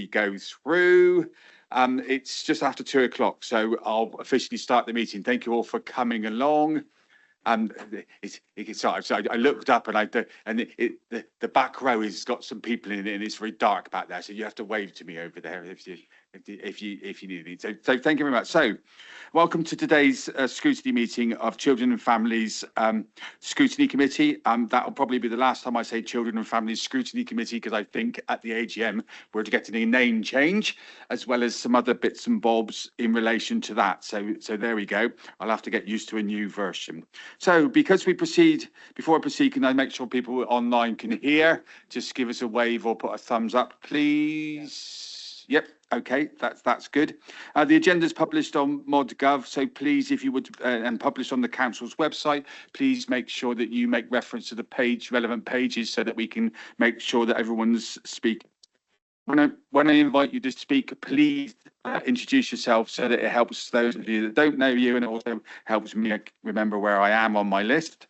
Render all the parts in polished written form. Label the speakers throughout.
Speaker 1: go through. It's just after 2 o'clock, so I'll officially start the meeting. Thank you all for coming along. Sorry, I looked up and the back row has got some people in it, and it's very dark back there, so you have to wave to me over there if you need me. So thank you very much. So welcome to today's scrutiny meeting of Children and Families Scrutiny Committee. That'll probably be the last time I say Children and Families Scrutiny Committee, because I think at the AGM we're getting a name change, as well as some other bits and bobs in relation to that. So there we go. I'll have to get used to a new version. So before I proceed, can I make sure people online can hear? Just give us a wave or put a thumbs up, please. Yep. Okay, that's good. The agenda is published on ModGov, so please, if you would, and published on the council's website, please make sure that you make reference to the relevant pages, so that we can make sure that everyone's speaking. When I invite you to speak, please introduce yourself, so that it helps those of you that don't know you, and it also helps me remember where I am on my list.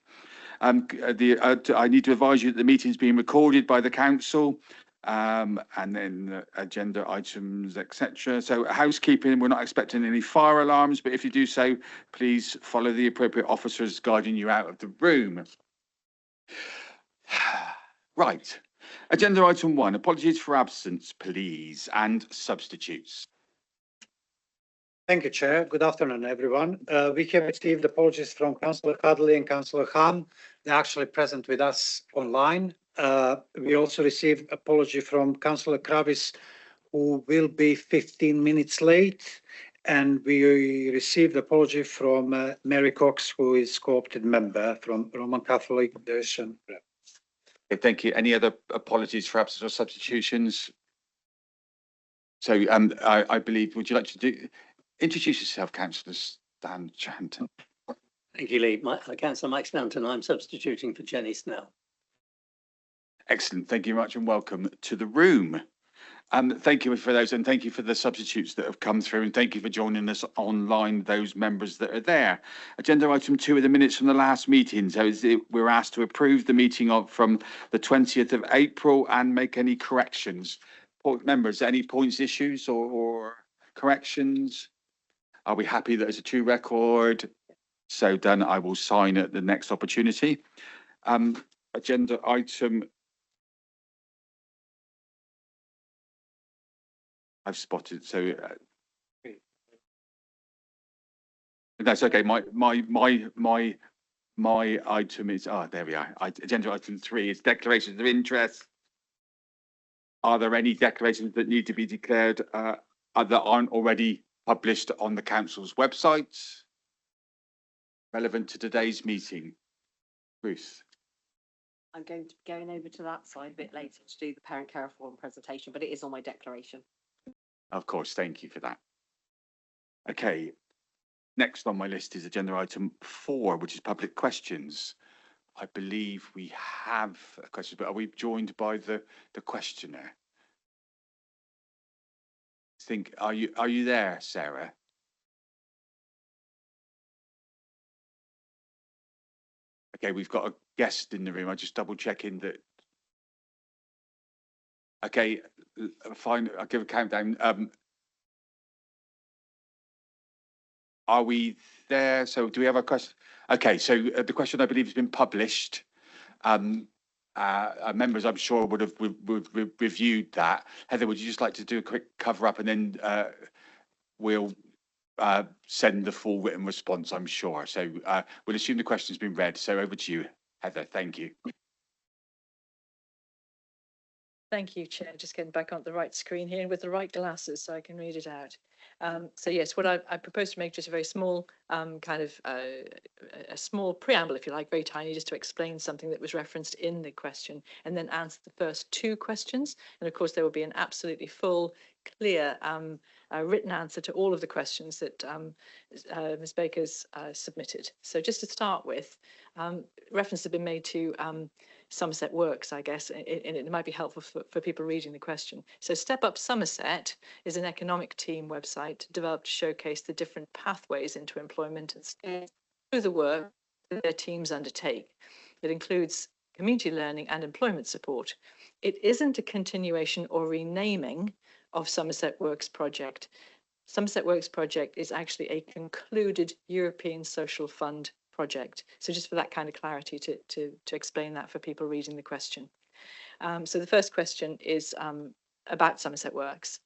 Speaker 1: I need to advise you that the meeting is being recorded by the council. And then agenda items, etc. So housekeeping, we're not expecting any fire alarms, but if you do so, please follow the appropriate officers guiding you out of the room. Right. Agenda item 1, apologies for absence, please, and substitutes.
Speaker 2: Thank you, Chair. Good afternoon, everyone. We have received apologies from Councillor Cudley and Councillor Hahn. They're actually present with us online. We also received apology from Councillor Kravis, who will be 15 minutes late. And we received apology from Mary Cox, who is co-opted member from Roman Catholic Diocese.
Speaker 1: Okay, thank you. Any other apologies for absence or substitutions? So I believe, would you like to introduce yourself, Councillor Stan Chanton?
Speaker 3: Thank you, Lee. Councillor Mike Stanton. I'm substituting for Jenny Snell.
Speaker 1: Excellent. Thank you very much, and welcome to the room. Thank you for those, and thank you for the substitutes that have come through, and thank you for joining us online, those members that are there. Agenda item 2 are the minutes from the last meeting. So we're asked to approve the meeting from the 20th of April and make any corrections. Members, any points, issues or corrections? Are we happy that it's a true record? So done. I will sign at the next opportunity. Agenda item. I've spotted. So that's okay. My item is there we are. Agenda item 3 is declarations of interest. Are there any declarations that need to be declared that aren't already published on the council's website relevant to today's meeting? Ruth.
Speaker 4: I'm going to be going over to that side a bit later to do the parent care reform presentation, but it is on my declaration.
Speaker 1: Of course, thank you for that. Okay, next on my list is agenda item 4, which is public questions. I believe we have a question, but are we joined by the questioner? Are you there, Sarah? Okay, we've got a guest in the room. I just double checking that. Okay, fine. I'll give a countdown. Are we there? So do we have a question? Okay, so the question, I believe, has been published. Members, I'm sure, would have reviewed that. Heather, would you just like to do a quick cover up, and then we'll send the full written response, I'm sure. So we'll assume the question's been read. So over to you, Heather. Thank you.
Speaker 5: Thank you, Chair. Just getting back on the right screen here with the right glasses so I can read it out. So yes, what I propose to make just a very small kind of a small preamble, if you like, very tiny, just to explain something that was referenced in the question, and then answer the first 2 questions. And of course, there will be an absolutely full, clear written answer to all of the questions that Ms. Baker's submitted. So just to start with, reference has been made to Somerset Works, I guess, and it might be helpful for people reading the question. So Step Up Somerset is an economic team website developed to showcase the different pathways into employment and through the work that their teams undertake. It includes community learning and employment support. It isn't a continuation or renaming of Somerset Works project. Somerset Works project is actually a concluded European Social Fund project. So just for that kind of clarity to explain that for people reading the question. So the first question is about Somerset Works.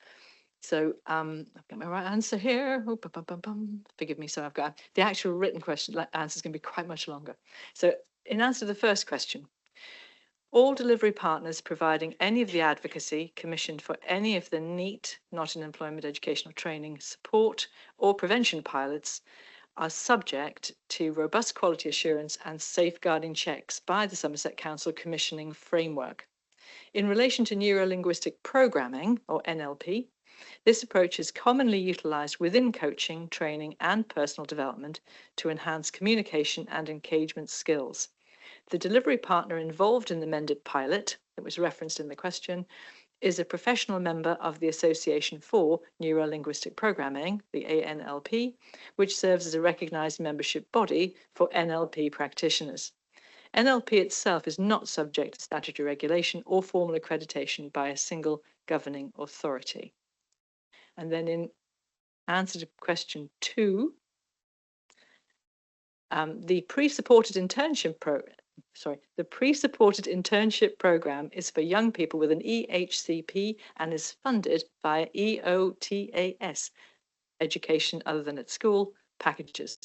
Speaker 5: So I've got my right answer here. Oh, bum, bum, bum. Forgive me. So I've got the actual written question answer is going to be quite much longer. So in answer to the first question, all delivery partners providing any of the advocacy commissioned for any of the NEET, not in employment, educational training, support or prevention pilots are subject to robust quality assurance and safeguarding checks by the Somerset Council commissioning framework. In relation to neuro-linguistic programming, or NLP, this approach is commonly utilised within coaching, training and personal development to enhance communication and engagement skills. The delivery partner involved in the MENDIP pilot, that was referenced in the question, is a professional member of the Association for Neuro-Linguistic Programming, the ANLP, which serves as a recognised membership body for NLP practitioners. NLP itself is not subject to statutory regulation or formal accreditation by a single governing authority. And then in answer to question 2, the pre-supported internship program is for young people with an EHCP and is funded via EOTAS, education other than at school, packages.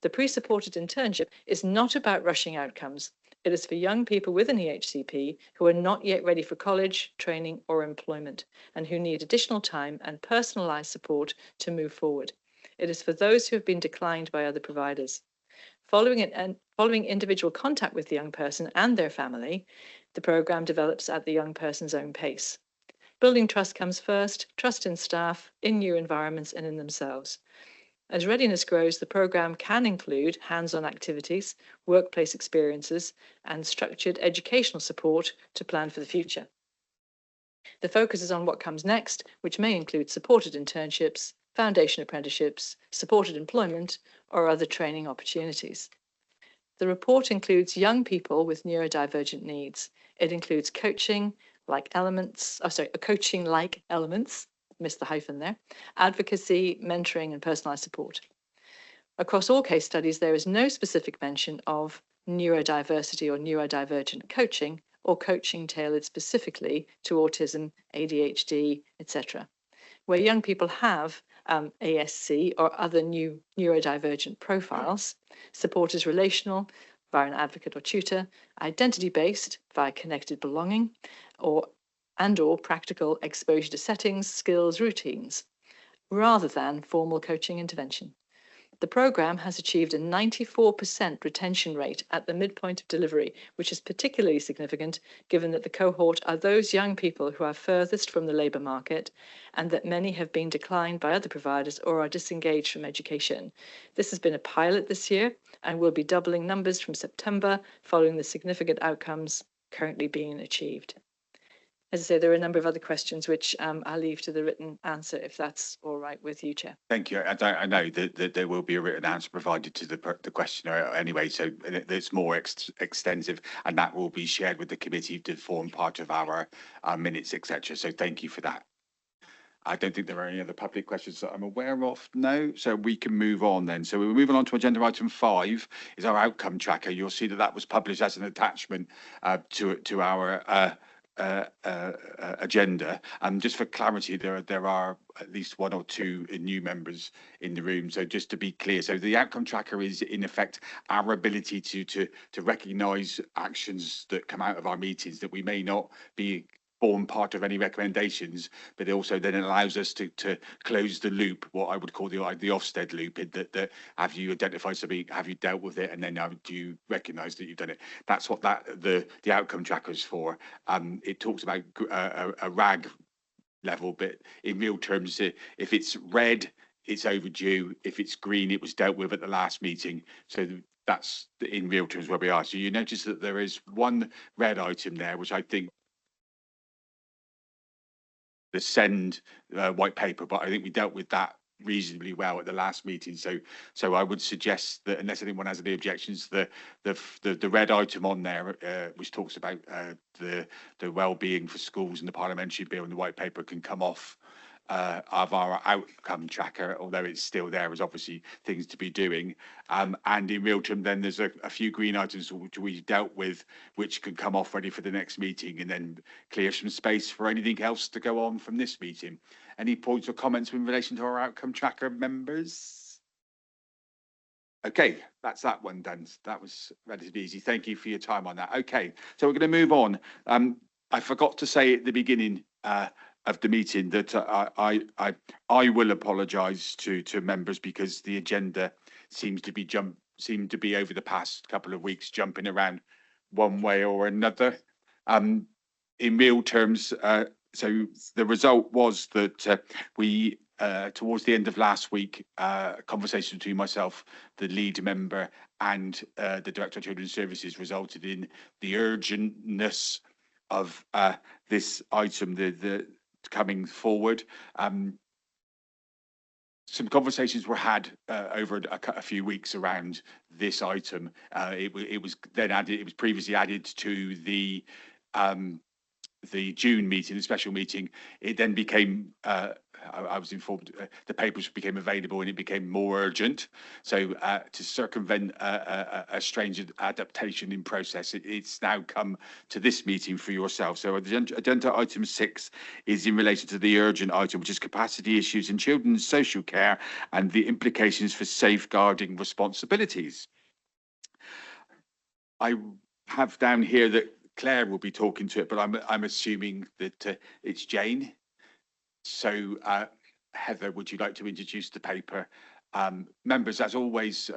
Speaker 5: The pre-supported internship is not about rushing outcomes. It is for young people with an EHCP who are not yet ready for college, training or employment and who need additional time and personalised support to move forward. It is for those who have been declined by other providers. Following individual contact with the young person and their family, the programme develops at the young person's own pace. Building trust comes first, trust in staff, in new environments and in themselves. As readiness grows, the programme can include hands-on activities, workplace experiences, and structured educational support to plan for the future. The focus is on what comes next, which may include supported internships, foundation apprenticeships, supported employment, or other training opportunities. The report includes young people with neurodivergent needs. It includes coaching-like elements, missed the hyphen there, advocacy, mentoring and personalised support. Across all case studies, there is no specific mention of neurodiversity or neurodivergent coaching or coaching tailored specifically to autism, ADHD, etc. Where young people have ASC or other new neurodivergent profiles, support is relational via an advocate or tutor, identity-based via connected belonging, or practical exposure to settings, skills, routines, rather than formal coaching intervention. The programme has achieved a 94% retention rate at the midpoint of delivery, which is particularly significant given that the cohort are those young people who are furthest from the labour market and that many have been declined by other providers or are disengaged from education. This has been a pilot this year and will be doubling numbers from September following the significant outcomes currently being achieved. As I say, there are a number of other questions which I'll leave to the written answer if that's all right with you, Chair.
Speaker 1: Thank you. I know that there will be a written answer provided to the questioner anyway, so it's more extensive and that will be shared with the committee to form part of our minutes, etc. So thank you for that. I don't think there are any other public questions that I'm aware of. No, so we can move on then. So we're moving on to agenda item 5 is our outcome tracker. You'll see that was published as an attachment to our agenda. And just for clarity, there are at least 1 or 2 new members in the room. So just to be clear, so the outcome tracker is in effect our ability to recognise actions that come out of our meetings that we may not be form part of any recommendations, but it also then allows us to close the loop, what I would call the Ofsted loop, that have you identified something, have you dealt with it, and then do you recognise that you've done it. That's what the outcome tracker is for. It talks about a RAG level, but in real terms, if it's red, it's overdue. If it's green, it was dealt with at the last meeting. So that's in real terms where we are. So you notice that there is one red item there, which I think the send white paper, but I think we dealt with that reasonably well at the last meeting. So I would suggest that unless anyone has any objections, the red item on there, which talks about the well-being for schools and the parliamentary bill and the white paper, can come off of our outcome tracker, although it's still there as obviously things to be doing. And in real term, then there's a few green items which we dealt with, which can come off ready for the next meeting, and then clear some space for anything else to go on from this meeting. Any points or comments in relation to our outcome tracker, members? Okay, that's that one done. That was relatively easy. Thank you for your time on that. Okay, so we're going to move on. I forgot to say at the beginning of the meeting that I will apologise to members because the agenda seemed to be over the past couple of weeks jumping around one way or another. In real terms, so the result was that we towards the end of last week, conversation between myself, the lead member, and the Director of Children's Services resulted in the urgentness of this item, the coming forward. Some conversations were had over a few weeks around this item. It was then added. It was previously added to the June meeting, the special meeting. It then became, I was informed, the papers became available and it became more urgent. So to circumvent a strange adaptation in process, it's now come to this meeting for yourself. So agenda item 6 is in relation to the urgent item, which is capacity issues in children's social care and the implications for safeguarding responsibilities. I have down here that Claire will be talking to it, but I'm assuming that it's Jane. So Heather, would you like to introduce the paper? Members, as always,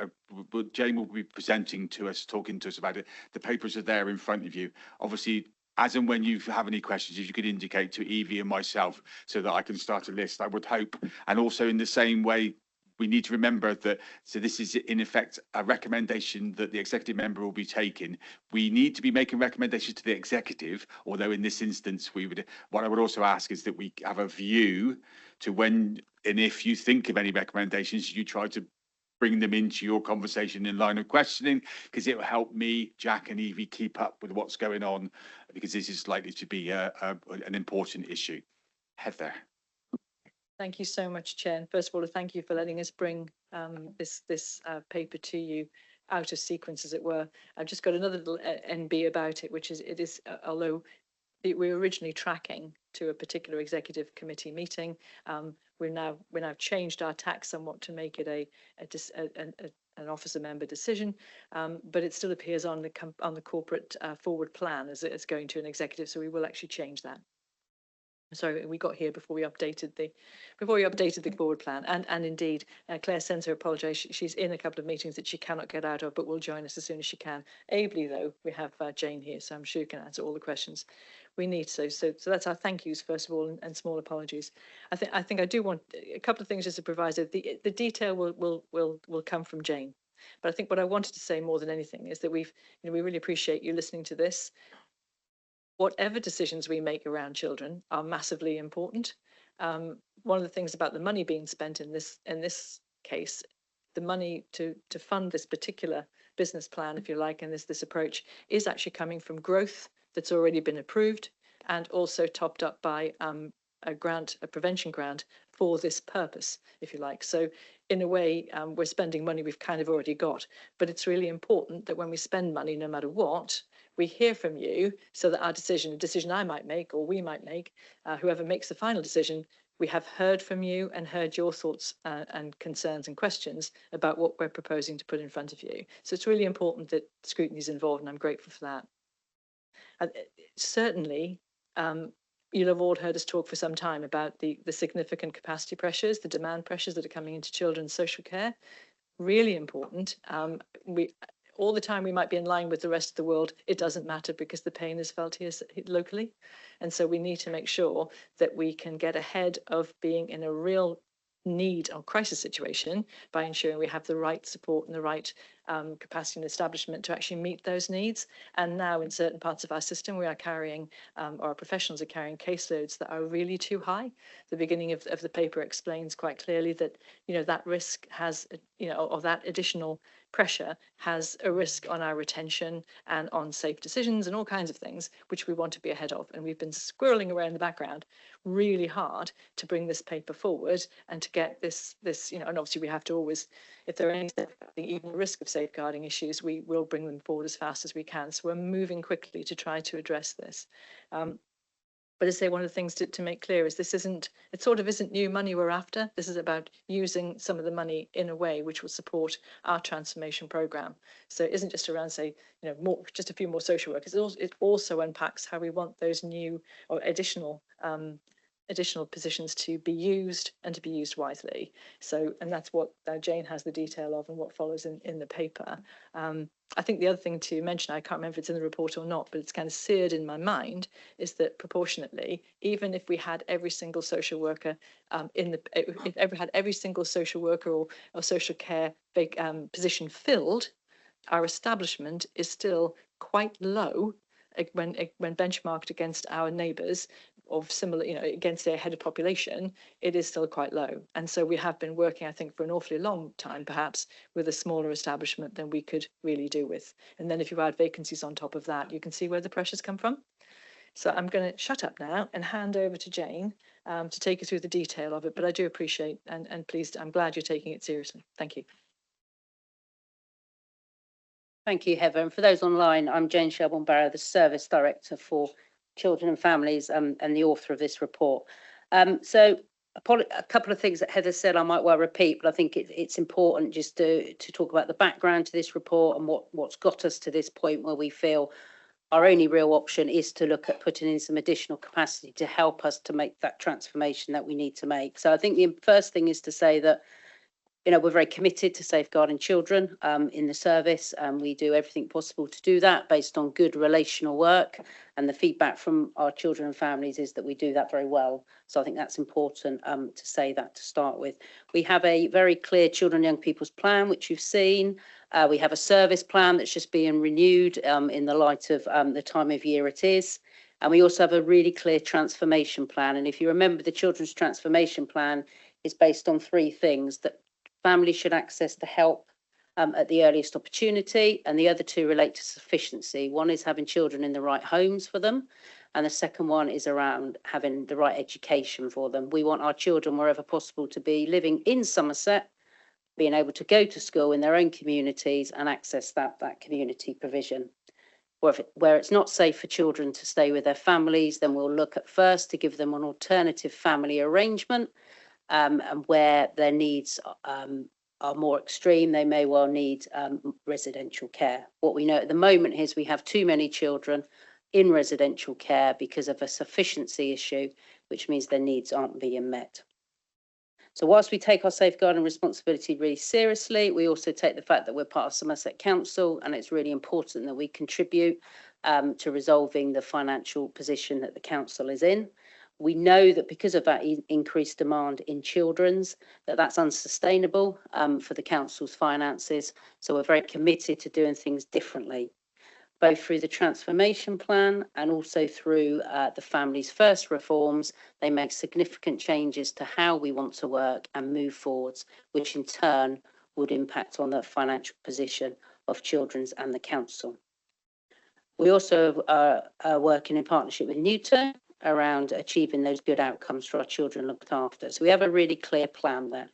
Speaker 1: Jane will be presenting to us, talking to us about it. The papers are there in front of you. Obviously, as and when you have any questions, if you could indicate to Evie and myself so that I can start a list, I would hope. And also in the same way, we need to remember that, so this is in effect a recommendation that the executive member will be taking. We need to be making recommendations to the executive, although in this instance, what I would also ask is that we have a view to when, and if you think of any recommendations, you try to bring them into your conversation in line of questioning, because it will help me, Jack and Evie keep up with what's going on, because this is likely to be an important issue. Heather.
Speaker 5: Thank you so much, Chair. And first of all, thank you for letting us bring this paper to you out of sequence, as it were. I've just got another little NB about it, which is although we were originally tracking to a particular executive committee meeting, we've now changed our tack somewhat to make it an officer member decision, but it still appears on the corporate forward plan as it's going to an executive. So we will actually change that. So we got here before we updated the forward plan, and indeed Claire sends her apologies. She's in a couple of meetings that she cannot get out of, but will join us as soon as she can. Ably though, we have Jane here, so I'm sure you can answer all the questions we need. So that's our thank yous first of all, and small apologies. I think I do want a couple of things as a proviso. The detail will come from Jane, but I think what I wanted to say more than anything is that we really appreciate you listening to this. Whatever decisions we make around children are massively important. One of the things about the money being spent in this case, the money to fund this particular business plan, if you like, and this approach is actually coming from growth that's already been approved and also topped up by a prevention grant for this purpose, if you like. So in a way, we're spending money we've kind of already got, but it's really important that when we spend money, no matter what, we hear from you so that a decision I might make or we might make, whoever makes the final decision, we have heard from you and heard your thoughts and concerns and questions about what we're proposing to put in front of you. So it's really important that scrutiny is involved, and I'm grateful for that. Certainly, you'll have all heard us talk for some time about the significant capacity pressures, the demand pressures that are coming into children's social care. Really important. All the time we might be in line with the rest of the world, it doesn't matter because the pain is felt here locally. And so we need to make sure that we can get ahead of being in a real need or crisis situation by ensuring we have the right support and the right capacity and establishment to actually meet those needs. And now in certain parts of our system, we are carrying, or our professionals are carrying caseloads that are really too high. The beginning of the paper explains quite clearly that, that risk has, or that additional pressure has a risk on our retention and on safe decisions and all kinds of things, which we want to be ahead of. And we've been squirreling away in the background really hard to bring this paper forward and to get this, and obviously we have to always, if there are any even the risk of safeguarding issues, we will bring them forward as fast as we can. So we're moving quickly to try to address this. But as I say, one of the things to make clear is it sort of isn't new money we're after. This is about using some of the money in a way which will support our transformation programme. So it isn't just around, say, just a few more social workers. It also unpacks how we want those new or additional positions to be used and to be used wisely. So, and that's what Jane has the detail of and what follows in the paper. I think the other thing to mention, I can't remember if it's in the report or not, but it's kind of seared in my mind, is that proportionately, even if we had every single social worker if ever had every single social worker or social care position filled, our establishment is still quite low when benchmarked against our neighbours of similar, against their head of population, it is still quite low. And so we have been working, I think, for an awfully long time, perhaps, with a smaller establishment than we could really do with. And then if you add vacancies on top of that, you can see where the pressures come from. So I'm going to shut up now and hand over to Jane to take you through the detail of it. But I do appreciate and pleased, I'm glad you're taking it seriously. Thank you.
Speaker 6: Thank you, Heather. And for those online, I'm Jane Shelbourne-Barrow, the Service Director for Children and Families and the author of this report. So a couple of things that Heather said I might well repeat, but I think it's important just to talk about the background to this report and what's got us to this point where we feel our only real option is to look at putting in some additional capacity to help us to make that transformation that we need to make. So I think the first thing is to say that we're very committed to safeguarding children in the service, and we do everything possible to do that based on good relational work. And the feedback from our children and families is that we do that very well. So I think that's important to say that to start with. We have a very clear children and young people's plan, which you've seen. We have a service plan that's just being renewed in the light of the time of year it is. And we also have a really clear transformation plan. And if you remember, the children's transformation plan is based on three things: that families should access the help at the earliest opportunity, and the other two relate to sufficiency. One is having children in the right homes for them, and the second one is around having the right education for them. We want our children, wherever possible, to be living in Somerset, being able to go to school in their own communities and access that community provision. Where it's not safe for children to stay with their families, then we'll look at first to give them an alternative family arrangement. And where their needs are more extreme, they may well need residential care. What we know at the moment is we have too many children in residential care because of a sufficiency issue, which means their needs aren't being met. So whilst we take our safeguarding responsibility really seriously, we also take the fact that we're part of Somerset Council, and it's really important that we contribute to resolving the financial position that the council is in. We know that because of that increased demand in children's, that's unsustainable for the council's finances. So we're very committed to doing things differently, both through the transformation plan and also through the Families First reforms. They make significant changes to how we want to work and move forwards, which in turn would impact on the financial position of children's and the council. We also are working in partnership with Newton around achieving those good outcomes for our children looked after. So we have a really clear plan there.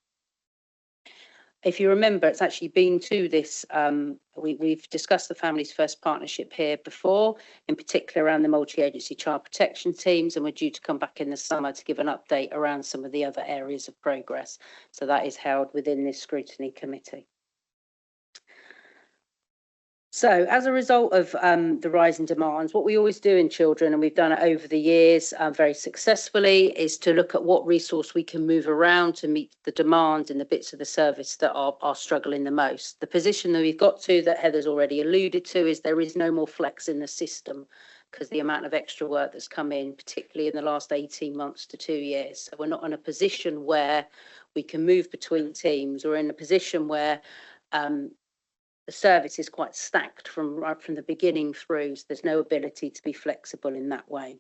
Speaker 6: If you remember, it's actually been to this, we've discussed the Families First partnership here before, in particular around the multi-agency child protection teams, and we're due to come back in the summer to give an update around some of the other areas of progress. So that is held within this scrutiny committee. So as a result of the rise in demands, what we always do in children, and we've done it over the years very successfully, is to look at what resource we can move around to meet the demand in the bits of the service that are struggling the most. The position that we've got to, that Heather's already alluded to, is there is no more flex in the system because the amount of extra work that's come in, particularly in the last 18 months to 2 years. So we're not in a position where we can move between teams. We're in a position where the service is quite stacked from right from the beginning through, so there's no ability to be flexible in that way.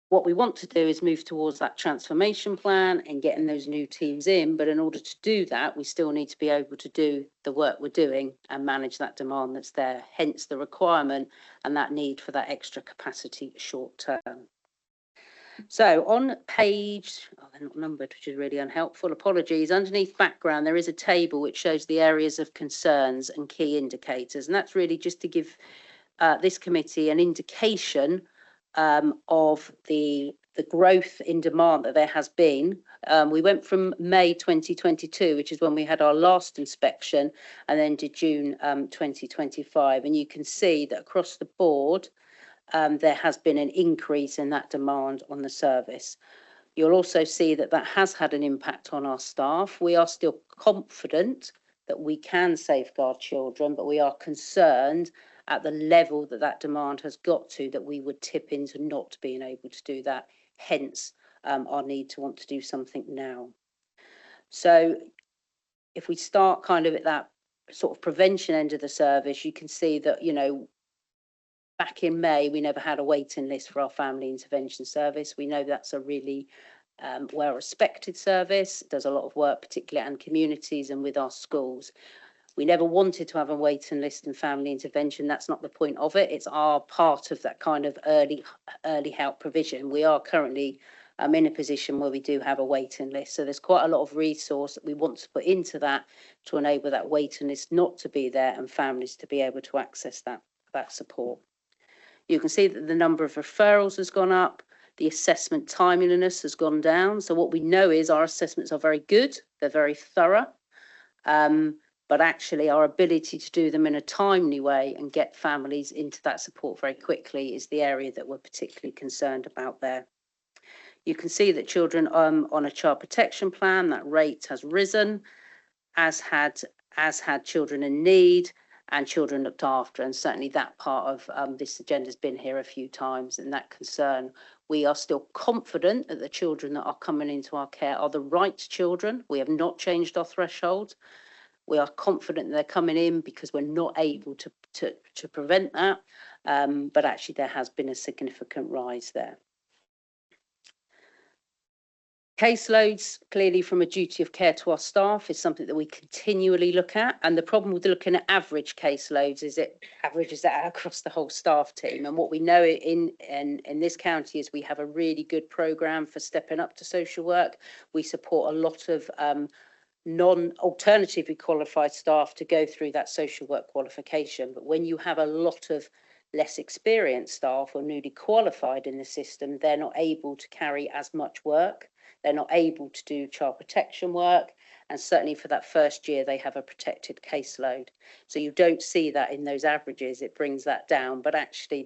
Speaker 6: What we want to do is move towards that transformation plan and getting those new teams in. But in order to do that, we still need to be able to do the work we're doing and manage that demand that's there, hence the requirement and that need for that extra capacity short term. So on page, they're not numbered, which is really unhelpful. Apologies. Underneath background, there is a table which shows the areas of concerns and key indicators. And that's really just to give this committee an indication of the growth in demand that there has been. We went from May 2022, which is when we had our last inspection, and then to June 2025. And you can see that across the board, there has been an increase in that demand on the service. You'll also see that that has had an impact on our staff. We are still confident that we can safeguard children, but we are concerned at the level that that demand has got to, that we would tip into not being able to do that, hence our need to want to do something now. So if we start kind of at that sort of prevention end of the service, you can see that, you know, back in May, we never had a waiting list for our family intervention service. We know that's a really well-respected service, does a lot of work, particularly in communities and with our schools. We never wanted to have a waiting list in family intervention. That's not the point of it. It's our part of that kind of early help provision. We are currently in a position where we do have a waiting list. So there's quite a lot of resource that we want to put into that to enable that waiting list not to be there and families to be able to access that support. You can see that the number of referrals has gone up. The assessment timeliness has gone down. So what we know is our assessments are very good. They're very thorough. But actually our ability to do them in a timely way and get families into that support very quickly is the area that we're particularly concerned about there. You can see that children on a child protection plan, that rate has risen, as had children in need and children looked after. And certainly that part of this agenda has been here a few times, and that concern. We are still confident that the children that are coming into our care are the right children. We have not changed our threshold. We are confident they're coming in because we're not able to prevent that, but actually there has been a significant rise there. Caseloads, clearly from a duty of care to our staff, is something that we continually look at. And the problem with looking at average caseloads is it averages that out across the whole staff team. And what we know in this county is we have a really good programme for stepping up to social work. We support a lot of non-alternatively qualified staff to go through that social work qualification. But when you have a lot of less experienced staff or newly qualified in the system, they're not able to carry as much work. They're not able to do child protection work. And certainly for that first year, they have a protected caseload. So you don't see that in those averages. It brings that down. But actually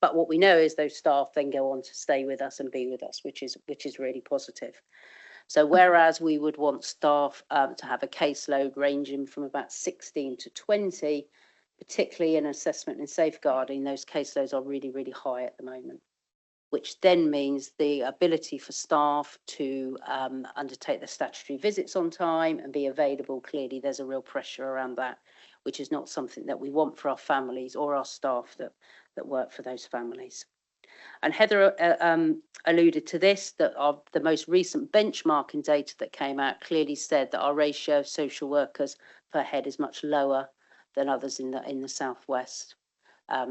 Speaker 6: but what we know is those staff then go on to stay with us and be with us, which is really positive. So whereas we would want staff to have a caseload ranging from about 16 to 20, particularly in assessment and safeguarding, those caseloads are really, really high at the moment, which then means the ability for staff to undertake their statutory visits on time and be available. Clearly, there's a real pressure around that, which is not something that we want for our families or our staff that work for those families. And Heather alluded to this, that the most recent benchmarking data that came out clearly said that our ratio of social workers per head is much lower than others in the southwest.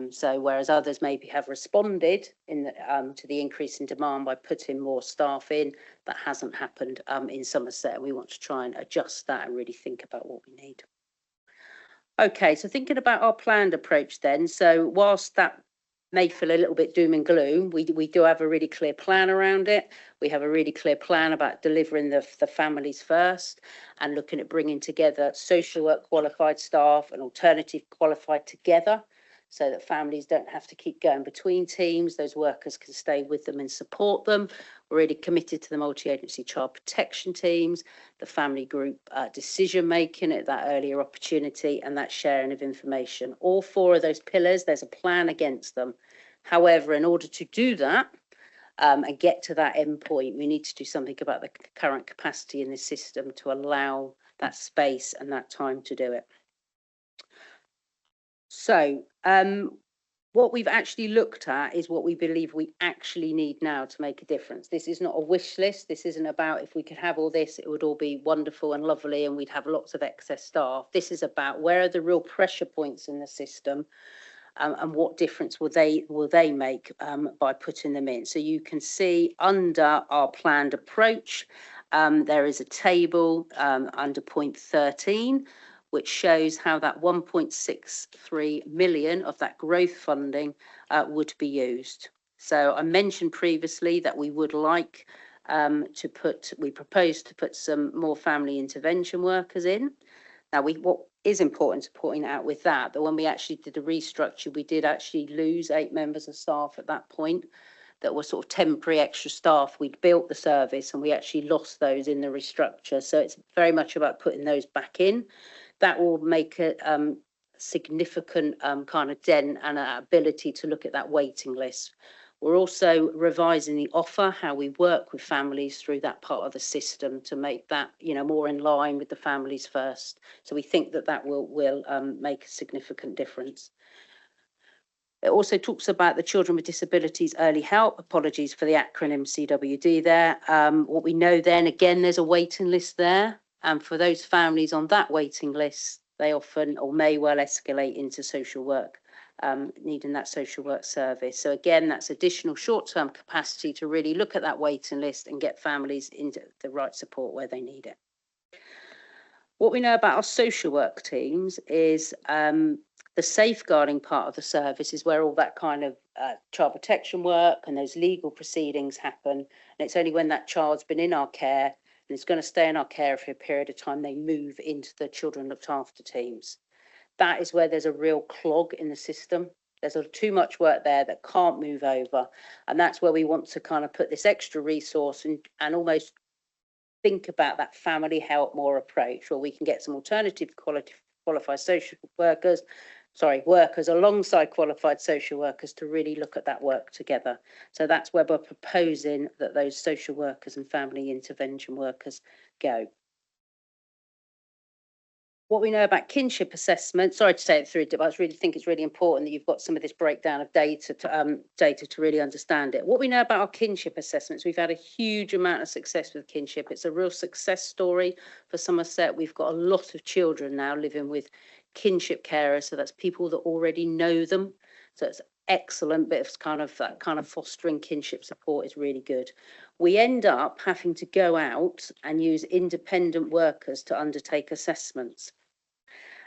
Speaker 6: So whereas others maybe have responded to the increase in demand by putting more staff in, that hasn't happened in Somerset. We want to try and adjust that and really think about what we need. Okay, so thinking about our planned approach then. So whilst that may feel a little bit doom and gloom, we do have a really clear plan around it. We have a really clear plan about delivering the families first and looking at bringing together social work qualified staff and alternative qualified together, so that families don't have to keep going between teams. Those workers can stay with them and support them. We're really committed to the multi-agency child protection teams, the family group decision making at that earlier opportunity, and that sharing of information. All four of those pillars, there's a plan against them. However, in order to do that and get to that end point, we need to do something about the current capacity in the system to allow that space and that time to do it. So, what we've actually looked at is what we believe we actually need now to make a difference. This is not a wish list. This isn't about if we could have all this, it would all be wonderful and lovely and we'd have lots of excess staff. This is about where are the real pressure points in the system, and what difference will they make by putting them in. So you can see under our planned approach, there is a table under point 13, which shows how that 1.63 million of that growth funding would be used. So I mentioned previously that we would like we propose to put some more family intervention workers in. Now, what is important to point out with that when we actually did the restructure, we did actually lose 8 members of staff at that point that were sort of temporary extra staff. We'd built the service and we actually lost those in the restructure. So it's very much about putting those back in. That will make a significant kind of dent and ability to look at that waiting list. We're also revising the offer, how we work with families through that part of the system to make that, more in line with the families first. So we think that will make a significant difference. It also talks about the Children with Disabilities Early Help. Apologies for the acronym CWD there. What we know then, again, there's a waiting list there. And for those families on that waiting list, they often or may well escalate into social work, needing that social work service. So again, that's additional short-term capacity to really look at that waiting list and get families into the right support where they need it. What we know about our social work teams is the safeguarding part of the service is where all that kind of child protection work and those legal proceedings happen. And it's only when that child's been in our care and is going to stay in our care for a period of time, they move into the children looked after teams. That is where there's a real clog in the system. There's too much work there that can't move over. And that's where we want to kind of put this extra resource and almost think about that family help more approach, where we can get some alternative qualified social workers alongside qualified social workers to really look at that work together. So that's where we're proposing that those social workers and family intervention workers go. What we know about kinship assessment, sorry to say it through, but I really think it's really important that you've got some of this breakdown of data to really understand it. What we know about our kinship assessments, we've had a huge amount of success with kinship. It's a real success story for Somerset. We've got a lot of children now living with kinship carers, so that's people that already know them. So it's excellent bit of that kind of fostering kinship support is really good. We end up having to go out and use independent workers to undertake assessments.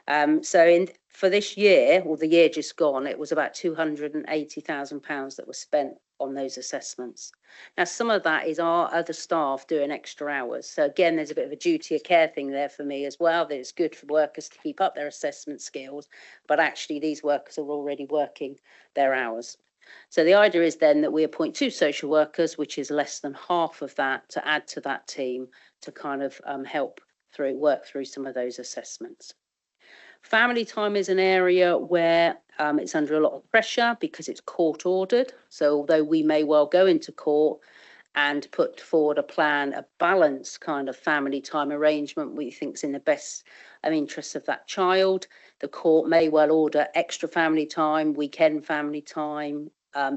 Speaker 6: For this year, or the year just gone, it was about £280,000 that was spent on those assessments. Now, some of that is our other staff doing extra hours. So again, there's a bit of a duty of care thing there for me as well, that it's good for workers to keep up their assessment skills, but actually these workers are already working their hours. So the idea is then that we appoint 2 social workers, which is less than half of that, to add to that team to kind of help work through some of those assessments. Family time is an area where it's under a lot of pressure because it's court ordered. So although we may well go into court and put forward a plan, a balanced kind of family time arrangement we think is in the best interests of that child, the court may well order extra family time, weekend family time,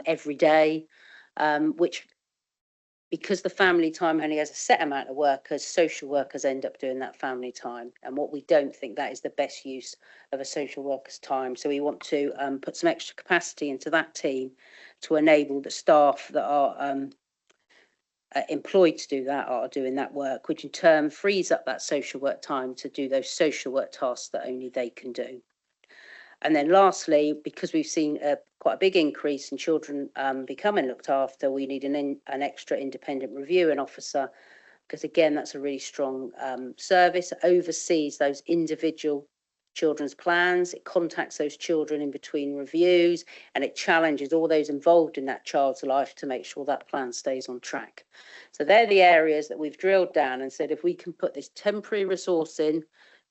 Speaker 6: every day, which, because the family time only has a set amount of workers, social workers end up doing that family time. And what we don't think that is the best use of a social worker's time. So we want to put some extra capacity into that team to enable the staff that are employed to do that are doing that work, which in turn frees up that social work time to do those social work tasks that only they can do. And then lastly, because we've seen quite a big increase in children becoming looked after, we need an extra independent reviewing officer, because again, that's a really strong service. It oversees those individual children's plans. It contacts those children in between reviews, and it challenges all those involved in that child's life to make sure that plan stays on track. So they're the areas that we've drilled down and said, if we can put this temporary resource in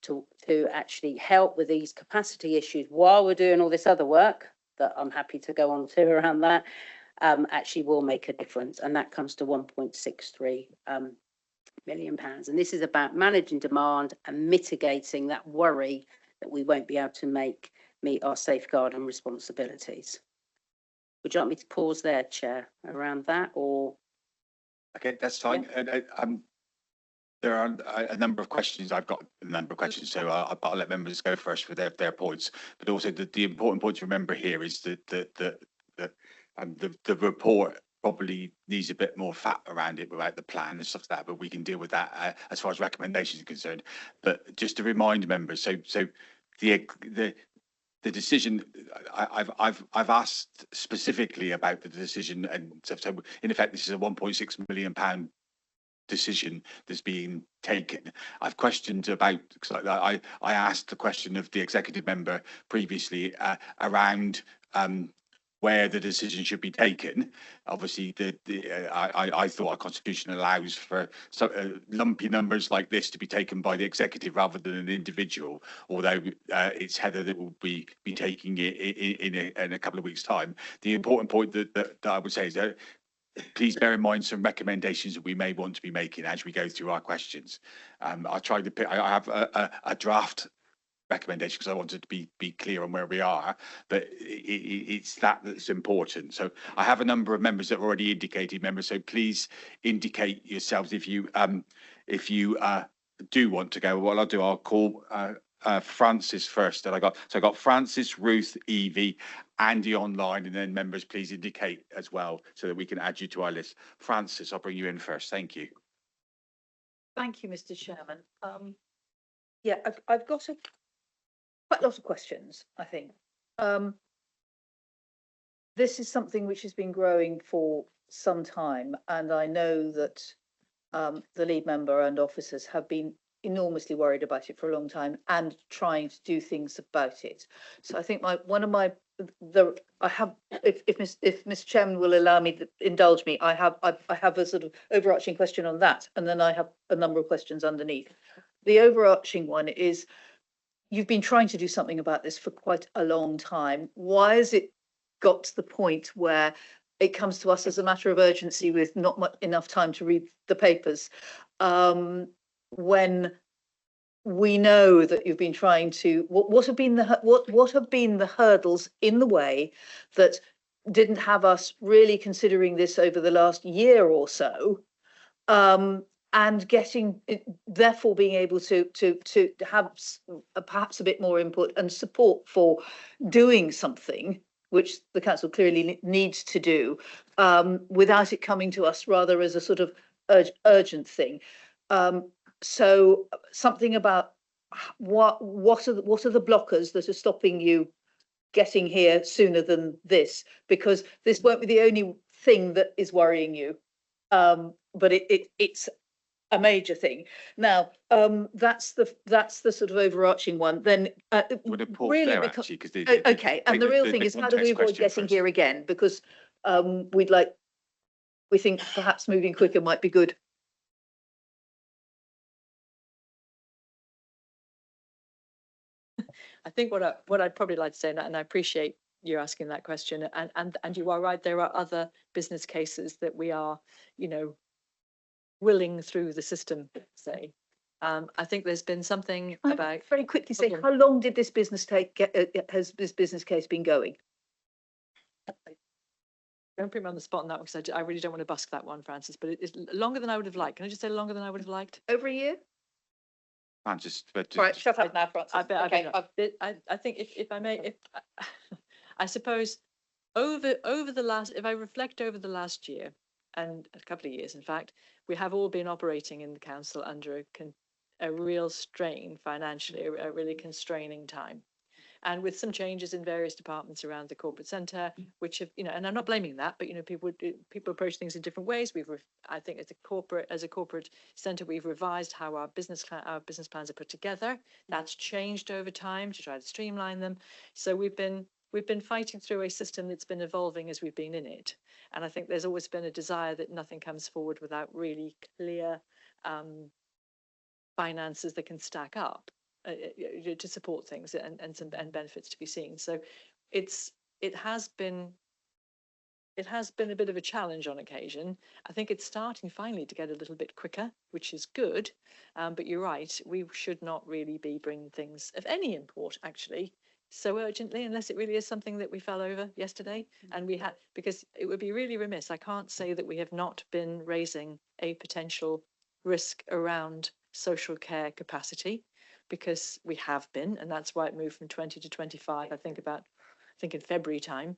Speaker 6: to actually help with these capacity issues while we're doing all this other work that I'm happy to go on to around that, actually will make a difference. And that comes to £1.63 million. And this is about managing demand and mitigating that worry that we won't be able to meet our safeguarding responsibilities. Would you like me to pause there, Chair, around that, or?
Speaker 1: Okay, that's fine. There are a number of questions. I've got a number of questions, so I'll let members go first for their points. But also the important point to remember here is that the report probably needs a bit more fat around it without the plan and stuff like that. But we can deal with that as far as recommendations are concerned. But just to remind members, so the decision, I've asked specifically about the decision, and so in effect this is a £1.6 million decision that's being taken. I've questioned about, because I asked the question of the executive member previously around where the decision should be taken. Obviously, I thought our constitution allows for lumpy numbers like this to be taken by the executive rather than an individual, although it's Heather that will be taking it in a couple of weeks' time. The important point that I would say is that please bear in mind some recommendations that we may want to be making as we go through our questions. I tried to pick, I have a draft recommendation because I wanted to be clear on where we are, but it's that's important. So I have a number of members that have already indicated members, so please indicate yourselves if you do want to go. What I'll do, I'll call Francis first. And I got Francis, Ruth, Evie, Andy online, and then members please indicate as well so that we can add you to our list. Francis, I'll bring you in first. Thank you.
Speaker 5: Thank you, Mr. Chairman. Yeah, I've got quite a lot of questions, I think. This is something which has been growing for some time, and I know that the lead member and officers have been enormously worried about it for a long time and trying to do things about it. So I think if Mr. Chairman will allow me to indulge me, I have a sort of overarching question on that, and then I have a number of questions underneath. The overarching one is, you've been trying to do something about this for quite a long time. Why has it got to the point where it comes to us as a matter of urgency with not enough time to read the papers, when we know that you've been trying to, what have been the hurdles in the way that didn't have us really considering this over the last year or so, and therefore being able to have perhaps a bit more input and support for doing something which the council clearly needs to do, without it coming to us rather as a sort of urgent thing. So something about what are the blockers that are stopping you getting here sooner than this? Because this won't be the only thing that is worrying you, but it's a major thing. Now, that's the sort of overarching one. Then
Speaker 1: Really, there, actually,
Speaker 5: okay, and the real thing is, how do we avoid getting here again? Because we think perhaps moving quicker might be good. I think what I'd probably like to say, and I appreciate you asking that question, and you are right, there are other business cases that we are, willing through the system, say. I think there's been something about. Very quickly say, how long did this business has this business case been going? Don't put me on the spot on that one, because I really don't want to busk that one, Francis, but it's longer than I would have liked. Can I just say longer than I would have liked? Over a year?
Speaker 1: Francis,
Speaker 6: right, shut up now, Francis.
Speaker 5: I think if I may, I suppose over the last, if I reflect over the last year and a couple of years, in fact, we have all been operating in the council under a real strain financially, a really constraining time. And with some changes in various departments around the corporate centre, which have, and I'm not blaming that, but people approach things in different ways. I think as a corporate centre, we've revised how our business plans are put together. That's changed over time to try to streamline them. So we've been fighting through a system that's been evolving as we've been in it. And I think there's always been a desire that nothing comes forward without really clear finances that can stack up to support things and benefits to be seen. So it has been a bit of a challenge on occasion. I think it's starting finally to get a little bit quicker, which is good. But you're right, we should not really be bringing things of any import actually so urgently, unless it really is something that we fell over yesterday. And we had, because it would be really remiss. I can't say that we have not been raising a potential risk around social care capacity, because we have been, and that's why it moved from 20 to 25. I think in February time.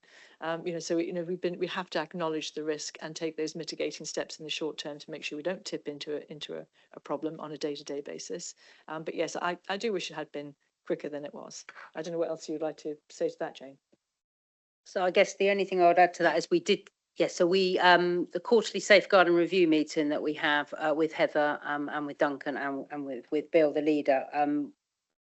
Speaker 5: So we have to acknowledge the risk and take those mitigating steps in the short term to make sure we don't tip into a problem on a day-to-day basis. But yes, I do wish it had been quicker than it was. I don't know what else you'd like to say to that, Jane.
Speaker 6: So I guess the only thing I would add to that is we did, yes, so we, the quarterly safeguard and review meeting that we have with Heather and with Duncan and with Bill, the leader,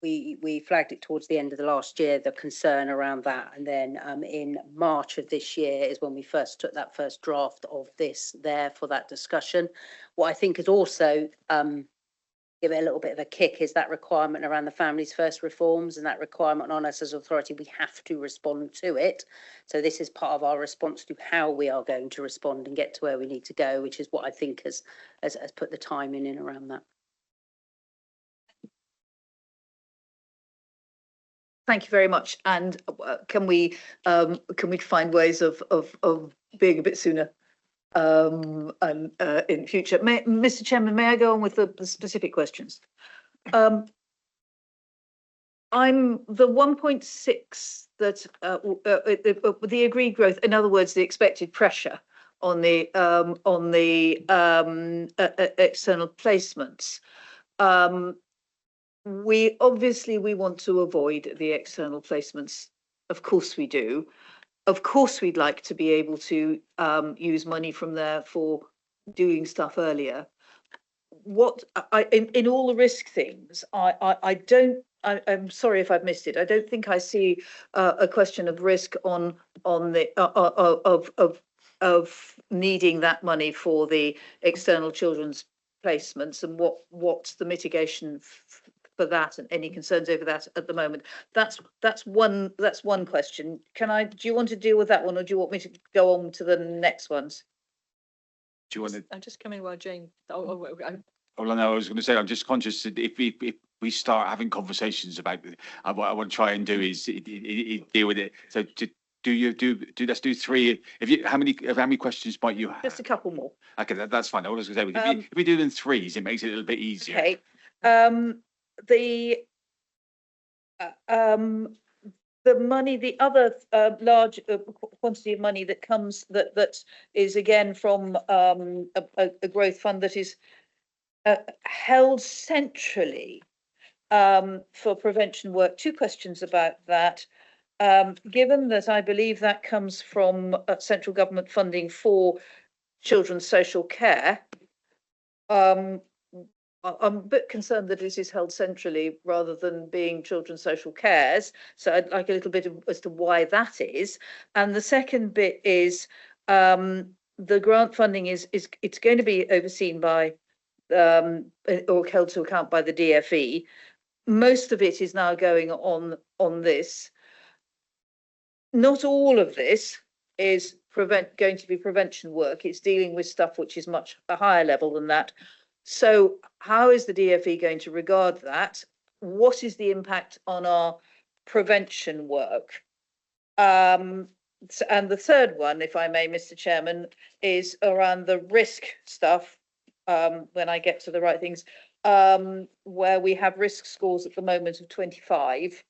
Speaker 6: we flagged it towards the end of the last year, the concern around that. And then in March of this year is when we first took that first draft of this there for that discussion. What I think is also give it a little bit of a kick is that requirement around the Families First reforms, and that requirement on us as authority, we have to respond to it. So this is part of our response to how we are going to respond and get to where we need to go, which is what I think has put the timing in around that.
Speaker 7: Thank you very much. And can we find ways of being a bit sooner and in future? Mr. Chairman, may I go on with the specific questions? I'm the 1.6 that the agreed growth, in other words, the expected pressure on the external placements. We obviously want to avoid the external placements. Of course we do. Of course we'd like to be able to use money from there for doing stuff earlier. What in all the risk things, I'm sorry if I've missed it. I don't think I see a question of risk on the of needing that money for the external children's placements, and what's the mitigation for that, and any concerns over that at the moment. That's one question. Do you want to deal with that one, or do you want me to go on to the next ones?
Speaker 1: Do you want to?
Speaker 5: I'm just coming while Jane.
Speaker 1: Oh, no, I was going to say, I'm just conscious that if we start having conversations about it, what I try and do is deal with it. So let's do three. How many questions might you have?
Speaker 7: Just a couple more.
Speaker 1: Okay, that's fine. All I was going to say, if we do them in threes, it makes it a little bit easier.
Speaker 7: Okay. The money, the other large quantity of money that comes that is again from a growth fund that is held centrally for prevention work. Two questions about that. Given that I believe that comes from central government funding for children's social care, I'm a bit concerned that it is held centrally rather than being children's social cares. So I'd like a little bit as to why that is. And the second bit is the grant funding it's going to be overseen by or held to account by the DFE. Most of it is now going on this. Not all of this is going to be prevention work. It's dealing with stuff which is much a higher level than that. So how is the DFE going to regard that? What is the impact on our prevention work? And the third one, if I may, Mr. Chairman, is around the risk stuff, when I get to the right things, where we have risk scores at the moment of 25.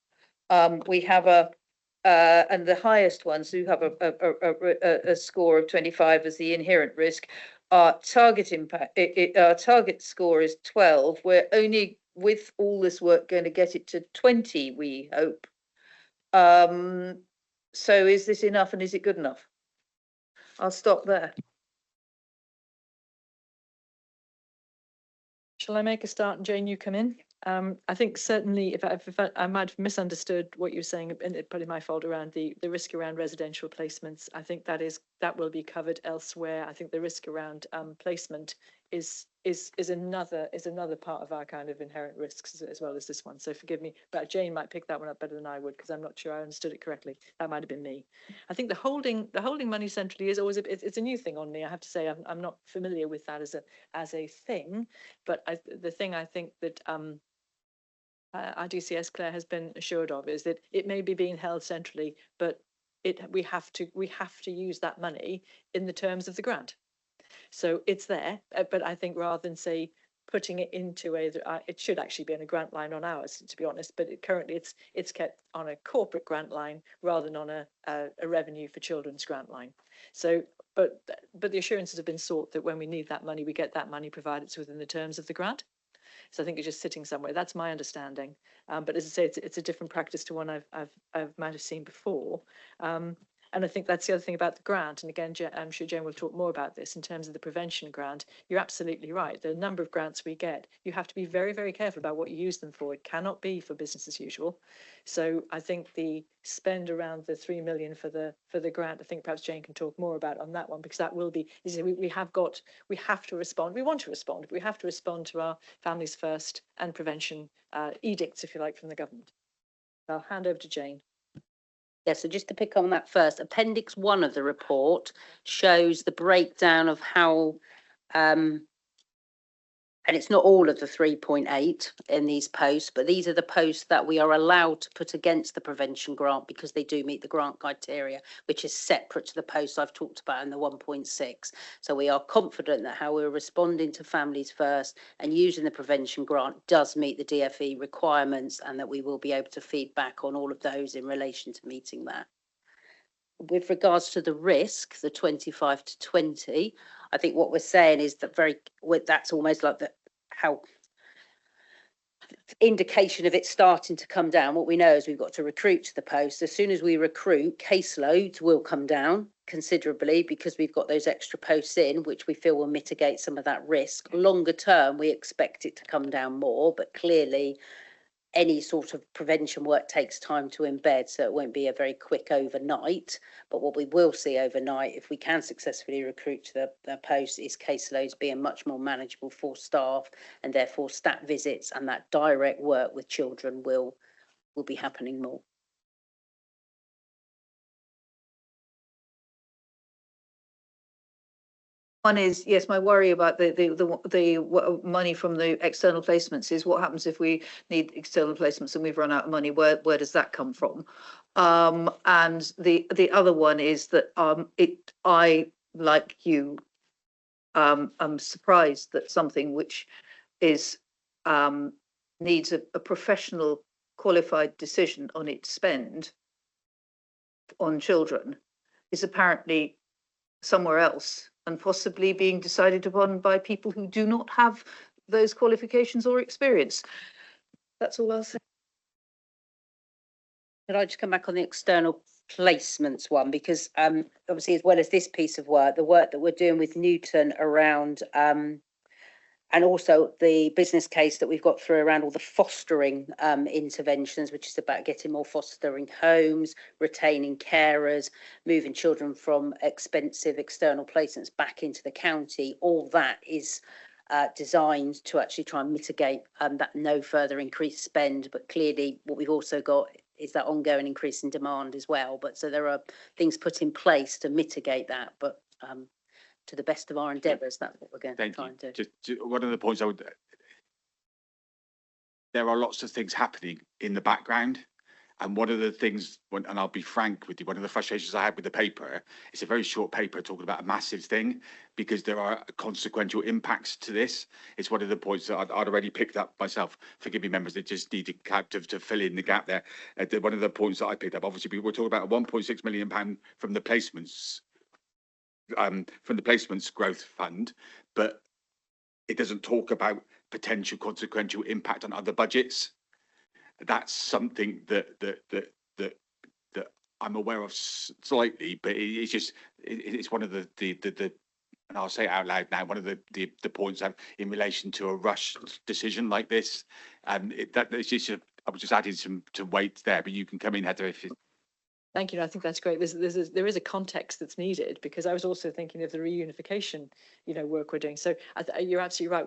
Speaker 7: We have and the highest ones who have a score of 25 as the inherent risk. Our target impact, our target score is 12. We're only, with all this work, going to get it to 20, we hope. So is this enough, and is it good enough? I'll stop there.
Speaker 5: Shall I make a start, and Jane, you come in? I think certainly if I might have misunderstood what you were saying, and it's probably my fault, around the risk around residential placements. I think that will be covered elsewhere. I think the risk around placement is another part of our kind of inherent risks as well as this one. So forgive me, but Jane might pick that one up better than I would, because I'm not sure I understood it correctly. That might have been me. I think the holding money centrally is always it's a new thing on me. I have to say I'm not familiar with that as a thing, but the thing I think that DCS Claire has been assured of is that it may be being held centrally, but we have to use that money in the terms of the grant. So it's there, but I think rather than say putting it into it should actually be in a grant line on ours, to be honest. But currently it's kept on a corporate grant line rather than on a revenue for children's grant line. So, but the assurances have been sought that when we need that money, we get that money provided it's within the terms of the grant. So I think it's just sitting somewhere. That's my understanding. But as I say, it's a different practice to one I might have seen before. And I think that's the other thing about the grant. And again, I'm sure Jane will talk more about this in terms of the prevention grant. You're absolutely right. The number of grants we get, you have to be very, very careful about what you use them for. It cannot be for business as usual. So I think the spend around the 3 million for the grant, I think perhaps Jane can talk more about on that one, because that will be, we have to respond. We want to respond, but we have to respond to our Families First and prevention edicts, if you like, from the government. I'll hand over to Jane.
Speaker 6: Yeah, so just to pick on that first, Appendix 1 of the report shows the breakdown of how, and it's not all of the 3.8 in these posts, but these are the posts that we are allowed to put against the prevention grant because they do meet the grant criteria, which is separate to the posts I've talked about in the 1.6. So we are confident that how we're responding to Families First and using the prevention grant does meet the DFE requirements, and that we will be able to feed back on all of those in relation to meeting that. With regards to the risk, the 25 to 20, I think what we're saying is that that's almost like how indication of it starting to come down. What we know is we've got to recruit to the post. As soon as we recruit, caseloads will come down considerably because we've got those extra posts in, which we feel will mitigate some of that risk. Longer term, we expect it to come down more, but clearly any sort of prevention work takes time to embed, so it won't be a very quick overnight. But what we will see overnight, if we can successfully recruit to the post, is caseloads being much more manageable for staff, and therefore stat visits and that direct work with children will be happening more.
Speaker 7: One is, yes, my worry about the money from the external placements is what happens if we need external placements and we've run out of money. Where does that come from? And the other one is that I, like you, am surprised that something which is needs a professional qualified decision on its spend on children is apparently somewhere else, and possibly being decided upon by people who do not have those qualifications or experience. That's all I'll say.
Speaker 6: Could I just come back on the external placements one? Because obviously, as well as this piece of work, the work that we're doing with Newton around and also the business case that we've got through around all the fostering interventions, which is about getting more fostering homes, retaining carers, moving children from expensive external placements back into the county. All that is designed to actually try and mitigate that no further increased spend. But clearly what we've also got is that ongoing increase in demand as well. But so there are things put in place to mitigate that. But to the best of our endeavours, that's what we're going to try and do.
Speaker 1: Just one of the points there are lots of things happening in the background. And one of the things, and I'll be frank with you, one of the frustrations I had with the paper, it's a very short paper talking about a massive thing, because there are consequential impacts to this. It's one of the points that I'd already picked up myself. Forgive me, members, that just need to fill in the gap there. One of the points that I picked up, obviously, we were talking about a £1.6 million from the placements growth fund, but it doesn't talk about potential consequential impact on other budgets. That's something that I'm aware of slightly, but it's one of the and I'll say it out loud now, one of the points in relation to a rush decision like this, and it's just I was just adding some weight there, but you can come in, Heather, if
Speaker 5: Thank you. I think that's great. There is a context that's needed, because I was also thinking of the reunification, work we're doing. So you're absolutely right.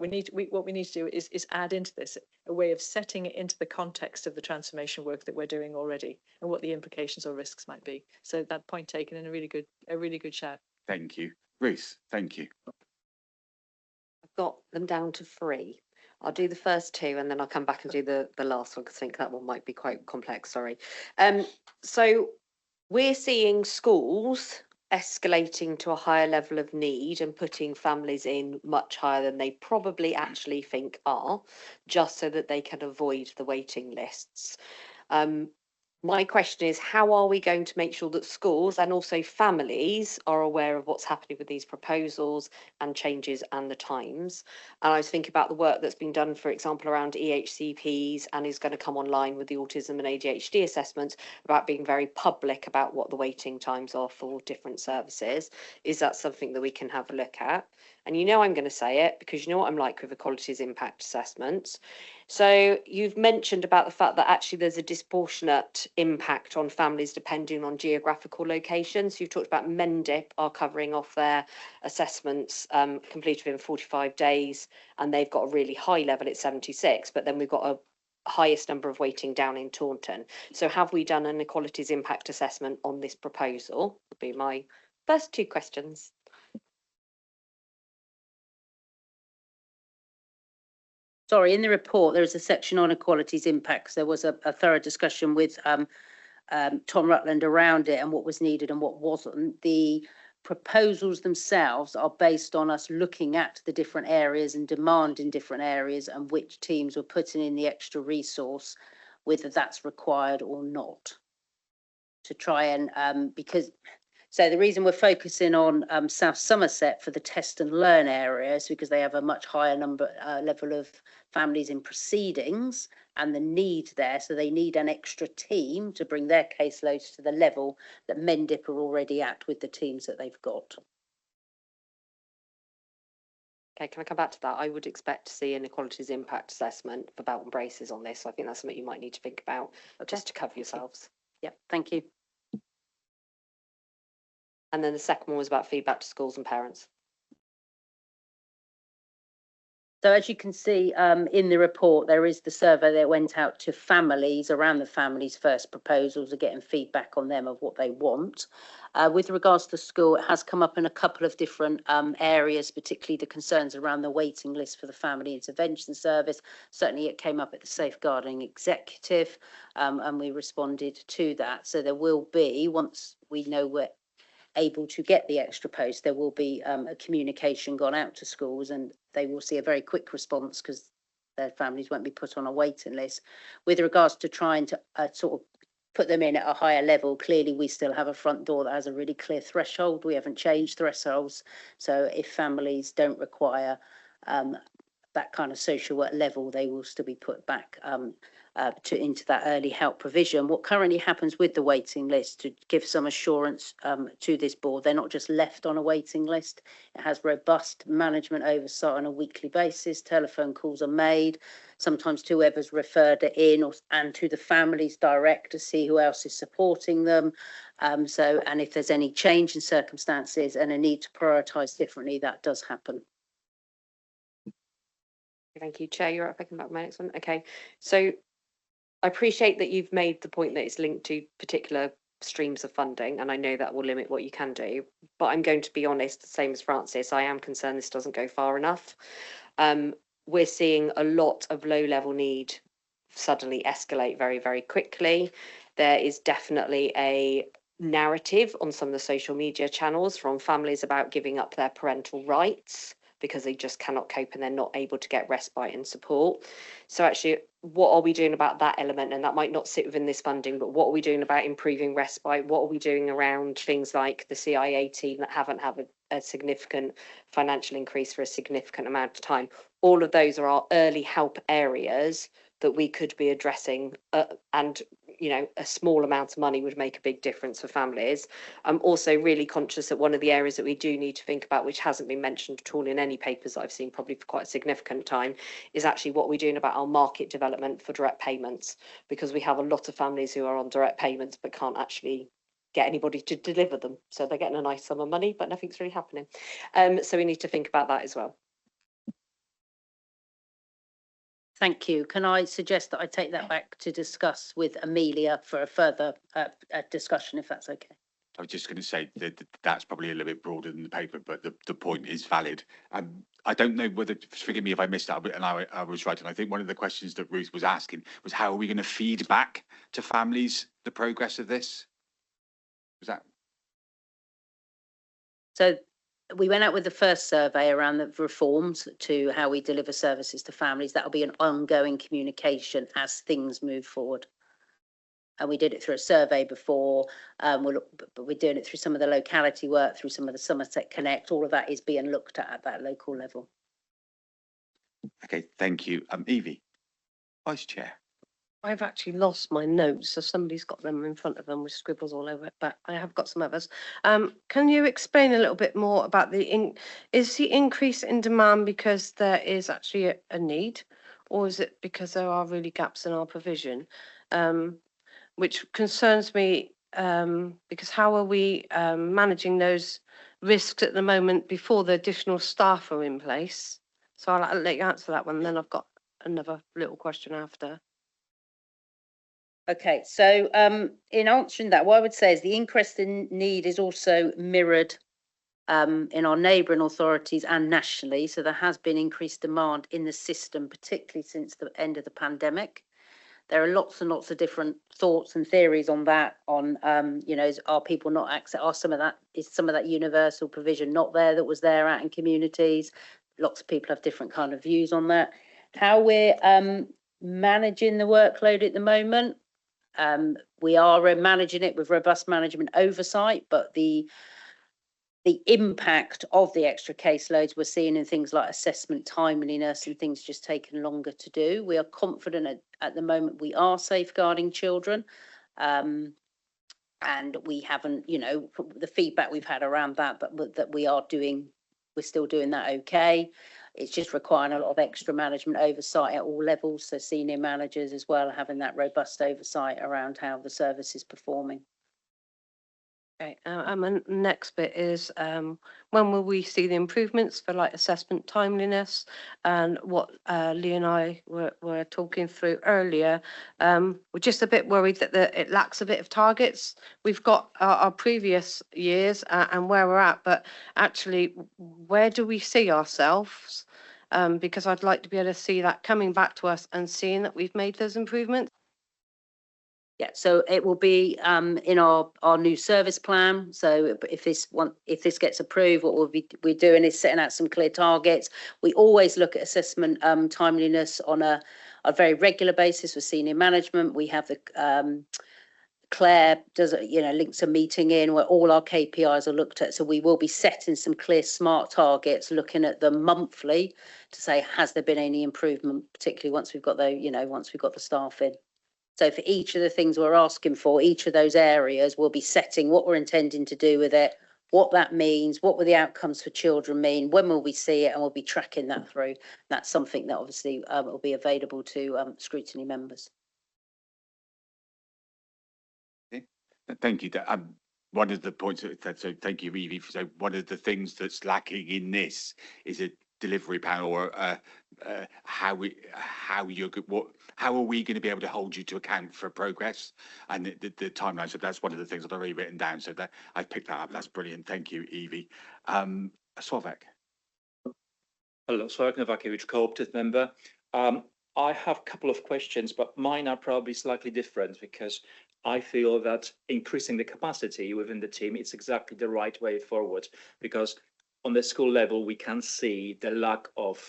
Speaker 5: What we need to do is add into this a way of setting it into the context of the transformation work that we're doing already, and what the implications or risks might be. So that point taken, and a really good shout.
Speaker 1: Thank you, Ruth. Thank you.
Speaker 4: I've got them down to 3. I'll do the first two and then I'll come back and do the last one because I think that one might be quite complex, sorry. So we're seeing schools escalating to a higher level of need and putting families in much higher than they probably actually think are, just so that they can avoid the waiting lists. My question is, how are we going to make sure that schools and also families are aware of what's happening with these proposals and changes and the times? And I was thinking about the work that's been done, for example, around EHCPs and is going to come online with the autism and ADHD assessments about being very public about what the waiting times are for different services. Is that something that we can have a look at? And you know I'm going to say it because you know what I'm like with equalities impact assessments. So you've mentioned about the fact that actually there's a disproportionate impact on families depending on geographical locations. You've talked about Mendip are covering off their assessments completed within 45 days, and they've got a really high level at 76, but then we've got a highest number of waiting down in Taunton. So have we done an equalities impact assessment on this proposal? Would be my first two questions.
Speaker 6: Sorry, in the report, there is a section on equalities impacts. There was a thorough discussion with Tom Rutland around it and what was needed and what wasn't. The proposals themselves are based on us looking at the different areas and demand in different areas and which teams were putting in the extra resource, whether that's required or not. To try and, so the reason we're focusing on South Somerset for the test and learn areas because they have a much higher level of families in proceedings and the need there. So they need an extra team to bring their caseloads to the level that Mendip are already at with the teams that they've got.
Speaker 4: Okay, can I come back to that? I would expect to see an equalities impact assessment for belt and braces on this. So I think that's something you might need to think about just to cover yourselves.
Speaker 6: Yep, thank you.
Speaker 4: And then the second one was about feedback to schools and parents.
Speaker 6: So as you can see in the report, there is the survey that went out to families around the families' first proposals are getting feedback on them of what they want. With regards to school, it has come up in a couple of different areas, particularly the concerns around the waiting list for the family intervention service. Certainly it came up at the safeguarding executive and we responded to that. So there will be, once we know we're able to get the extra post, there will be a communication gone out to schools and they will see a very quick response because their families won't be put on a waiting list. With regards to trying to sort of put them in at a higher level, clearly we still have a front door that has a really clear threshold. We haven't changed thresholds. So if families don't require that kind of social work level, they will still be put back into that early help provision. What currently happens with the waiting list, to give some assurance to this board, they're not just left on a waiting list. It has robust management oversight on a weekly basis. Telephone calls are made, sometimes to whoever's referred it in and to the families direct to see who else is supporting them. And if there's any change in circumstances and a need to prioritise differently, that does happen.
Speaker 4: Thank you, Chair. You're up. Picking back my next one. Okay, so I appreciate that you've made the point that it's linked to particular streams of funding, and I know that will limit what you can do. But I'm going to be honest, the same as Francis, I am concerned this doesn't go far enough. We're seeing a lot of low-level need suddenly escalate very, very quickly. There is definitely a narrative on some of the social media channels from families about giving up their parental rights because they just cannot cope and they're not able to get respite and support. So actually, what are we doing about that element? And that might not sit within this funding, but what are we doing about improving respite? What are we doing around things like the CIA team that haven't had a significant financial increase for a significant amount of time? All of those are our early help areas that we could be addressing, and you know, a small amount of money would make a big difference for families. I'm also really conscious that one of the areas that we do need to think about, which hasn't been mentioned at all in any papers that I've seen probably for quite a significant time, is actually what we're doing about our market development for direct payments, because we have a lot of families who are on direct payments but can't actually get anybody to deliver them. So they're getting a nice sum of money, but nothing's really happening. So we need to think about that as well.
Speaker 6: Thank you. Can I suggest that I take that back to discuss with Amelia for a further discussion, if that's okay?
Speaker 1: I was just going to say that that's probably a little bit broader than the paper, but the point is valid. I don't know whether, forgive me if I missed that, and I was right. And I think one of the questions that Ruth was asking was, how are we going to feed back to families the progress of this? Was that?
Speaker 6: So we went out with the first survey around the reforms to how we deliver services to families. That'll be an ongoing communication as things move forward. And we did it through a survey before, but we're doing it through some of the locality work, through some of the Somerset Connect. All of that is being looked at that local level.
Speaker 1: Okay, thank you. Evie, Vice Chair.
Speaker 8: I've actually lost my notes, so somebody's got them in front of them with scribbles all over it, but I have got some others. Can you explain a little bit more about is the increase in demand because there is actually a need, or is it because there are really gaps in our provision? Which concerns me, because how are we managing those risks at the moment before the additional staff are in place? So I'll let you answer that one, and then I've got another little question after.
Speaker 6: Okay, so in answering that, what I would say is the increase in need is also mirrored in our neighbouring authorities and nationally. So there has been increased demand in the system, particularly since the end of the pandemic. There are lots and lots of different thoughts and theories on that. Are people not access? Is some of that universal provision not there that was there out in communities? Lots of people have different kind of views on that. How we're managing the workload at the moment. We are managing it with robust management oversight, but the impact of the extra caseloads we're seeing in things like assessment timeliness and things just taking longer to do. We are confident at the moment we are safeguarding children, and we haven't, the feedback we've had around that, but that we're still doing that okay. It's just requiring a lot of extra management oversight at all levels. So senior managers as well, having that robust oversight around how the service is performing.
Speaker 8: Okay, and next bit is when will we see the improvements for like assessment timeliness, and what Lee and I were talking through earlier. We're just a bit worried that it lacks a bit of targets. We've got our previous years and where we're at, but actually where do we see ourselves? Because I'd like to be able to see that coming back to us and seeing that we've made those improvements.
Speaker 6: Yeah, so it will be in our new service plan. So if this gets approved, what we're doing is setting out some clear targets. We always look at assessment timeliness on a very regular basis with senior management. We have the Claire does links a meeting in where all our KPIs are looked at. So we will be setting some clear smart targets, looking at them monthly to say, has there been any improvement, particularly once we've got the staff in. So for each of the things we're asking for, each of those areas, we'll be setting what we're intending to do with it, what that means, what will the outcomes for children mean, when will we see it, and we'll be tracking that through. That's something that obviously will be available to scrutiny members.
Speaker 1: Okay. Thank you. One of the points so thank you, Evie. So one of the things that's lacking in this is a delivery panel, or how are we going to be able to hold you to account for progress and the timeline. So that's one of the things I've already written down. So that I've picked that up. That's brilliant. Thank you, Evie. Sławek.
Speaker 9: Hello, Sławek Nowakiewicz, cooperative member. I have a couple of questions, but mine are probably slightly different because I feel that increasing the capacity within the team is exactly the right way forward, because on the school level, we can see the lack of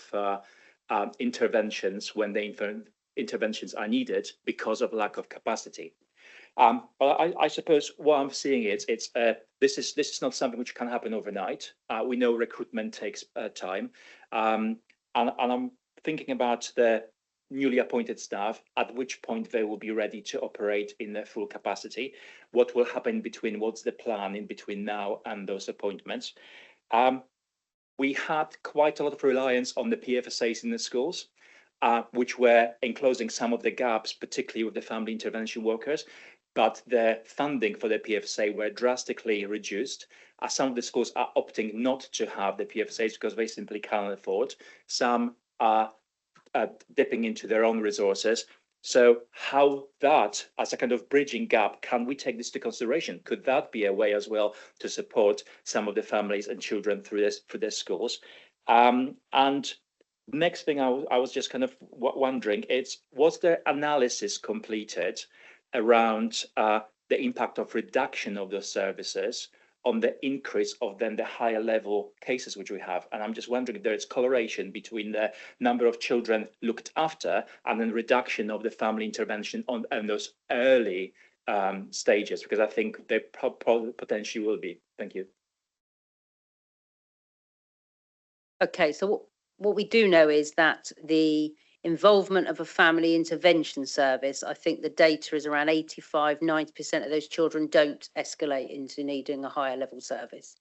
Speaker 9: interventions when the interventions are needed because of lack of capacity. But I suppose what I'm seeing is this is not something which can happen overnight. We know recruitment takes time, and I'm thinking about the newly appointed staff, at which point they will be ready to operate in their full capacity. What will happen between, what's the plan in between now and those appointments? We had quite a lot of reliance on the PFSAs in the schools, which were enclosing some of the gaps, particularly with the family intervention workers. But the funding for the PFSA were drastically reduced. Some of the schools are opting not to have the PFSAs because they simply can't afford. Some are dipping into their own resources. So how that, as a kind of bridging gap, can we take this into consideration? Could that be a way as well to support some of the families and children through their schools? And next thing I was just kind of wondering, was there analysis completed around the impact of reduction of those services on the increase of then the higher level cases which we have? And I'm just wondering if there is correlation between the number of children looked after and then reduction of the family intervention on those early stages, because I think they potentially will be. Thank you.
Speaker 6: Okay, so what we do know is that the involvement of a family intervention service, I think the data is around 85, 90% of those children don't escalate into needing a higher level service.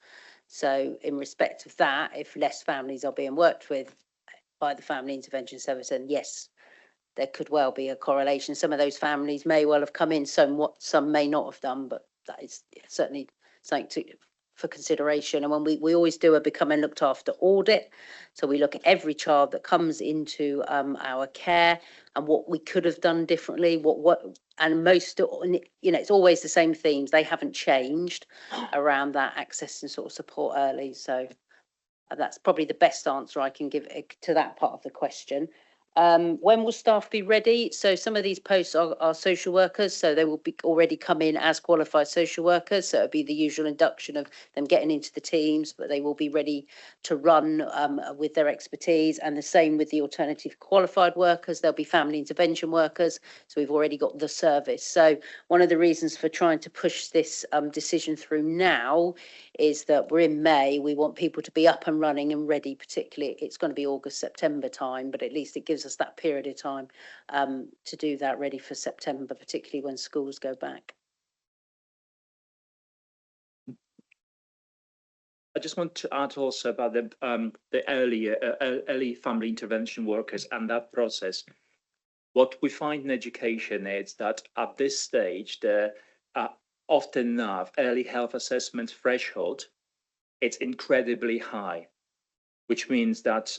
Speaker 6: So in respect of that, if less families are being worked with by the family intervention service, then yes, there could well be a correlation. Some of those families may well have come in somewhat, some may not have done, but that is certainly something for consideration. And when we always do a become and looked after audit, so we look at every child that comes into our care and what we could have done differently, and most, it's always the same themes. They haven't changed around that access and sort of support early. So that's probably the best answer I can give to that part of the question. When will staff be ready? So some of these posts are social workers, so they will be already come in as qualified social workers. So it'll be the usual induction of them getting into the teams, but they will be ready to run with their expertise. And the same with the alternative qualified workers. There'll be family intervention workers. So we've already got the service. So one of the reasons for trying to push this decision through now is that we're in May. We want people to be up and running and ready, particularly it's going to be August, September time, but at least it gives us that period of time to do that, ready for September, particularly when schools go back.
Speaker 9: I just want to add also about the early family intervention workers and that process. What we find in education is that at this stage, the often enough early health assessment threshold, it's incredibly high, which means that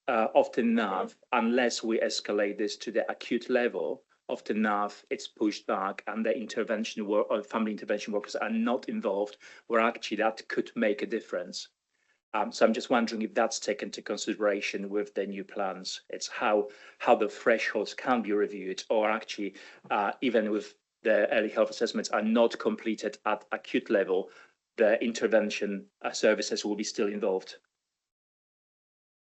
Speaker 9: often enough, unless we escalate this to the acute level, often enough it's pushed back and the intervention work or family intervention workers are not involved, where actually that could make a difference. So I'm just wondering if that's taken into consideration with the new plans. It's how the thresholds can be reviewed, or actually even with the early health assessments are not completed at acute level, the intervention services will be still involved.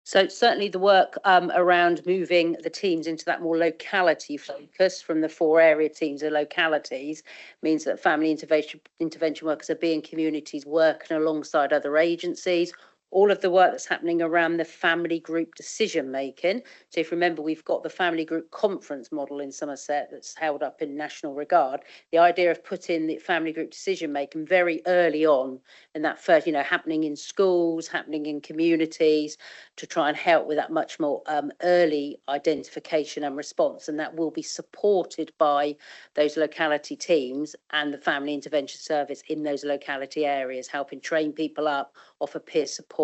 Speaker 6: So certainly the work around moving the teams into that more locality focus from the 4 area teams of localities means that family intervention workers are being communities working alongside other agencies. All of the work that's happening around the family group decision making. So if you remember, we've got the family group conference model in Somerset that's held up in national regard. The idea of putting the family group decision making very early on in that first, happening in schools, happening in communities, to try and help with that much more early identification and response. And that will be supported by those locality teams and the family intervention service in those locality areas, helping train people up, offer peer support,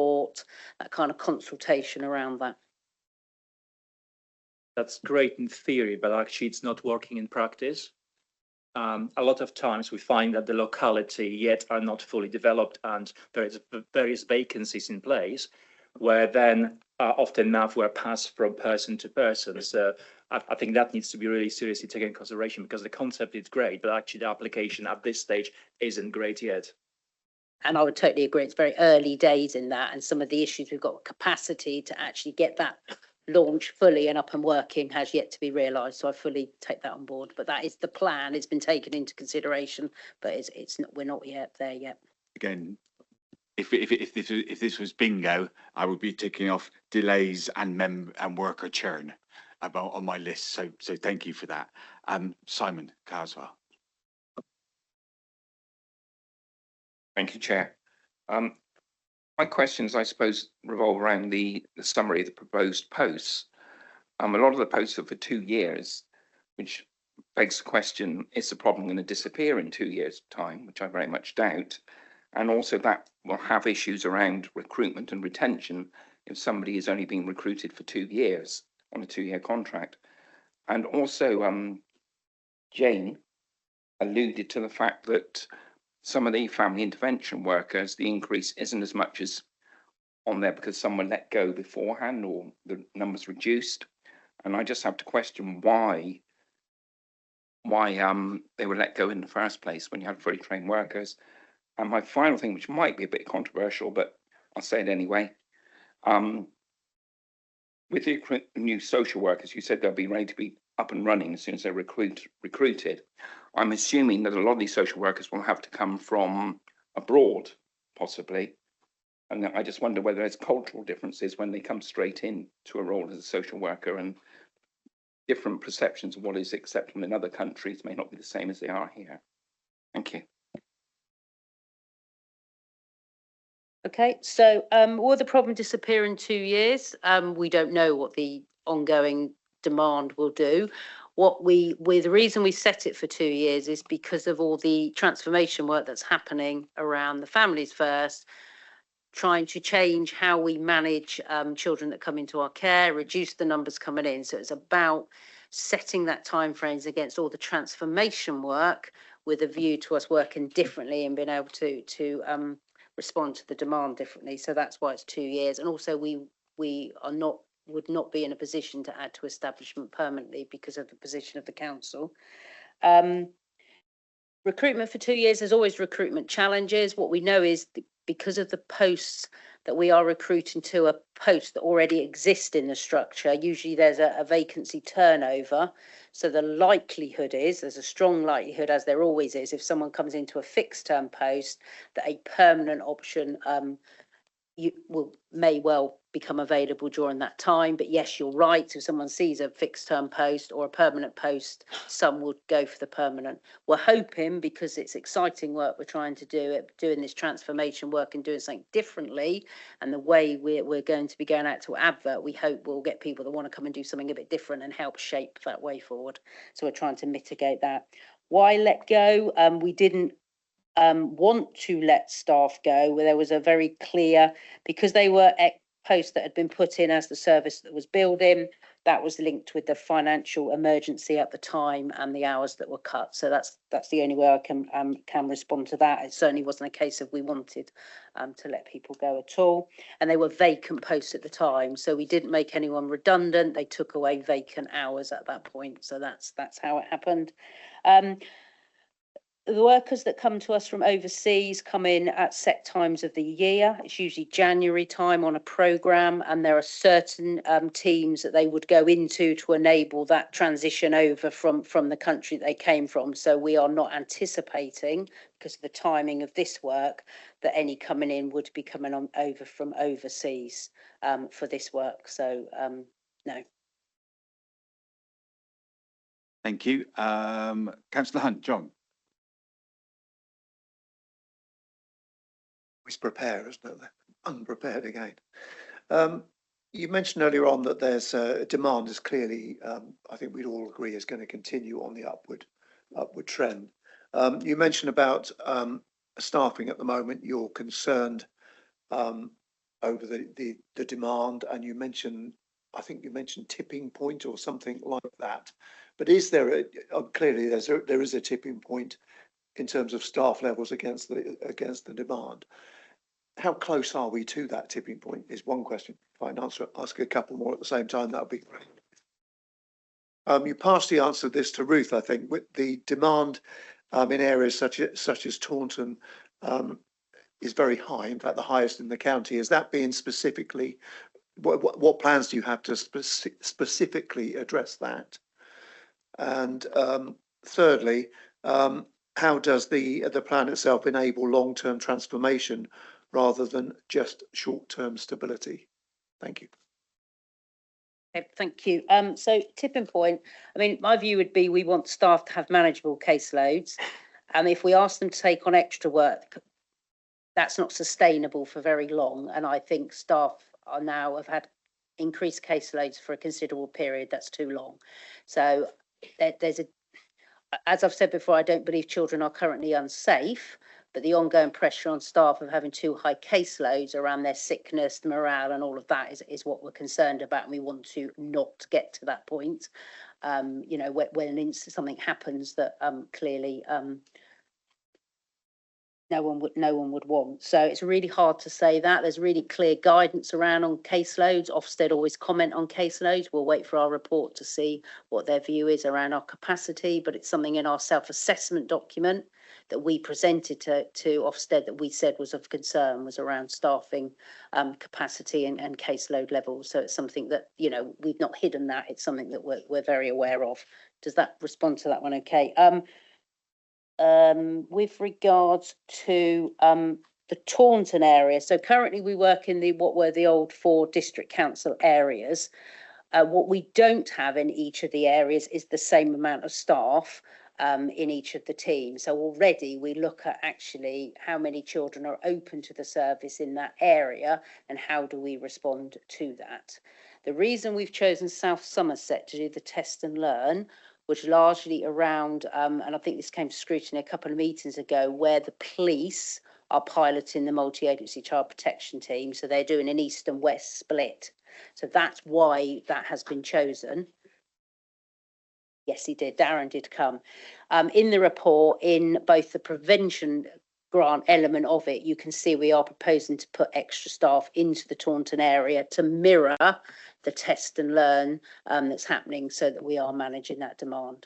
Speaker 6: that kind of consultation around that.
Speaker 9: That's great in theory, but actually it's not working in practice. A lot of times we find that the locality yet are not fully developed and there is various vacancies in place, where then often enough we're passed from person to person. So I think that needs to be really seriously taken into consideration, because the concept is great, but actually the application at this stage isn't great yet.
Speaker 6: And I would totally agree. It's very early days in that, and some of the issues we've got capacity to actually get that launch fully and up and working has yet to be realised. So I fully take that on board. But that is the plan. It's been taken into consideration, but it's not. We're not yet there yet.
Speaker 1: Again, if this was bingo, I would be ticking off delays and worker churn on my list. So thank you for that. Simon Carswell.
Speaker 10: Thank you, Chair. My questions, I suppose, revolve around the summary of the proposed posts. A lot of the posts are for 2 years, which begs the question, is the problem going to disappear in 2 years' time, which I very much doubt? And also that will have issues around recruitment and retention if somebody is only being recruited for 2 years on a 2-year contract. And also, Jane alluded to the fact that some of the family intervention workers, the increase isn't as much as on there because someone let go beforehand or the numbers reduced. And I just have to question why they were let go in the first place when you had fully trained workers. And my final thing, which might be a bit controversial, but I'll say it anyway. With the new social workers, you said they'll be ready to be up and running as soon as they're recruited. I'm assuming that a lot of these social workers will have to come from abroad, possibly. And I just wonder whether there's cultural differences when they come straight in to a role as a social worker, and different perceptions of what is acceptable in other countries may not be the same as they are here. Thank you.
Speaker 6: Okay, so will the problem disappear in 2 years? We don't know what the ongoing demand will do. The reason we set it for 2 years is because of all the transformation work that's happening around the Families First, trying to change how we manage children that come into our care, reduce the numbers coming in. So it's about setting that timeframes against all the transformation work with a view to us working differently and being able to respond to the demand differently. So that's why it's 2 years. And also we would not be in a position to add to establishment permanently because of the position of the council. Recruitment for 2 years, there's always recruitment challenges. What we know is because of the posts that we are recruiting to a post that already exist in the structure, usually there's a vacancy turnover. So the likelihood is, there's a strong likelihood, as there always is, if someone comes into a fixed term post, that a permanent option may well become available during that time. But yes, you're right. If someone sees a fixed term post or a permanent post, some would go for the permanent. We're hoping, because it's exciting work we're trying to do, doing this transformation work and doing something differently, and the way we're going to be going out to advert, we hope we'll get people that want to come and do something a bit different and help shape that way forward. So we're trying to mitigate that. Why let go? We didn't want to let staff go, where there was a very clear, because they were posts that had been put in as the service that was building, that was linked with the financial emergency at the time and the hours that were cut. So that's the only way I can respond to that. It certainly wasn't a case of we wanted to let people go at all, and they were vacant posts at the time, so we didn't make anyone redundant. They took away vacant hours at that point, so that's how it happened. The workers that come to us from overseas come in at set times of the year. It's usually January time on a programme, and there are certain teams that they would go into to enable that transition over from the country they came from. So we are not anticipating, because of the timing of this work, that any coming in would be coming on over from overseas for this work. So no.
Speaker 1: Thank you. Councillor Hunt, John.
Speaker 11: Always prepare, isn't it? Unprepared again. You mentioned earlier on that there's demand is clearly, I think we'd all agree, is going to continue on the upward trend. You mentioned about staffing at the moment. You're concerned over the demand, and you mentioned, I think you mentioned tipping point or something like that. But is there clearly there is a tipping point in terms of staff levels against the demand? How close are we to that tipping point is one question. If I can ask a couple more at the same time, that would be great. You partially answered this to Ruth, I think, with the demand in areas such as Taunton is very high, in fact the highest in the county. Is that being specifically, what plans do you have to specifically address that? And thirdly, how does the plan itself enable long-term transformation rather than just short-term stability? Thank you.
Speaker 6: Okay, thank you. So tipping point, I mean, my view would be we want staff to have manageable caseloads. And if we ask them to take on extra work, that's not sustainable for very long. And I think staff have had increased caseloads for a considerable period. That's too long. So as I've said before, I don't believe children are currently unsafe, but the ongoing pressure on staff of having too high caseloads around their sickness, morale and all of that is what we're concerned about, and we want to not get to that point. you know, when something happens that clearly no one would want. So it's really hard to say that. There's really clear guidance around on caseloads. Ofsted always comment on caseloads. We'll wait for our report to see what their view is around our capacity, but it's something in our self-assessment document that we presented to Ofsted that we said was of concern, was around staffing capacity and caseload levels. So it's something that, you know, we've not hidden that. It's something that we're very aware of. Does that respond to that one? Okay. With regards to the Taunton area, so currently we work in what were the old 4 district council areas. What we don't have in each of the areas is the same amount of staff in each of the teams. So already we look at actually how many children are open to the service in that area and how do we respond to that. The reason we've chosen South Somerset to do the test and learn was largely around, and I think this came to scrutiny a couple of meetings ago, where the police are piloting the multi-agency child protection team. So they're doing an east and west split. So that's why that has been chosen. Yes, he did. Darren did come. In the report, in both the prevention grant element of it, you can see we are proposing to put extra staff into the Taunton area to mirror the test and learn that's happening so that we are managing that demand.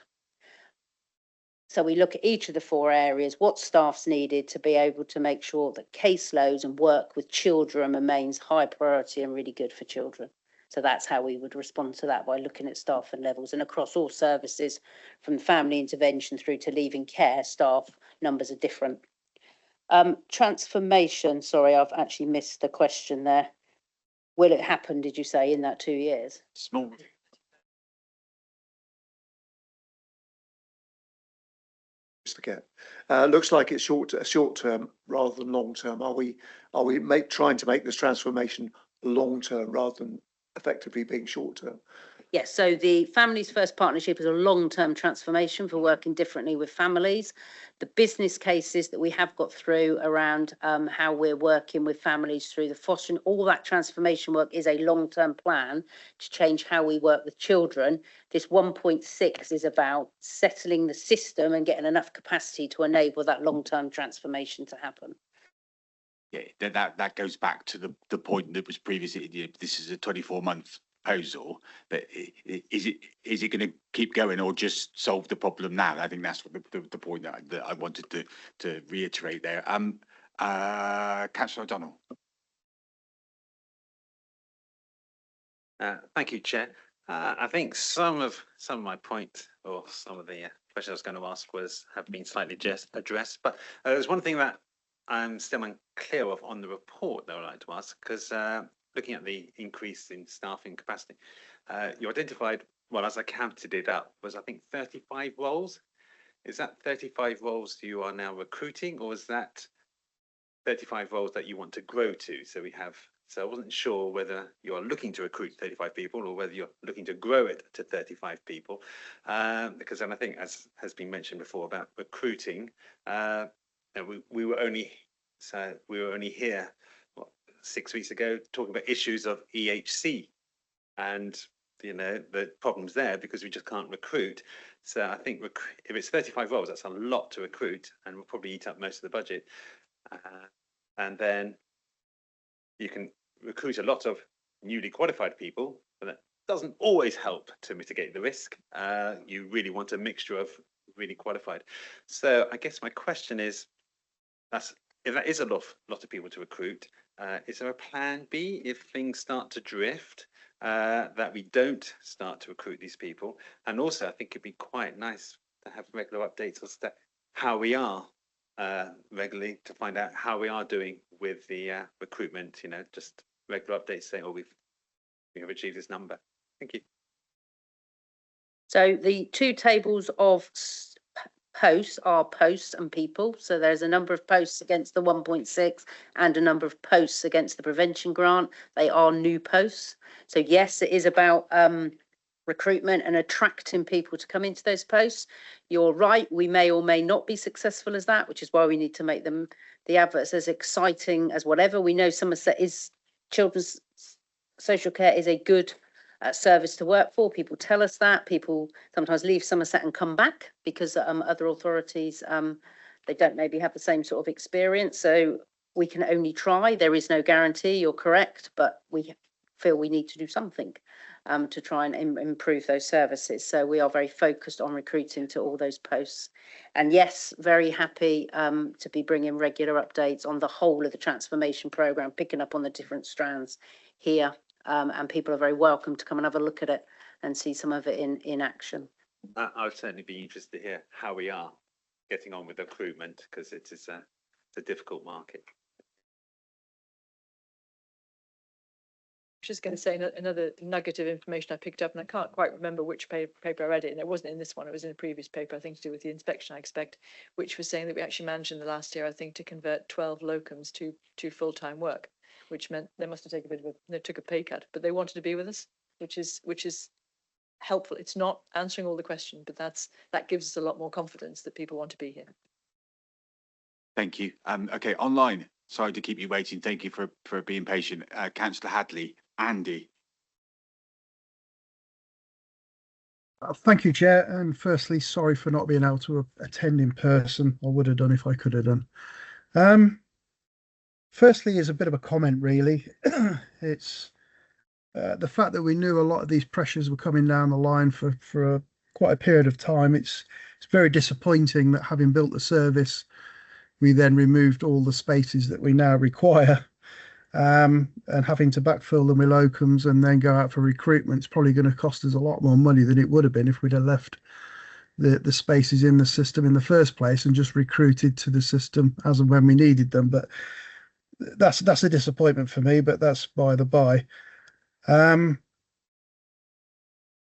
Speaker 6: So we look at each of the 4 areas, what staff's needed to be able to make sure that caseloads and work with children remains high priority and really good for children. So that's how we would respond to that, by looking at staff and levels, and across all services from family intervention through to leaving care, staff numbers are different. Transformation, sorry, I've actually missed the question there. Will it happen, did you say, in that 2 years?
Speaker 1: Small.
Speaker 11: Forget. Looks like it's short term rather than long term. Are we trying to make this transformation long term rather than effectively being short term?
Speaker 6: Yes, so the Families First Partnership is a long-term transformation for working differently with families. The business cases that we have got through around how we're working with families through the fostering, all that transformation work is a long-term plan to change how we work with children. This 1.6 is about settling the system and getting enough capacity to enable that long-term transformation to happen.
Speaker 1: Yeah, that goes back to the point that was previously. This is a 24-month proposal, but is it going to keep going or just solve the problem now? I think that's what the point that I wanted to reiterate there. Councillor O'Donnell.
Speaker 12: Thank you, Chair. I think some of my point, or some of the questions I was going to ask have been slightly just addressed, but there's one thing that I'm still unclear of on the report that I'd like to ask, because looking at the increase in staffing capacity, you identified, well, as I counted it up, was I think 35 roles. Is that 35 roles you are now recruiting, or is that 35 roles that you want to grow to? So I wasn't sure whether you're looking to recruit 35 people or whether you're looking to grow it to 35 people. Because then I think, as has been mentioned before about recruiting, we were only here 6 weeks ago talking about issues of EHC and the problems there because we just can't recruit. So I think if it's 35 roles, that's a lot to recruit and will probably eat up most of the budget. And then you can recruit a lot of newly qualified people, but that doesn't always help to mitigate the risk. You really want a mixture of really qualified. So I guess my question is, if that is a lot of people to recruit, is there a plan B if things start to drift, that we don't start to recruit these people? And also, I think it'd be quite nice to have regular updates as to how we are regularly, to find out how we are doing with the recruitment. Just regular updates saying, "Oh, we have achieved this number." Thank you.
Speaker 6: So the 2 tables of posts are posts and people. So there's a number of posts against the 1.6 and a number of posts against the prevention grant. They are new posts. So yes, it is about recruitment and attracting people to come into those posts. You're right, we may or may not be successful as that, which is why we need to make them, the adverts, as exciting as whatever. We know Somerset is, children's social care is a good service to work for. People tell us that. People sometimes leave Somerset and come back because other authorities, they don't maybe have the same sort of experience. So we can only try. There is no guarantee, you're correct, but we feel we need to do something to try and improve those services. So we are very focused on recruiting to all those posts. And yes, very happy to be bringing regular updates on the whole of the transformation programme, picking up on the different strands here. And people are very welcome to come and have a look at it and see some of it in action.
Speaker 12: I would certainly be interested to hear how we are getting on with recruitment, because it is it's a difficult market.
Speaker 5: Just going to say another nugget of information I picked up, and I can't quite remember which paper I read it, and it wasn't in this one, it was in a previous paper, I think to do with the inspection, I expect, which was saying that we actually managed in the last year, I think, to convert 12 locums to full-time work, which meant they must have taken a bit of they took a pay cut, but they wanted to be with us, which is helpful. It's not answering all the questions, but that gives us a lot more confidence that people want to be here.
Speaker 1: Thank you. Okay, online. Sorry to keep you waiting. Thank you for being patient. Councillor Hadley, Andy.
Speaker 13: Thank you, Chair. And firstly, sorry for not being able to attend in person. I would have done if I could have done. Firstly, is a bit of a comment, really. It's the fact that we knew a lot of these pressures were coming down the line for quite a period of time. It's very disappointing that, having built the service, we then removed all the spaces that we now require, and having to backfill them with locums and then go out for recruitment is probably going to cost us a lot more money than it would have been if we'd have left the spaces in the system in the first place and just recruited to the system as and when we needed them. But that's a disappointment for me, but that's by the by.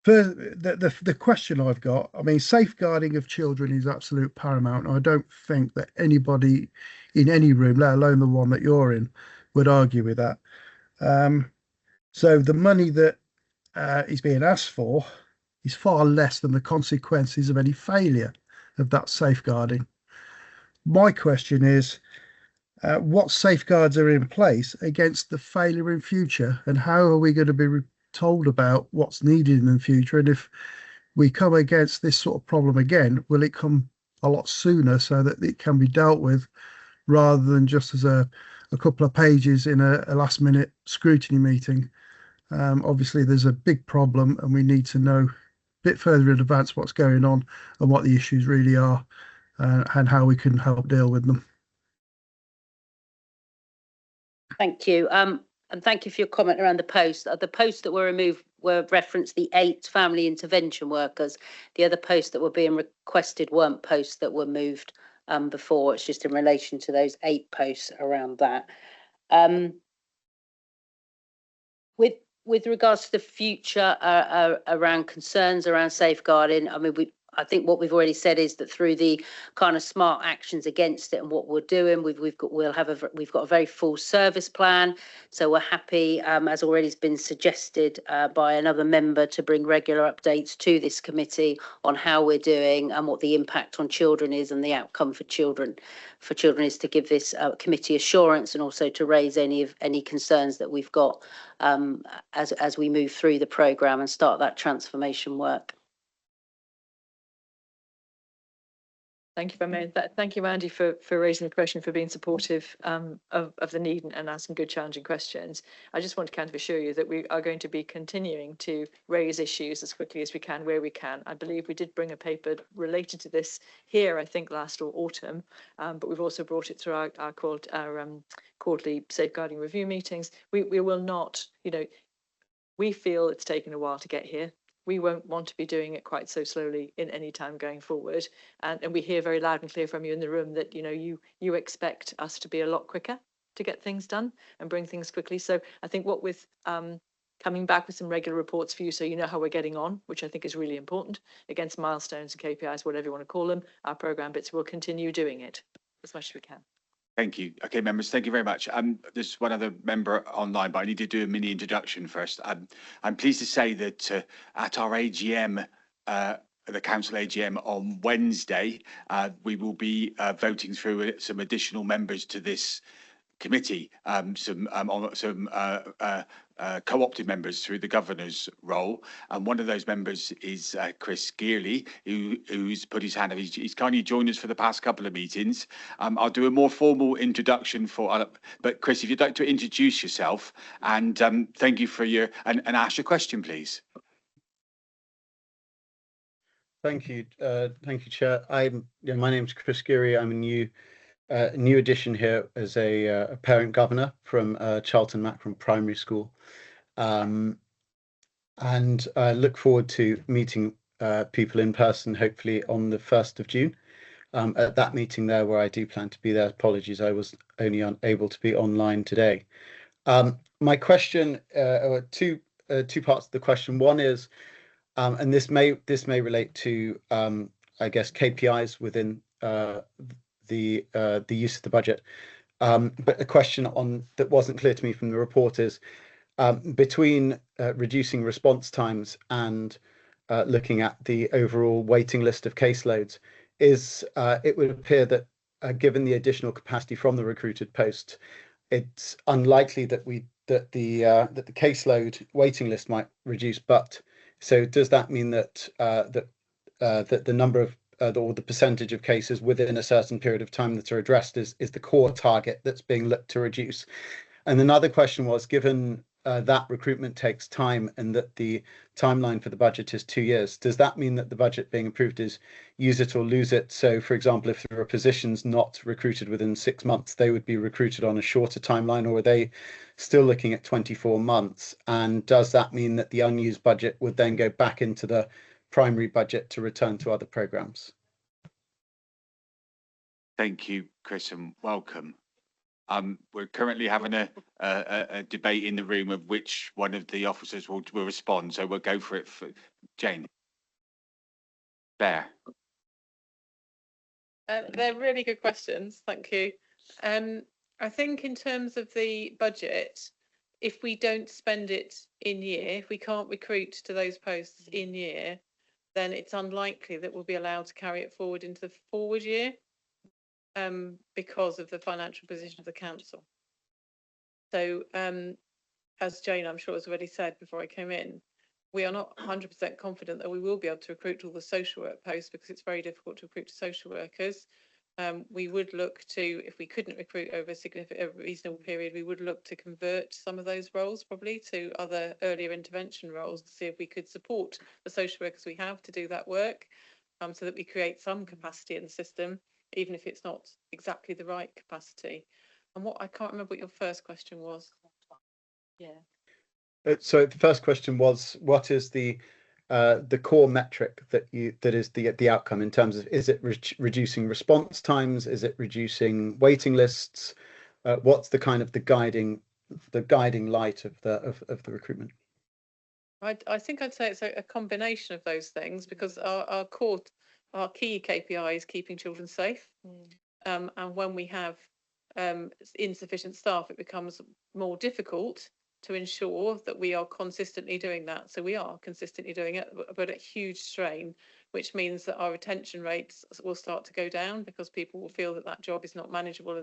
Speaker 13: The question I've got, I mean, safeguarding of children is absolute paramount. I don't think that anybody in any room, let alone the one that you're in, would argue with that. So the money that is being asked for is far less than the consequences of any failure of that safeguarding. My question is, what safeguards are in place against the failure in future, and how are we going to be told about what's needed in the future? And if we come against this sort of problem again, will it come a lot sooner so that it can be dealt with, rather than just as a couple of pages in a last minute scrutiny meeting? Obviously there's a big problem and we need to know a bit further in advance what's going on and what the issues really are, and how we can help deal with them.
Speaker 6: Thank you. And thank you for your comment around the post. The posts that were removed were referenced the 8 family intervention workers. The other posts that were being requested weren't posts that were moved before. It's just in relation to those 8 posts around that. With regards to the future around concerns around safeguarding, I mean, I think what we've already said is that through the kind of smart actions against it and what we're doing, we've got a very full service plan. So we're happy, as already has been suggested by another member, to bring regular updates to this committee on how we're doing and what the impact on children is and the outcome for children. For children is to give this committee assurance and also to raise any concerns that we've got as we move through the programme and start that transformation work.
Speaker 5: Thank you, Mayor. Thank you, Andy, for raising the question, for being supportive of the need and asking good, challenging questions. I just want to kind of assure you that we are going to be continuing to raise issues as quickly as we can, where we can. I believe we did bring a paper related to this here, I think, last autumn, but we've also brought it through our quarterly safeguarding review meetings. We will not, we feel it's taken a while to get here. We won't want to be doing it quite so slowly in any time going forward. And we hear very loud and clear from you in the room that, you expect us to be a lot quicker to get things done and bring things quickly. So I think what with coming back with some regular reports for you, so you know how we're getting on, which I think is really important, against milestones and KPIs, whatever you want to call them, our programme bits, we'll continue doing it as much as we can.
Speaker 1: Thank you. Okay, members, thank you very much. There's one other member online, but I need to do a mini introduction first. I'm pleased to say that at our AGM, the council AGM on Wednesday, we will be voting through some additional members to this committee some co-opted members through the governor's role, and one of those members is Chris Gearley, who's put his hand up. He's kindly joined us for the past couple of meetings. I'll do a more formal introduction but Chris, if you'd like to introduce yourself and thank you for and ask your question, please.
Speaker 14: Thank you, Chair. My name's Chris Geary. I'm a new addition here as a parent governor from Charlton Macron Primary School, and I look forward to meeting people in person, hopefully on the 1st of June. At that meeting there, where I do plan to be there. Apologies, I was only unable to be online today. My question, two parts of the question. One is, and this may relate to, I guess, KPIs within the use of the budget. But a question that wasn't clear to me from the report is between reducing response times and looking at the overall waiting list of caseloads, it would appear that given the additional capacity from the recruited post, it's unlikely that the caseload waiting list might reduce. But so does that mean that that the number of or the percentage of cases within a certain period of time that are addressed is the core target that's being looked to reduce? And another question was, given that recruitment takes time and that the timeline for the budget is 2 years, does that mean that the budget being approved is use it or lose it? So, for example, if there are positions not recruited within 6 months, they would be recruited on a shorter timeline, or are they still looking at 24 months? And does that mean that the unused budget would then go back into the primary budget to return to other programmes?
Speaker 1: Thank you, Chris, and welcome. We're currently having a debate in the room of which one of the officers will respond, so we'll go for it. For Jane. There.
Speaker 5: They're really good questions. Thank you. I think in terms of the budget, if we don't spend it in year, if we can't recruit to those posts in year, then it's unlikely that we'll be allowed to carry it forward into the forward year. Because of the financial position of the council. So, as Jane, I'm sure, has already said before I came in, we are not 100% confident that we will be able to recruit all the social work posts because it's very difficult to recruit social workers. We would look to, if we couldn't recruit over a reasonable period, we would look to convert some of those roles probably to other earlier intervention roles to see if we could support the social workers we have to do that work, so that we create some capacity in the system, even if it's not exactly the right capacity. And I can't remember what your first question was. Yeah.
Speaker 14: So the first question was, what is the core metric that is the outcome in terms of, is it reducing response times? Is it reducing waiting lists? What's the kind of the guiding light of the recruitment?
Speaker 5: I think I'd say it's a combination of those things, because our key KPI is keeping children safe. And when we have insufficient staff, it becomes more difficult to ensure that we are consistently doing that. So we are consistently doing it, but at huge strain, which means that our retention rates will start to go down because people will feel that that job is not manageable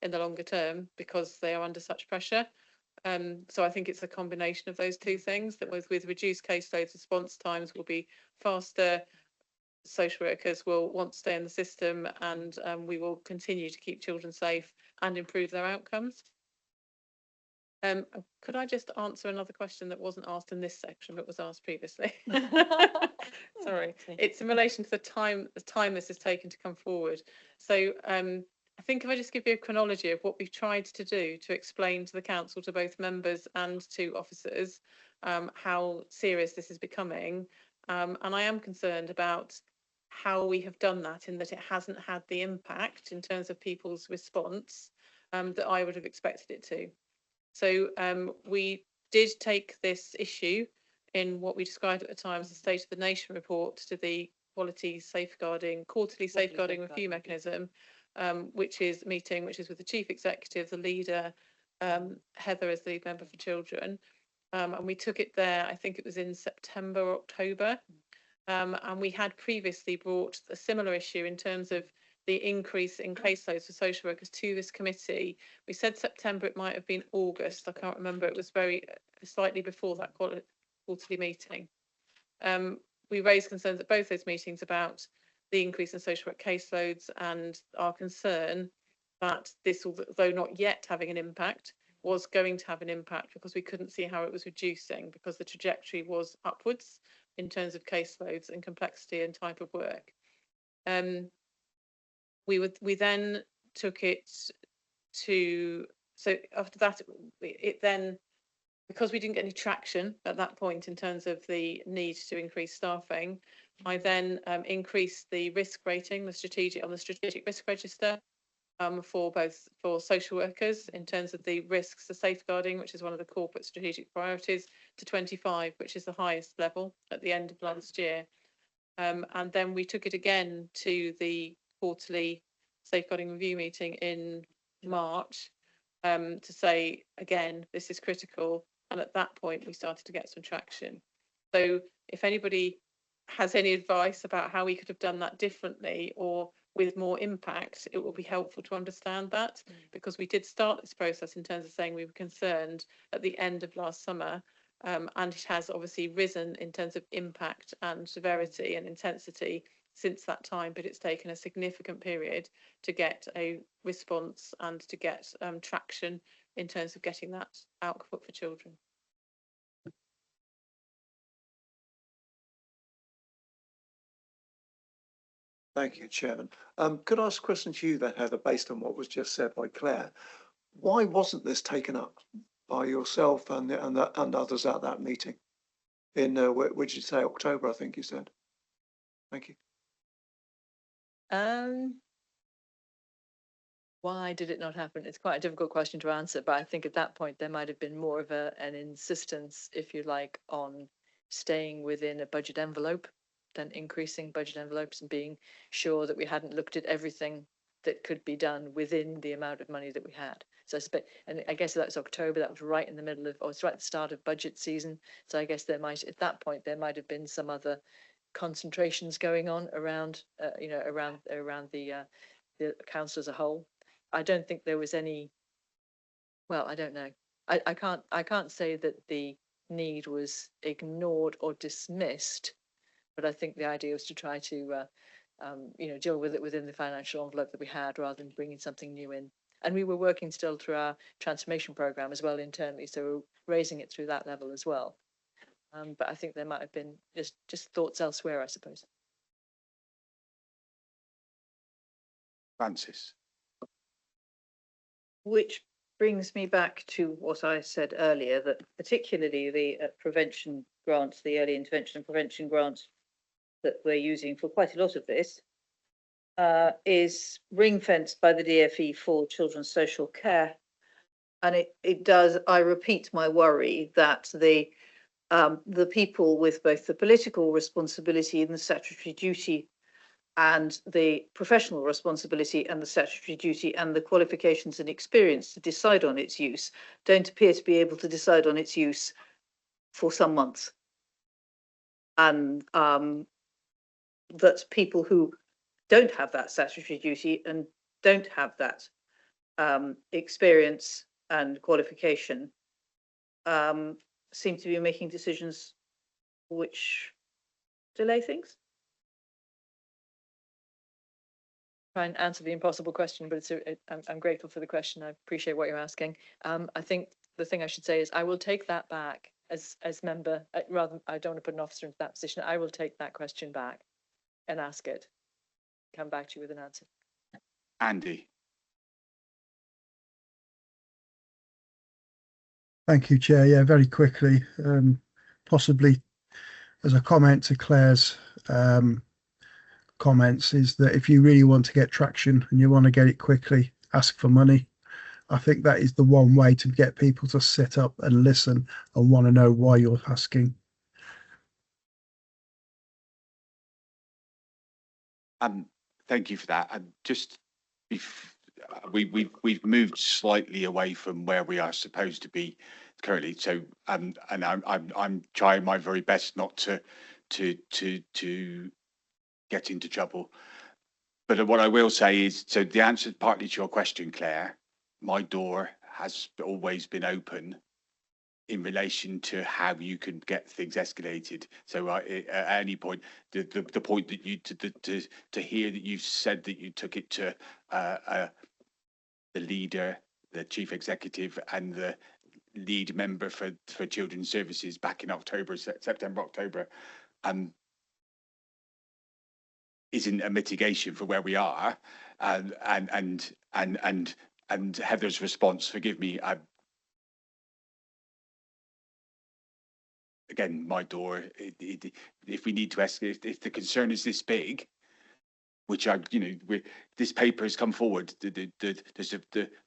Speaker 5: in the longer term because they are under such pressure. So I think it's a combination of those two things, that with reduced caseloads, response times will be faster, social workers will want to stay in the system, and we will continue to keep children safe and improve their outcomes. Could I just answer another question that wasn't asked in this section but was asked previously? Sorry, it's in relation to the time this has taken to come forward. So I think if I just give you a chronology of what we've tried to do to explain to the council, to both members and to officers, how serious this is becoming, and I am concerned about how we have done that, in that it hasn't had the impact in terms of people's response that I would have expected it to. So we did take this issue in what we described at the time as the State of the Nation report to the quarterly safeguarding review mechanism, which is with the Chief Executive, the leader, Heather as the lead member for children. And we took it there, I think it was in September or October. And we had previously brought a similar issue in terms of the increase in caseloads for social workers to this committee. We said September, it might have been August. I can't remember. It was slightly before that quarterly meeting. We raised concerns at both those meetings about the increase in social work caseloads and our concern that this, although not yet having an impact, was going to have an impact because we couldn't see how it was reducing, because the trajectory was upwards in terms of caseloads and complexity and type of work. We then took it to, so after that, it then, because we didn't get any traction at that point in terms of the need to increase staffing, I then increased the risk rating, on the strategic risk register, for social workers in terms of the risks, the safeguarding, which is one of the corporate strategic priorities, to 25, which is the highest level at the end of last year. And then we took it again to the quarterly safeguarding review meeting in March to say, again, this is critical. And at that point, we started to get some traction. So if anybody has any advice about how we could have done that differently or with more impact, it will be helpful to understand that, because we did start this process in terms of saying we were concerned at the end of last summer, and it has obviously risen in terms of impact and severity and intensity since that time, but it's taken a significant period to get a response and to get traction in terms of getting that output for children.
Speaker 11: Thank you, Chairman. Could I ask a question to you then, Heather, based on what was just said by Claire? Why wasn't this taken up by yourself and others at that meeting in, what did you say, October, I think you said? Thank you.
Speaker 5: Why did it not happen? It's quite a difficult question to answer, but I think at that point there might have been more of an insistence, if you like, on staying within a budget envelope than increasing budget envelopes and being sure that we hadn't looked at everything that could be done within the amount of money that we had. So and I guess that was October, that was right in the middle of, or it's right at the start of budget season. So I guess at that point, there might have been some other concentrations going on around, around the council as a whole. I don't think there was any, well, I don't know. I can't say that the need was ignored or dismissed, but I think the idea was to try to, deal with it within the financial envelope that we had rather than bringing something new in. And we were working still through our transformation program as well internally, so raising it through that level as well. But I think there might have been just thoughts elsewhere, I suppose.
Speaker 1: Francis.
Speaker 7: Which brings me back to what I said earlier, that particularly the prevention grants, the early intervention and prevention grants that we're using for quite a lot of this, is ring-fenced by the DFE for children's social care. And it does, I repeat my worry that the people with both the political responsibility and the statutory duty and the professional responsibility and the statutory duty and the qualifications and experience to decide on its use don't appear to be able to decide on its use for some months. And that people who don't have that statutory duty and don't have that experience and qualification seem to be making decisions which delay things.
Speaker 5: Try and answer the impossible question, but I'm grateful for the question. I appreciate what you're asking. I think the thing I should say is I will take that back as member. Rather, I don't want to put an officer into that position. I will take that question back and ask it. Come back to you with an answer.
Speaker 1: Andy.
Speaker 13: Thank you, Chair. Yeah, very quickly, possibly as a comment to Claire's comments, is that if you really want to get traction and you want to get it quickly, ask for money. I think that is the one way to get people to sit up and listen and want to know why you're asking.
Speaker 1: Thank you for that. And just we've moved slightly away from where we are supposed to be currently. So and I'm trying my very best not to get into trouble. But what I will say is, so the answer partly to your question, Claire, my door has always been open in relation to how you can get things escalated. So at any point, the point that you to hear that you said that you took it to the leader, the chief executive, and the lead member for children's services back in September, October, isn't a mitigation for where we are, and Heather's response. Forgive me, again, my door. If we need to escalate, if the concern is this big, which this paper has come forward. The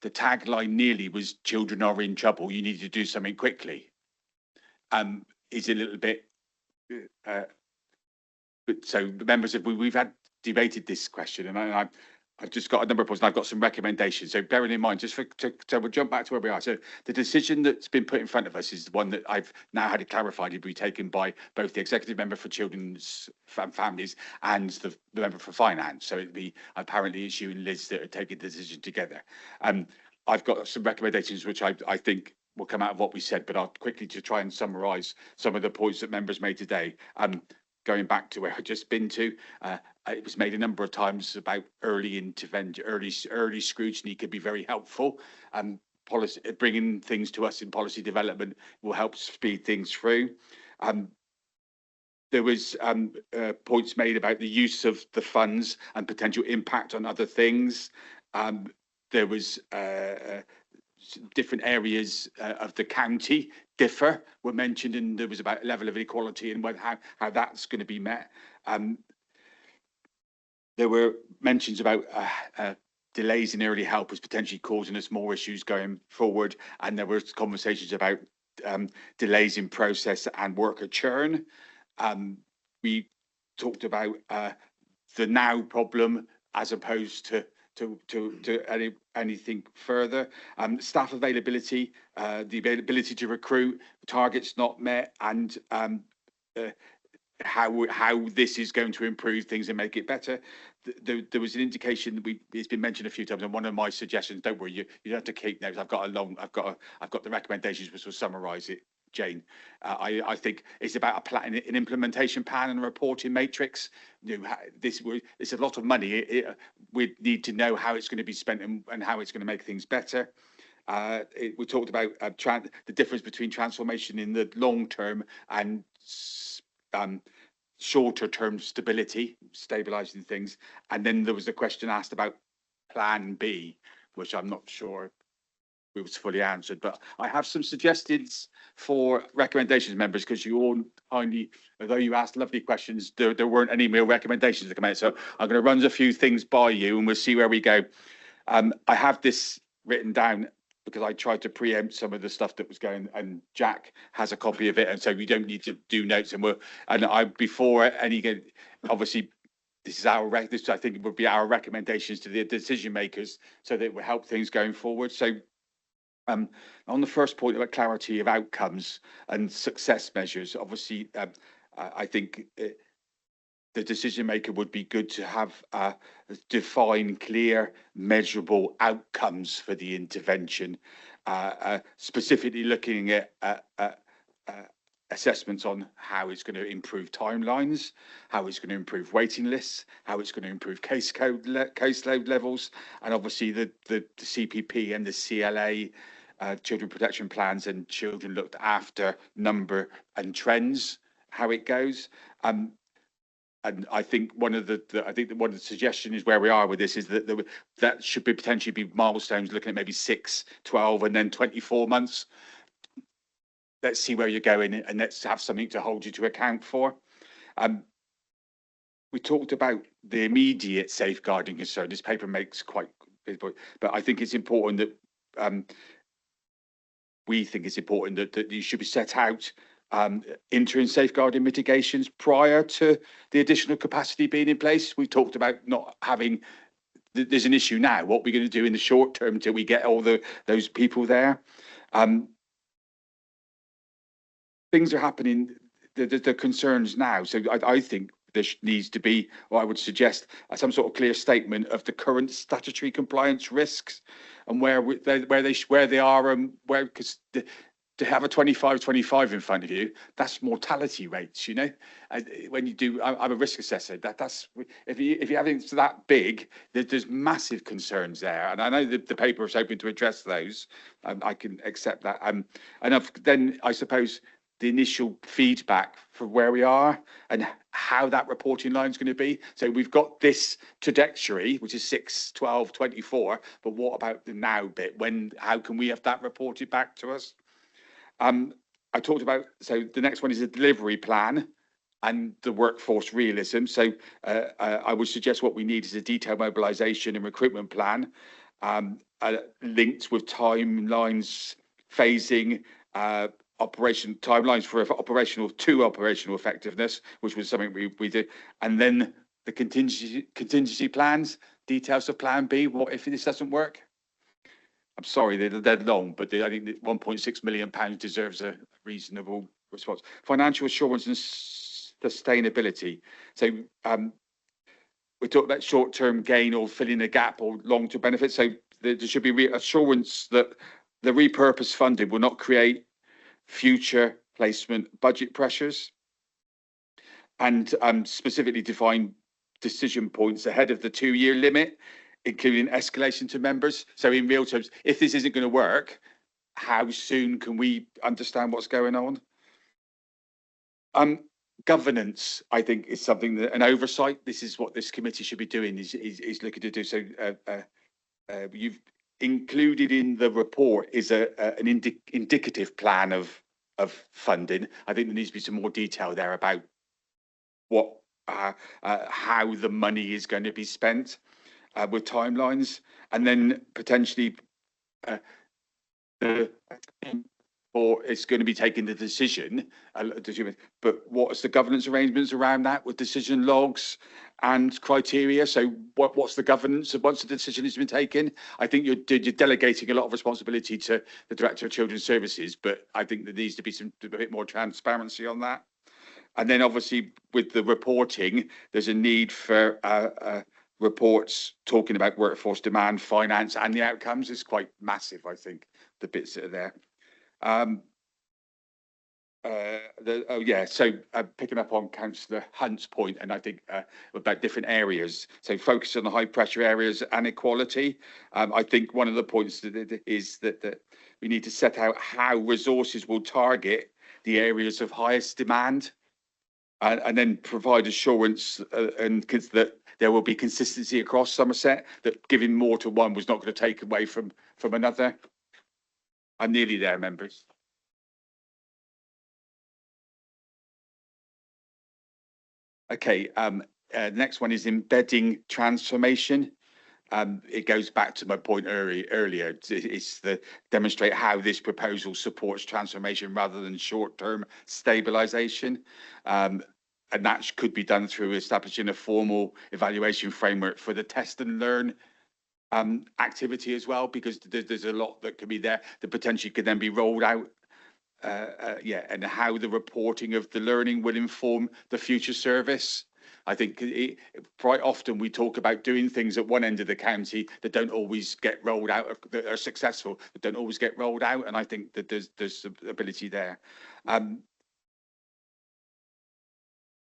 Speaker 1: tagline nearly was "Children are in trouble. You need to do something quickly." Is a little bit. But so members, we've had debated this question, and I've just got a number of points, and I've got some recommendations. So bearing in mind, so we'll jump back to where we are. So the decision that's been put in front of us is the one that I've now had it clarified to be taken by both the executive member for children's families and the member for finance. So it'd be apparently Issue and Liz that are taking the decision together. I've got some recommendations which I think will come out of what we said, but I'll quickly to try and summarise some of the points that members made today. Going back to where I've just been to, it was made a number of times about early intervention, early scrutiny could be very helpful. Policy, bringing things to us in policy development will help speed things through. There was points made about the use of the funds and potential impact on other things. There was different areas of the county were mentioned, and there was about level of inequality and how that's going to be met. There were mentions about delays in early help as potentially causing us more issues going forward, and there were conversations about delays in process and worker churn. We talked about the now problem as opposed to anything further. Staff availability, the ability to recruit, targets not met, and how this is going to improve things and make it better. There was an indication that it's been mentioned a few times, and one of my suggestions. Don't worry, you don't have to keep notes. I've got the recommendations, which will summarise it. Jane, I think it's about a plan, an implementation plan, and a reporting matrix. It's a lot of money. We need to know how it's going to be spent and how it's going to make things better. We talked about the difference between transformation in the long term and shorter term stabilizing things. And then there was a question asked about Plan B, which I'm not sure it was fully answered, but I have some suggestions for recommendations, members, because you all kindly, although you asked lovely questions, there weren't any real recommendations to come out. So I'm going to run a few things by you, and we'll see where we go. I have this written down because I tried to preempt some of the stuff that was going, and Jack has a copy of it, and so we don't need to do notes. Before any, obviously, this is I think it would be our recommendations to the decision makers, so that it will help things going forward. So. On the first point about clarity of outcomes and success measures, obviously, I think the decision maker would be good to have define clear, measurable outcomes for the intervention, specifically looking at assessments on how it's going to improve timelines, how it's going to improve waiting lists, how it's going to improve caseload levels, and obviously the CPP and the CLA. Children protection plans and children looked after number and trends, how it goes. And I think one of the suggestion is where we are with this is that should be potentially be milestones, looking at maybe 6, 12, and then 24 months. Let's see where you're going, and let's have something to hold you to account for. We talked about the immediate safeguarding concern. This paper makes quite, but I think it's important that we think it's important that you should be set out interim safeguarding mitigations prior to the additional capacity being in place. We talked about not having. There's an issue now. What we're going to do in the short term until we get all those people there. Things are happening. The concerns now. So I think there needs to be, or I would suggest, some sort of clear statement of the current statutory compliance risks and where they are, and where, because to have a 25 in front of you, that's mortality rates, you know. And when you do, I'm a risk assessor. That's if you have it that big, there's massive concerns there, and I know the paper is hoping to address those. I can accept that. And then I suppose the initial feedback for where we are and how that reporting line is going to be. So we've got this trajectory, which is 6, 12, 24, but what about the now bit? How can we have that reported back to us? I talked about, so the next one is a delivery plan and the workforce realism. So I would suggest what we need is a detailed mobilisation and recruitment plan, linked with timelines, phasing, operation timelines for operational effectiveness, which was something we did, and then the contingency plans, details of Plan B. What if this doesn't work? I'm sorry, they're long, but I think that £1.6 million deserves a reasonable response. Financial assurance and sustainability. So we talked about short-term gain or filling a gap or long-term benefits. So there should be reassurance that the repurposed funding will not create future placement budget pressures, and specifically define decision points ahead of the 2-year limit, including escalation to members. So in real terms, if this isn't going to work, how soon can we understand what's going on? Governance, I think, is something that an oversight. This is what this committee should be doing. Is looking to do. So you've included in the report is an indicative plan of funding. I think there needs to be some more detail there about what how the money is going to be spent, with timelines, and then potentially or it's going to be taking the decision, but what's the governance arrangements around that with decision logs and criteria? So what's the governance once the decision has been taken? I think you're delegating a lot of responsibility to the Director of Children's Services, but I think there needs to be a bit more transparency on that. And then obviously with the reporting, there's a need for reports talking about workforce demand, finance, and the outcomes. Is quite massive, I think, the bits that are there. So picking up on Councillor Hunt's point, and I think about different areas. So focus on the high pressure areas and equality. I think one of the points is that we need to set out how resources will target the areas of highest demand, and then provide assurance and that there will be consistency across Somerset, that giving more to one was not going to take away from another. I'm nearly there, members. Okay, next one is embedding transformation. It goes back to my point earlier. It's the demonstrate how this proposal supports transformation rather than short-term stabilisation. And that could be done through establishing a formal evaluation framework for the test and learn activity as well, because there's a lot that could be there that potentially could then be rolled out. And how the reporting of the learning will inform the future service. I think quite often we talk about doing things at one end of the county that don't always get rolled out, that are successful, that don't always get rolled out. And I think that there's ability there.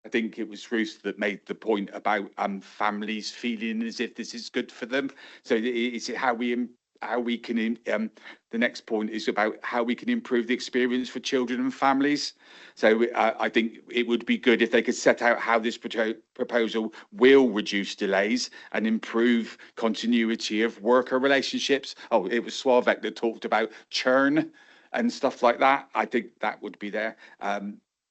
Speaker 1: I think it was Ruth that made the point about families feeling as if this is good for them. So it's how we can, the next point is about how we can improve the experience for children and families. So I think it would be good if they could set out how this proposal will reduce delays and improve continuity of worker relationships. Oh, it was Slavek that talked about churn and stuff like that. I think that would be there.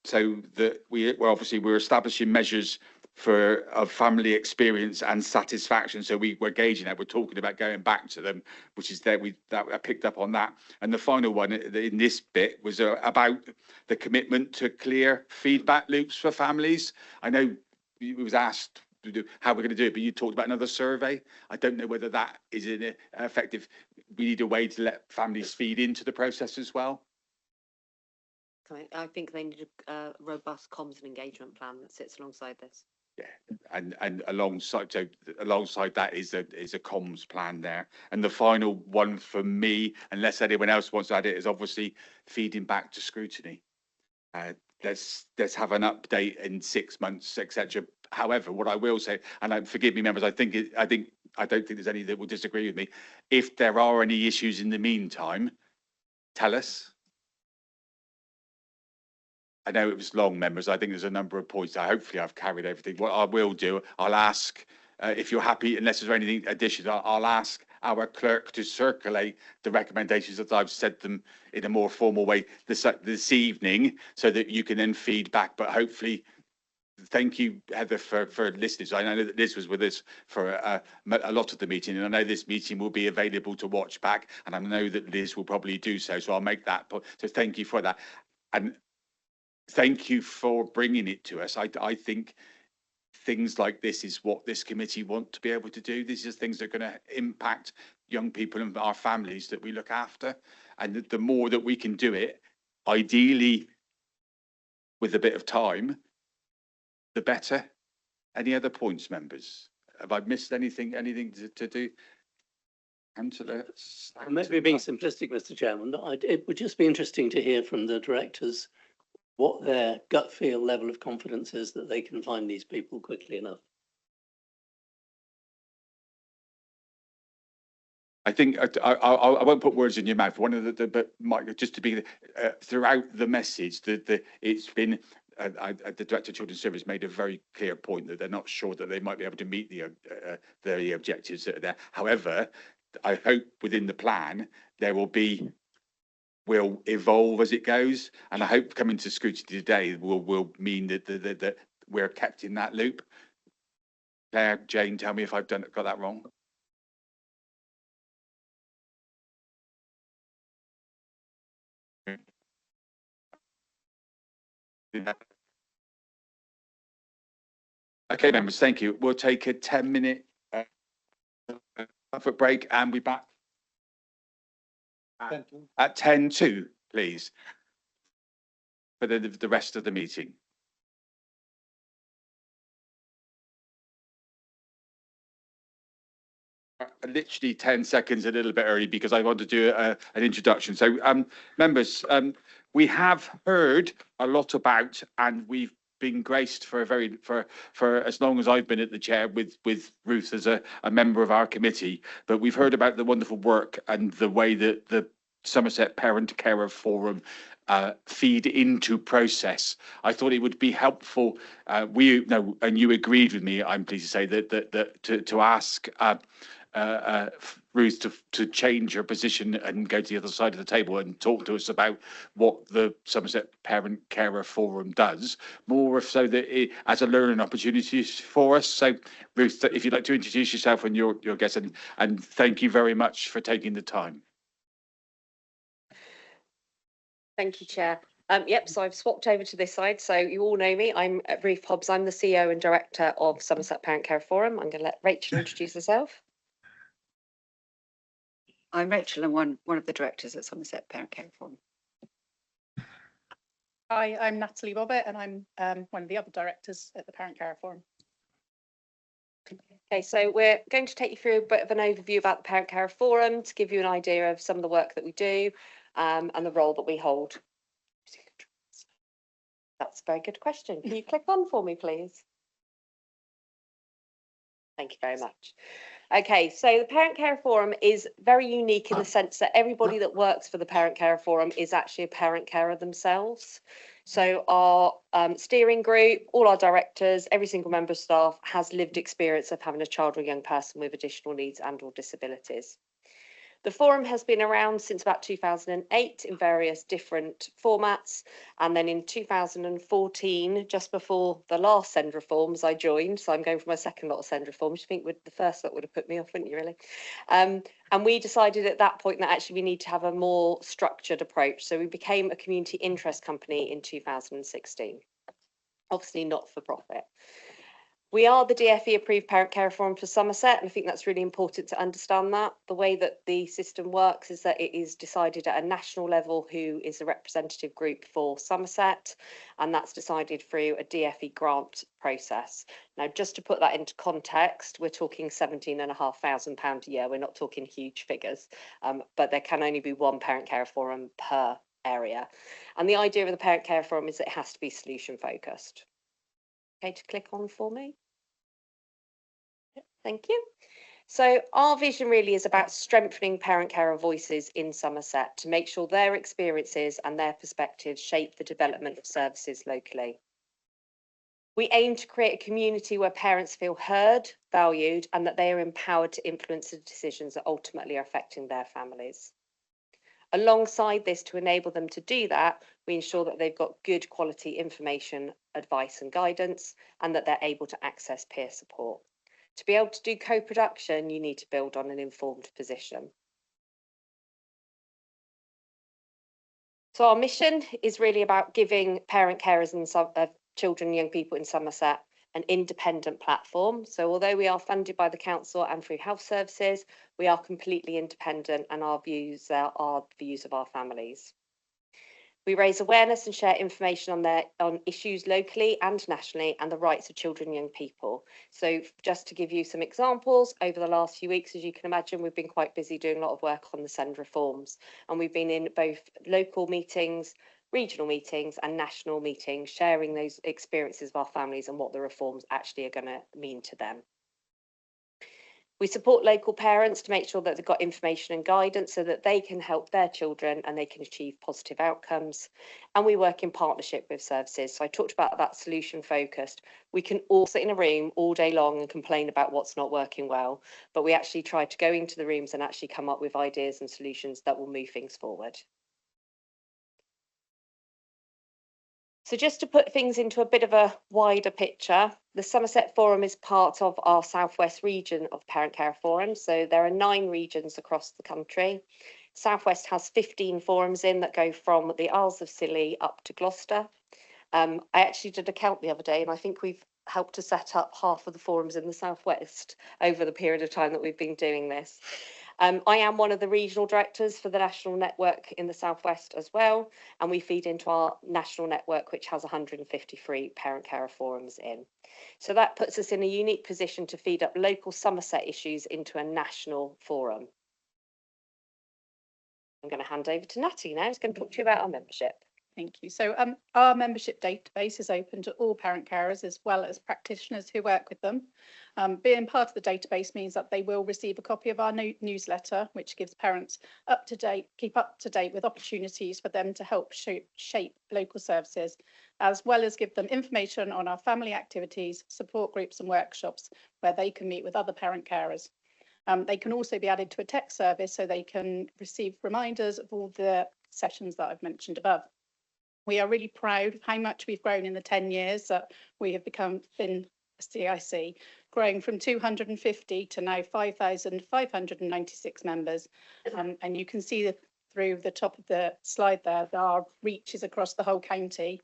Speaker 1: So that we're establishing measures of family experience and satisfaction. So we're gauging that. We're talking about going back to them, which is there. I picked up on that. And the final one in this bit was about the commitment to clear feedback loops for families. I know it was asked how we're going to do it, but you talked about another survey. I don't know whether that is effective. We need a way to let families feed into the process as well.
Speaker 4: I think they need a robust comms and engagement plan that sits alongside this.
Speaker 1: Yeah, and alongside that is a comms plan there. And the final one for me, unless anyone else wants to add it, is obviously feeding back to Scrutiny. Let's have an update in 6 months, etc. However, what I will say, and forgive me, members, I don't think there's any that will disagree with me. If there are any issues in the meantime, tell us. I know it was long, members. I think there's a number of points. Hopefully I've carried everything. What I will do, I'll ask, if you're happy, unless there's anything additional, I'll ask our clerk to circulate the recommendations that I've said them in a more formal way this evening, so that you can then feed back. But hopefully, thank you, Heather, for listening. So I know that Liz was with us for a lot of the meeting, and I know this meeting will be available to watch back, and I know that Liz will probably do so. So I'll make that point. So thank you for that. And thank you for bringing it to us. I think things like this is what this committee want to be able to do. These are things that are going to impact young people and our families that we look after. And the more that we can do it, ideally with a bit of time, the better. Any other points, members? Have I missed anything to do? Councillor?
Speaker 3: Maybe being simplistic, Mr. Chairman, it would just be interesting to hear from the directors what their gut feel level of confidence is that they can find these people quickly enough.
Speaker 1: I think I won't put words in your mouth. One of but Mike, just to be throughout the message, it's been the Director of Children's Service made a very clear point that they're not sure that they might be able to meet the objectives that are there. However, I hope within the plan there will evolve as it goes, and I hope coming to scrutiny today will mean that we're kept in that loop. Claire, Jane, tell me if I've got that wrong. Okay, members, thank you. We'll take a 10-minute break and be back at 10:02, please, for the rest of the meeting. Literally 10 seconds, a little bit early, because I want to do an introduction. So, members, we have heard a lot about, and we've been graced for as long as I've been at the chair with Ruth as a member of our committee. But we've heard about the wonderful work and the way that the Somerset Parent Carer Forum feed into process. I thought it would be helpful. And you agreed with me, I'm pleased to say, that to ask Ruth to change her position and go to the other side of the table and talk to us about what the Somerset Parent Carer Forum does, more so that it as a learning opportunity for us. So, Ruth, if you'd like to introduce yourself and your guest, and thank you very much for taking the time.
Speaker 4: Thank you, Chair. Yep, so I've swapped over to this side. So you all know me. I'm Ruth Hobbs. I'm the CEO and Director of Somerset Parent Care Forum. I'm going to let Rachel introduce herself.
Speaker 15: I'm Rachel and one of the directors at Somerset Parent Care Forum.
Speaker 16: Hi, I'm Natalie Bobbitt and I'm one of the other directors at the Parent Care Forum.
Speaker 4: Okay, so we're going to take you through a bit of an overview about the Parent Care Forum to give you an idea of some of the work that we do and the role that we hold. That's a very good question. Can you click on for me, please? Thank you very much. Okay, so the Parent Care Forum is very unique in the sense that everybody that works for the Parent Care Forum is actually a parent carer themselves. So our steering group, all our directors, every single member of staff has lived experience of having a child or young person with additional needs and or disabilities. The forum has been around since about 2008 in various different formats. And then in 2014, just before the last SEND reforms, I joined. So I'm going for my second lot of SEND reforms. I think the first lot would have put me off, wouldn't you, really? And we decided at that point that actually we need to have a more structured approach. So we became a community interest company in 2016, obviously not for profit. We are the DFE approved parent care forum for Somerset, and I think that's really important to understand that. The way that the system works is that it is decided at a national level who is the representative group for Somerset, and that's decided through a DFE grant process. Now, just to put that into context, we're talking £17,500 a year. We're not talking huge figures, but there can only be one parent care forum per area. And the idea of the parent care forum is that it has to be solution focused. Okay, to click on for me. Thank you. So our vision really is about strengthening parent carer voices in Somerset to make sure their experiences and their perspectives shape the development of services locally. We aim to create a community where parents feel heard, valued, and that they are empowered to influence the decisions that ultimately are affecting their families. Alongside this, to enable them to do that, we ensure that they've got good quality information, advice and guidance, and that they're able to access peer support. To be able to do co-production, you need to build on an informed position. So our mission is really about giving parent carers and children and young people in Somerset an independent platform. So although we are funded by the council and through health services, we are completely independent, and our views are the views of our families. We raise awareness and share information on issues locally and nationally and the rights of children and young people. So just to give you some examples, over the last few weeks, as you can imagine, we've been quite busy doing a lot of work on the SEND reforms, and we've been in both local meetings, regional meetings and national meetings, sharing those experiences of our families and what the reforms actually are going to mean to them. We support local parents to make sure that they've got information and guidance so that they can help their children and they can achieve positive outcomes. And we work in partnership with services. So I talked about that solution focused. We can all sit in a room all day long and complain about what's not working well, but we actually try to go into the rooms and actually come up with ideas and solutions that will move things forward. So just to put things into a bit of a wider picture, the Somerset Forum is part of our Southwest region of Parent Care Forums. So there are 9 regions across the country. Southwest has 15 forums in that go from the Isles of Scilly up to Gloucester. I actually did a count the other day, and I think we've helped to set up half of the forums in the Southwest over the period of time that we've been doing this. I am one of the regional directors for the national network in the Southwest as well, and we feed into our national network, which has 153 parent carer forums in. So that puts us in a unique position to feed up local Somerset issues into a national forum. I'm going to hand over to Natty now, who's going to talk to you about our membership.
Speaker 16: Thank you. So our membership database is open to all parent carers as well as practitioners who work with them. Being part of the database means that they will receive a copy of our newsletter, which gives parents keep up to date with opportunities for them to help shape local services, as well as give them information on our family activities, support groups and workshops where they can meet with other parent carers. They can also be added to a text service so they can receive reminders of all the sessions that I've mentioned above. We are really proud of how much we've grown in the 10 years that we have been a CIC, growing from 250 to now 5,596 members. And you can see that through the top of the slide there that our reach is across the whole county.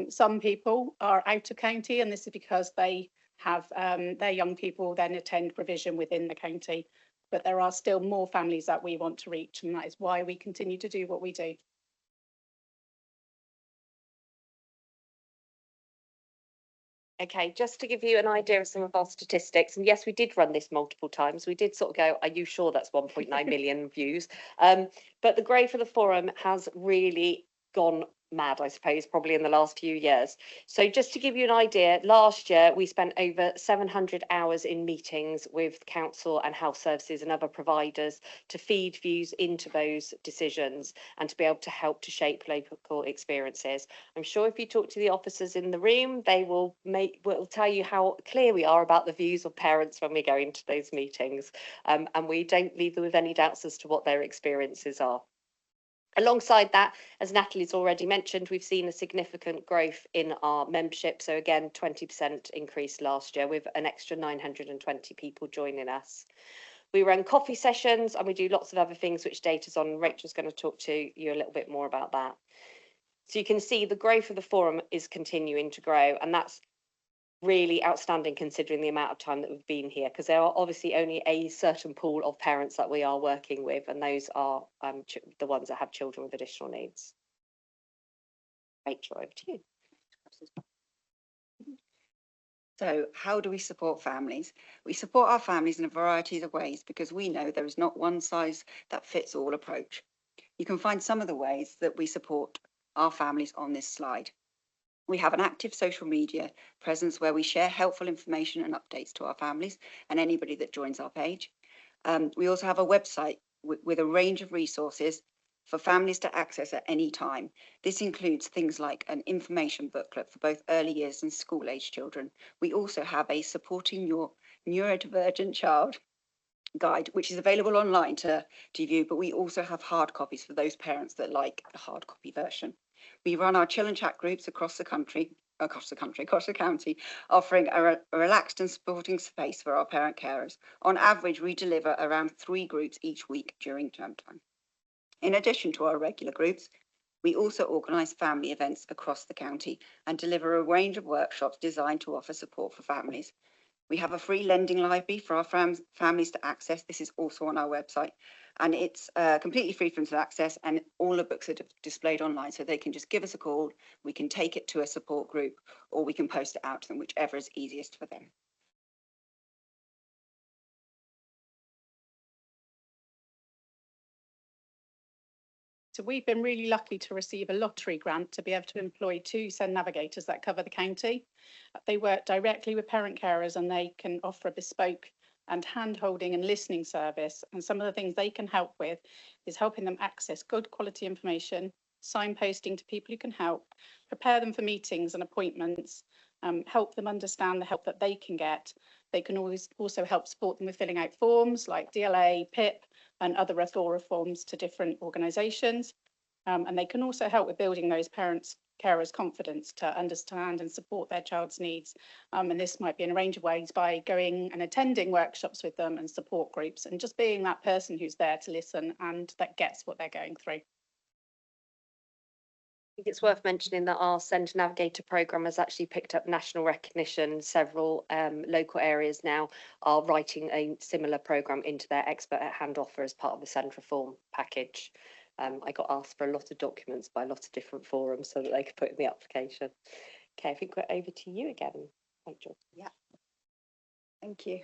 Speaker 16: Some people are out of county, and this is because they have their young people then attend provision within the county. But there are still more families that we want to reach, and that is why we continue to do what we do.
Speaker 4: Okay, just to give you an idea of some of our statistics, and yes, we did run this multiple times. We did sort of go, are you sure that's 1.9 million views? But the growth of the forum has really gone mad, I suppose, probably in the last few years. So just to give you an idea, last year we spent over 700 hours in meetings with council and health services and other providers to feed views into those decisions and to be able to help to shape local experiences. I'm sure if you talk to the officers in the room, they will tell you how clear we are about the views of parents when we go into those meetings, and we don't leave them with any doubts as to what their experiences are. Alongside that, as Natalie's already mentioned, we've seen a significant growth in our membership. So again, 20% increase last year with an extra 920 people joining us. We run coffee sessions and we do lots of other things which data's on. Rachel's going to talk to you a little bit more about that. So you can see the growth of the forum is continuing to grow, and that's really outstanding considering the amount of time that we've been here, because there are obviously only a certain pool of parents that we are working with, and those are the ones that have children with additional needs. Rachel, over to you.
Speaker 15: So how do we support families? We support our families in a variety of ways because we know there is not one size that fits all approach. You can find some of the ways that we support our families on this slide. We have an active social media presence where we share helpful information and updates to our families and anybody that joins our page. We also have a website with a range of resources for families to access at any time. This includes things like an information booklet for both early years and school-age children. We also have a Supporting Your Neurodivergent Child guide, which is available online to view, but we also have hard copies for those parents that like the hard copy version. We run our chill and chat groups across the county, offering a relaxed and supporting space for our parent carers. On average, we deliver around 3 groups each week during term time. In addition to our regular groups, we also organise family events across the county and deliver a range of workshops designed to offer support for families. We have a free lending library for our families to access. This is also on our website, and it's completely free for them to access, and all the books are displayed online, so they can just give us a call, we can take it to a support group, or we can post it out to them, whichever is easiest for them.
Speaker 16: So we've been really lucky to receive a lottery grant to be able to employ 2 SEND navigators that cover the county. They work directly with parent carers and they can offer a bespoke and hand-holding and listening service. And some of the things they can help with is helping them access good quality information, signposting to people who can help, prepare them for meetings and appointments, help them understand the help that they can get. They can always also help support them with filling out forms like DLA, PIP, and other referral forms to different organisations. And they can also help with building those parents' carers' confidence to understand and support their child's needs. And this might be in a range of ways by going and attending workshops with them and support groups and just being that person who's there to listen and that gets what they're going through.
Speaker 4: I think it's worth mentioning that our SEND Navigator programme has actually picked up national recognition. Several local areas now are writing a similar programme into their expert at hand offer as part of the SEND reform package. I got asked for a lot of documents by a lot of different forums so that they could put in the application. Okay, I think we're over to you again, Rachel.
Speaker 15: Yeah, thank you.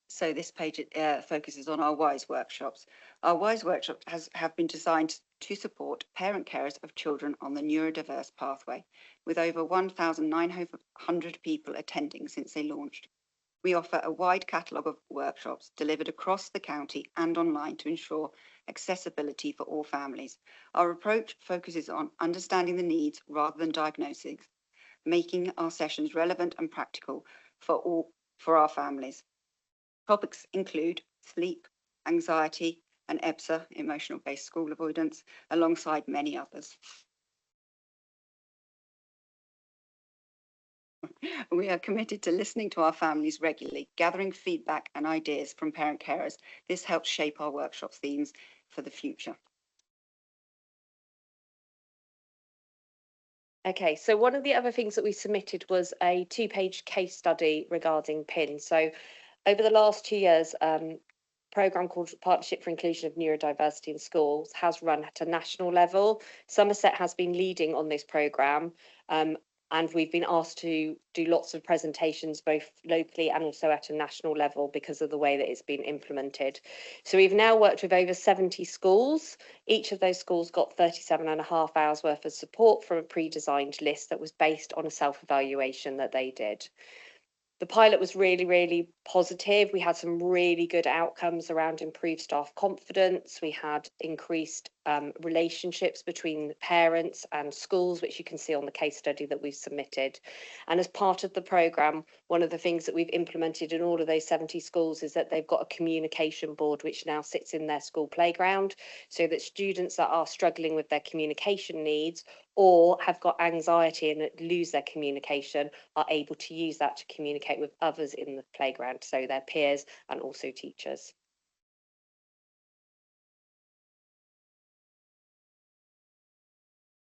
Speaker 15: So this page focuses on our WISE workshops. Our WISE workshops have been designed to support parent carers of children on the neurodiverse pathway, with over 1,900 people attending since they launched. We offer a wide catalogue of workshops delivered across the county and online to ensure accessibility for all families. Our approach focuses on understanding the needs rather than diagnosing, making our sessions relevant and practical for our families. Topics include sleep, anxiety, and EBSA, emotional-based school avoidance, alongside many others. We are committed to listening to our families regularly, gathering feedback and ideas from parent carers. This helps shape our workshop themes for the future.
Speaker 4: Okay, so one of the other things that we submitted was a 2-page case study regarding PIN. So over the last 2 years, programme called Partnership for Inclusion of Neurodiversity in Schools has run at a national level. Somerset has been leading on this programme, and we've been asked to do lots of presentations both locally and also at a national level because of the way that it's been implemented. So we've now worked with over 70 schools. Each of those schools got 37.5 hours worth of support from a pre-designed list that was based on a self-evaluation that they did. The pilot was really, really positive. We had some really good outcomes around improved staff confidence. We had increased relationships between parents and schools, which you can see on the case study that we've submitted. And as part of the programme, one of the things that we've implemented in all of those 70 schools is that they've got a communication board which now sits in their school playground, so that students that are struggling with their communication needs or have got anxiety and lose their communication are able to use that to communicate with others in the playground, so their peers and also teachers.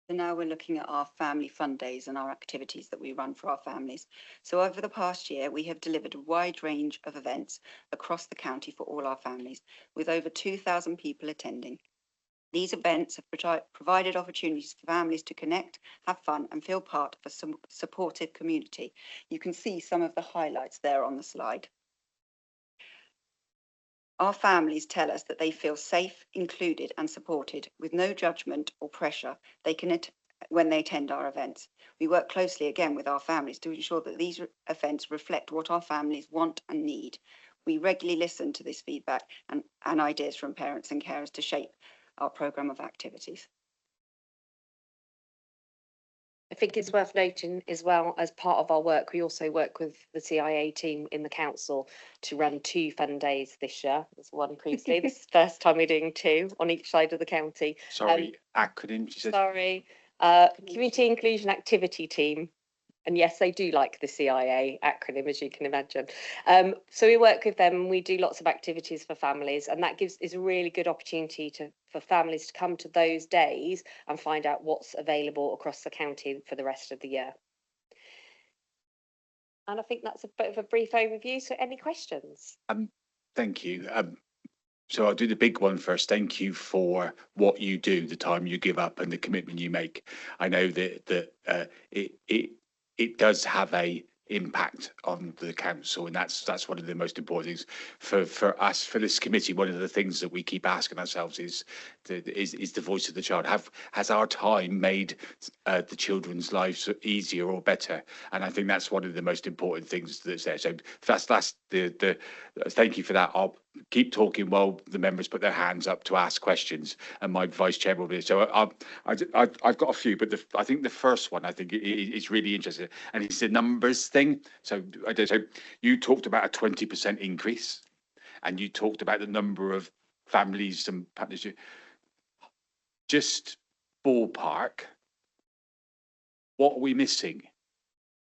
Speaker 15: The So now we're looking at our family fun days and our activities that we run for our families. So over the past year, we have delivered a wide range of events across the county for all our families, with over 2,000 people attending. These events have provided opportunities for families to connect, have fun, and feel part of a supportive community. You can see some of the highlights there on the slide. Our families tell us that they feel safe, included, and supported with no judgment or pressure when they attend our events. We work closely again with our families to ensure that these events reflect what our families want and need. We regularly listen to this feedback and ideas from parents and carers to shape our programme of activities.
Speaker 4: I think it's worth noting as well, as part of our work, we also work with the CIA team in the council to run 2 fun days this year. There's one previously. This is the first time we're doing 2 on each side of the county.
Speaker 1: Sorry, acronym. She said.
Speaker 4: Sorry. Community Inclusion Activity Team. And yes, they do like the CIA acronym, as you can imagine. So we work with them and we do lots of activities for families, and that is a really good opportunity for families to come to those days and find out what's available across the county for the rest of the year. And I think that's a bit of a brief overview. So any questions?
Speaker 1: Thank you. So I'll do the big one first. Thank you for what you do, the time you give up and the commitment you make. I know that it does have a impact on the council, and that's one of the most important things for us, for this committee. One of the things that we keep asking ourselves is the voice of the child. Has our time made the children's lives easier or better? And I think that's one of the most important things that's there. So that's the thank you for that. I'll keep talking while the members put their hands up to ask questions, and my vice chair will be. So I've got a few, but I think the first one is really interesting, and it's the numbers thing. So you talked about a 20% increase, and you talked about the number of families and partners. Just ballpark, what are we missing?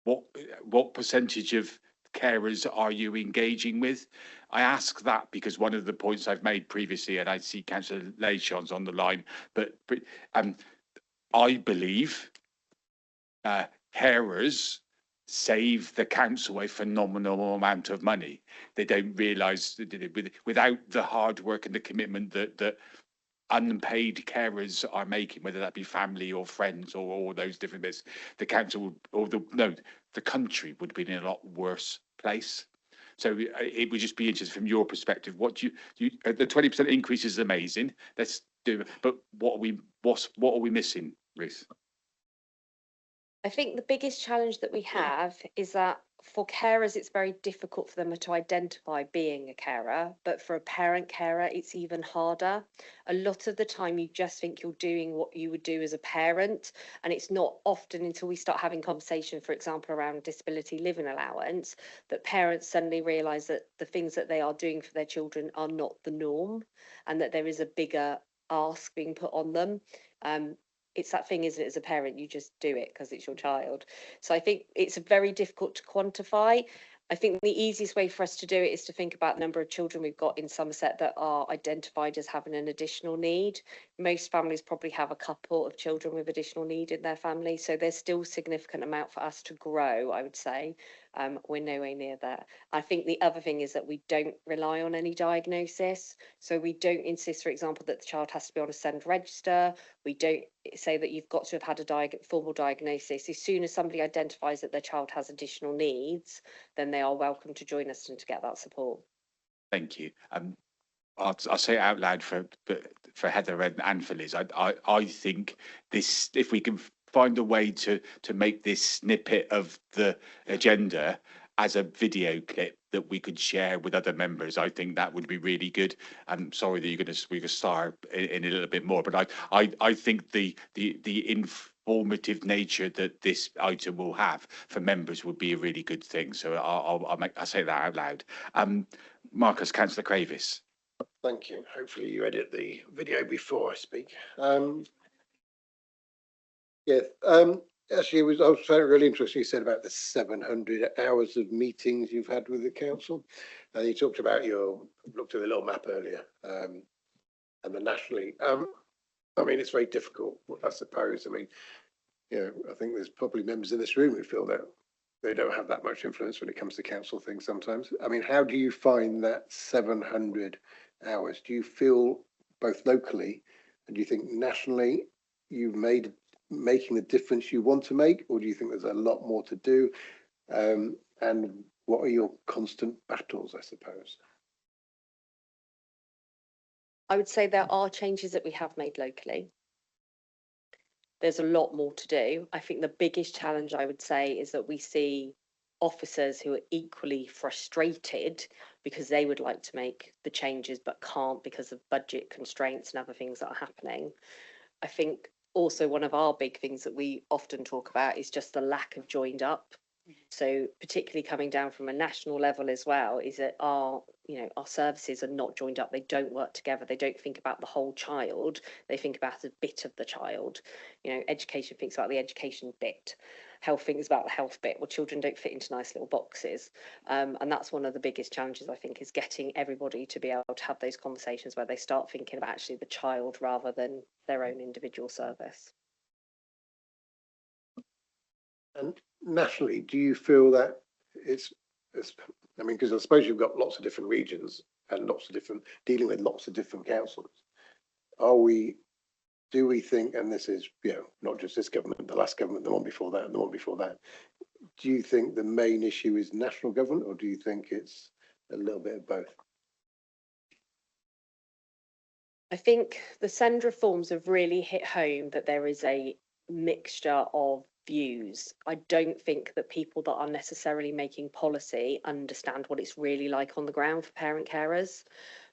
Speaker 1: What percentage of carers are you engaging with? I ask that because one of the points I've made previously, and I see Councillor Leyshon's on the line, but I believe carers save the council a phenomenal amount of money. They don't realise without the hard work and the commitment that unpaid carers are making, whether that be family or friends or all those different bits, the council the country would be in a lot worse place. So it would just be interesting from your perspective. What do you the 20% increase is amazing. Let's do it. But what are we missing, Ruth?
Speaker 4: I think the biggest challenge that we have is that for carers, it's very difficult for them to identify being a carer, but for a parent carer, it's even harder. A lot of the time, you just think you're doing what you would do as a parent, and it's not often until we start having conversation, for example, around disability living allowance, that parents suddenly realise that the things that they are doing for their children are not the norm, and that there is a bigger ask being put on them. It's that thing, isn't it? As a parent, you just do it because it's your child. So I think it's very difficult to quantify. I think the easiest way for us to do it is to think about the number of children we've got in Somerset that are identified as having an additional need. Most families probably have a couple of children with additional need in their family. So there's still a significant amount for us to grow, I would say. We're nowhere near that. I think the other thing is that we don't rely on any diagnosis. So we don't insist, for example, that the child has to be on a SEND register. We don't say that you've got to have had a formal diagnosis. As soon as somebody identifies that their child has additional needs, then they are welcome to join us and to get that support.
Speaker 1: Thank you. I'll say it out loud for Heather and for Liz. I think this, if we can find a way to make this snippet of the agenda as a video clip that we could share with other members, I think that would be really good. I'm sorry that we could start in a little bit more, but I think the informative nature that this item will have for members would be a really good thing. So I'll say that out loud. Marcus, Councillor Cravis.
Speaker 17: Thank you. Hopefully you edit the video before I speak. Actually, I was found really interesting. You said about the 700 hours of meetings you've had with the council, and you talked about looked at the little map earlier, and the nationally. I mean, it's very difficult, I suppose. I mean, I think there's probably members in this room who feel that they don't have that much influence when it comes to council things sometimes. I mean, how do you find that 700 hours? Do you feel both locally and do you think nationally you've making the difference you want to make, or do you think there's a lot more to do? And what are your constant battles, I suppose?
Speaker 4: I would say there are changes that we have made locally. There's a lot more to do. I think the biggest challenge I would say is that we see officers who are equally frustrated because they would like to make the changes but can't because of budget constraints and other things that are happening. I think also one of our big things that we often talk about is just the lack of joined up. So particularly coming down from a national level as well, is that our services are not joined up. They don't work together. They don't think about the whole child. They think about a bit of the child. Education thinks about the education bit. Health thinks about the health bit. Well, children don't fit into nice little boxes. And that's one of the biggest challenges, I think, is getting everybody to be able to have those conversations where they start thinking about actually the child rather than their own individual service.
Speaker 17: And nationally, do you feel that it's I mean, because I suppose you've got lots of different regions and dealing with lots of different councils. Do we think, and this is, not just this government, the last government, the one before that, and the one before that, do you think the main issue is national government, or do you think it's a little bit of both?
Speaker 4: I think the SEND reforms have really hit home that there is a mixture of views. I don't think that people that are necessarily making policy understand what it's really like on the ground for parent carers.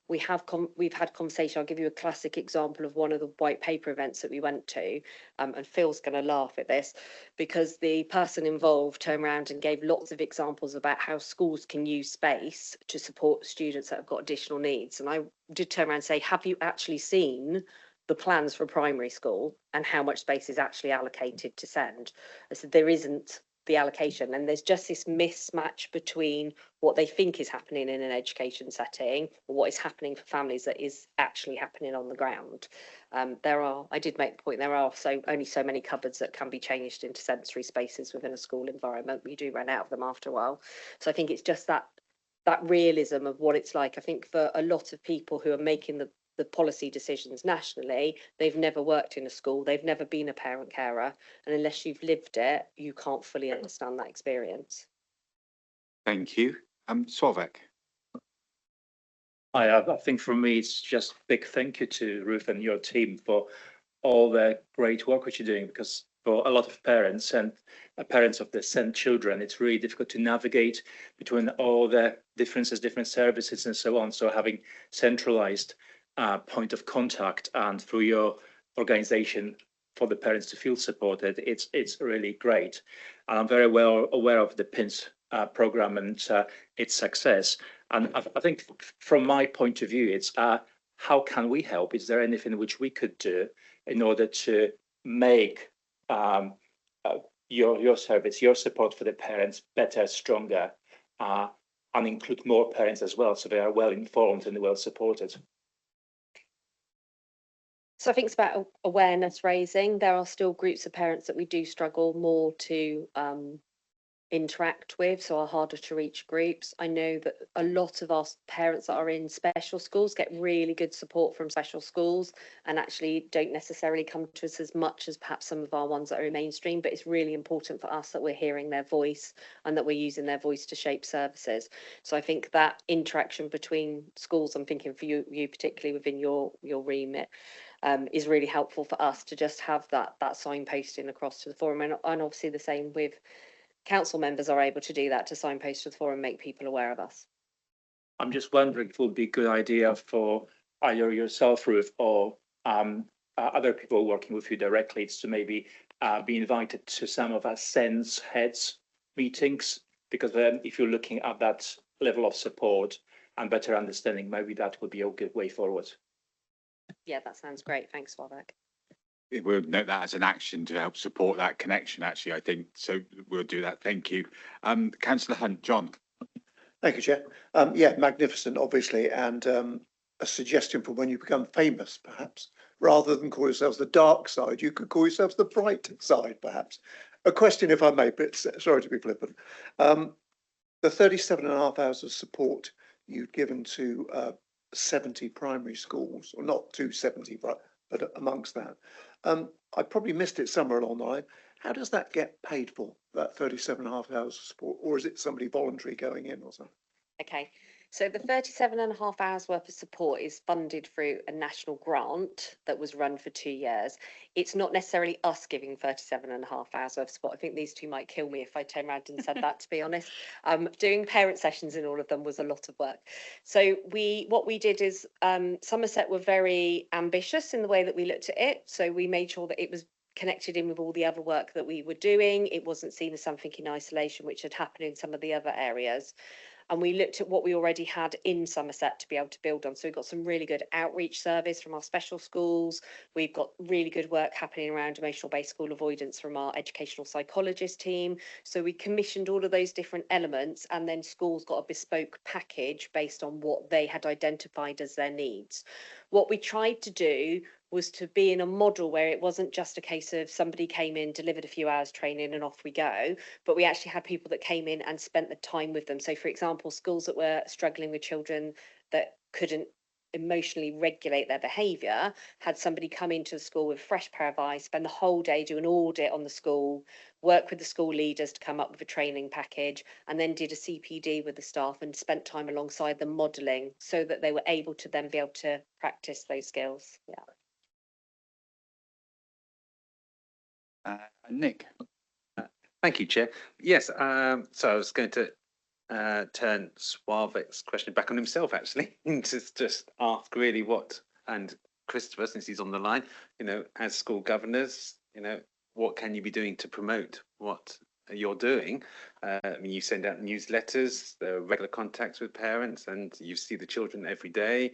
Speaker 4: We've had conversation. I'll give you a classic example of one of the white paper events that we went to, and Phil's going to laugh at this because the person involved turned around and gave lots of examples about how schools can use space to support students that have got additional needs. And I did turn around and say, have you actually seen the plans for primary school and how much space is actually allocated to SEND? I said, there isn't the allocation, and there's just this mismatch between what they think is happening in an education setting or what is happening for families that is actually happening on the ground. I did make the point, there are only so many cupboards that can be changed into sensory spaces within a school environment. You do run out of them after a while. So I think it's just that realism of what it's like. I think for a lot of people who are making the policy decisions nationally, they've never worked in a school, they've never been a parent carer, and unless you've lived it, you can't fully understand that experience.
Speaker 1: Thank you. Sławek.
Speaker 9: I think for me, it's just big thank you to Ruth and your team for all the great work which you're doing, because for a lot of parents and parents of the SEND children, it's really difficult to navigate between all the differences, different services and so on. So having centralized point of contact and through your organization for the parents to feel supported, it's really great. And I'm very well aware of the PINS program and its success. And I think from my point of view, it's how can we help? Is there anything which we could do in order to make your service, your support for the parents better, stronger, and include more parents as well, so they are well informed and well supported?
Speaker 4: So I think it's about awareness raising. There are still groups of parents that we do struggle more to interact with, so are harder to reach groups. I know that a lot of our parents that are in special schools get really good support from special schools and actually don't necessarily come to us as much as perhaps some of our ones that are in mainstream, but it's really important for us that we're hearing their voice and that we're using their voice to shape services. So I think that interaction between schools, I'm thinking for you particularly within your remit, is really helpful for us to just have that signposting across to the forum, and obviously the same with council members are able to do that, to signpost to the forum, make people aware of us.
Speaker 9: I'm just wondering if it would be a good idea for either yourself, Ruth, or other people working with you directly to maybe be invited to some of our SENS heads meetings, because then if you're looking at that level of support and better understanding, maybe that would be a good way forward.
Speaker 4: Yeah, that sounds great. Thanks, Sławek.
Speaker 1: We'll note that as an action to help support that connection, actually, I think. So we'll do that. Thank you. Councillor Hunt, John.
Speaker 11: Thank you, Chair. Yeah, magnificent, obviously, and a suggestion for when you become famous, perhaps, rather than call yourselves the dark side, you could call yourselves the bright side, perhaps. A question, if I may, but sorry to be flippant. The 37.5 hours of support you'd given to 70 primary schools, or not to 70, but amongst that. I probably missed it somewhere along the line. How does that get paid for, that 37.5 hours of support, or is it somebody voluntary going in or something?
Speaker 4: Okay, so the 37.5 hours worth of support is funded through a national grant that was run for 2 years. It's not necessarily us giving 37.5 hours worth of support. I think these two might kill me if I turned around and said that, to be honest. Doing parent sessions in all of them was a lot of work. So what we did is Somerset were very ambitious in the way that we looked at it. So we made sure that it was connected in with all the other work that we were doing. It wasn't seen as something in isolation, which had happened in some of the other areas. And we looked at what we already had in Somerset to be able to build on. So we've got some really good outreach service from our special schools. We've got really good work happening around emotional based school avoidance from our educational psychologist team. So we commissioned all of those different elements, and then schools got a bespoke package based on what they had identified as their needs. What we tried to do was to be in a model where it wasn't just a case of somebody came in, delivered a few hours training and off we go, but we actually had people that came in and spent the time with them. So for example, schools that were struggling with children that couldn't emotionally regulate their behaviour had somebody come into the school with a fresh pair of eyes, spend the whole day, do an audit on the school, work with the school leaders to come up with a training package, and then did a CPD with the staff and spent time alongside them modelling so that they were able to then be able to practice those skills. Yeah.
Speaker 1: Nick.
Speaker 12: Thank you, Chair. Yes, so I was going to turn Swavik's question back on himself, actually, to just ask really what, and Christopher, since he's on the line, as school governors, what can you be doing to promote what you're doing? I mean, you send out newsletters, there are regular contacts with parents, and you see the children every day.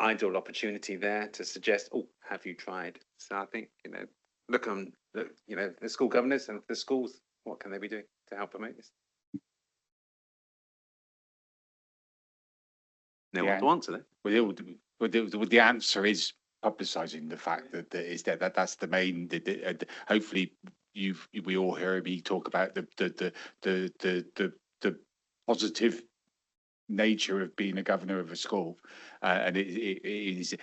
Speaker 12: Ideal opportunity there to suggest, oh, have you tried? So I think, look on the school governors and the schools, what can they be doing to help promote this? No one to answer that.
Speaker 1: Well, the answer is publicising the fact that is that's the main. Hopefully, we all hear me talk about the positive nature of being a governor of a school, and it is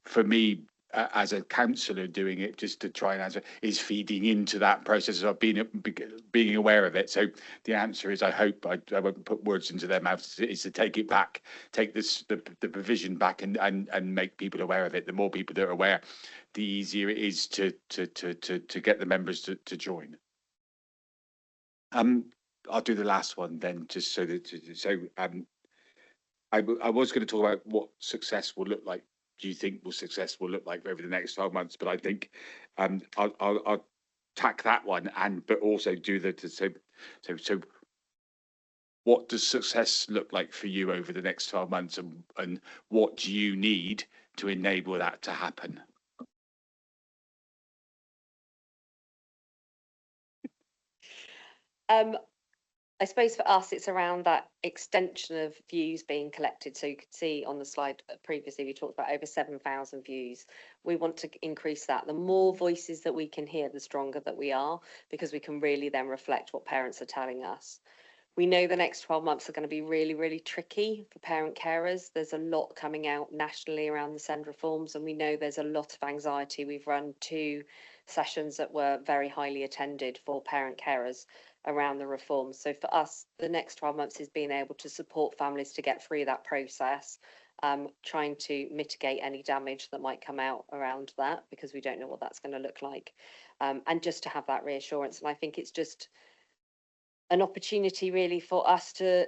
Speaker 1: for me as a councillor doing it just to try and answer is feeding into that process of being aware of it. So the answer is I hope I won't put words into their mouths, is to take it back, take the provision back and make people aware of it. The more people that are aware, the easier it is to get the members to join. I'll do the last one then, just so that I was going to talk about what success will look like. Do you think success will look like over the next 12 months? But I think I'll tack that one but also do so. What does success look like for you over the next 12 months, and what do you need to enable that to happen?
Speaker 4: I suppose for us, it's around that extension of views being collected. So you could see on the slide previously, we talked about over 7,000 views. We want to increase that. The more voices that we can hear, the stronger that we are, because we can really then reflect what parents are telling us. We know the next 12 months are going to be really, really tricky for parent carers. There's a lot coming out nationally around the SEND reforms, and we know there's a lot of anxiety. We've run 2 sessions that were very highly attended for parent carers around the reforms. So for us, the next 12 months is being able to support families to get through that process, trying to mitigate any damage that might come out around that, because we don't know what that's going to look like, and just to have that reassurance. And I think it's just an opportunity really for us to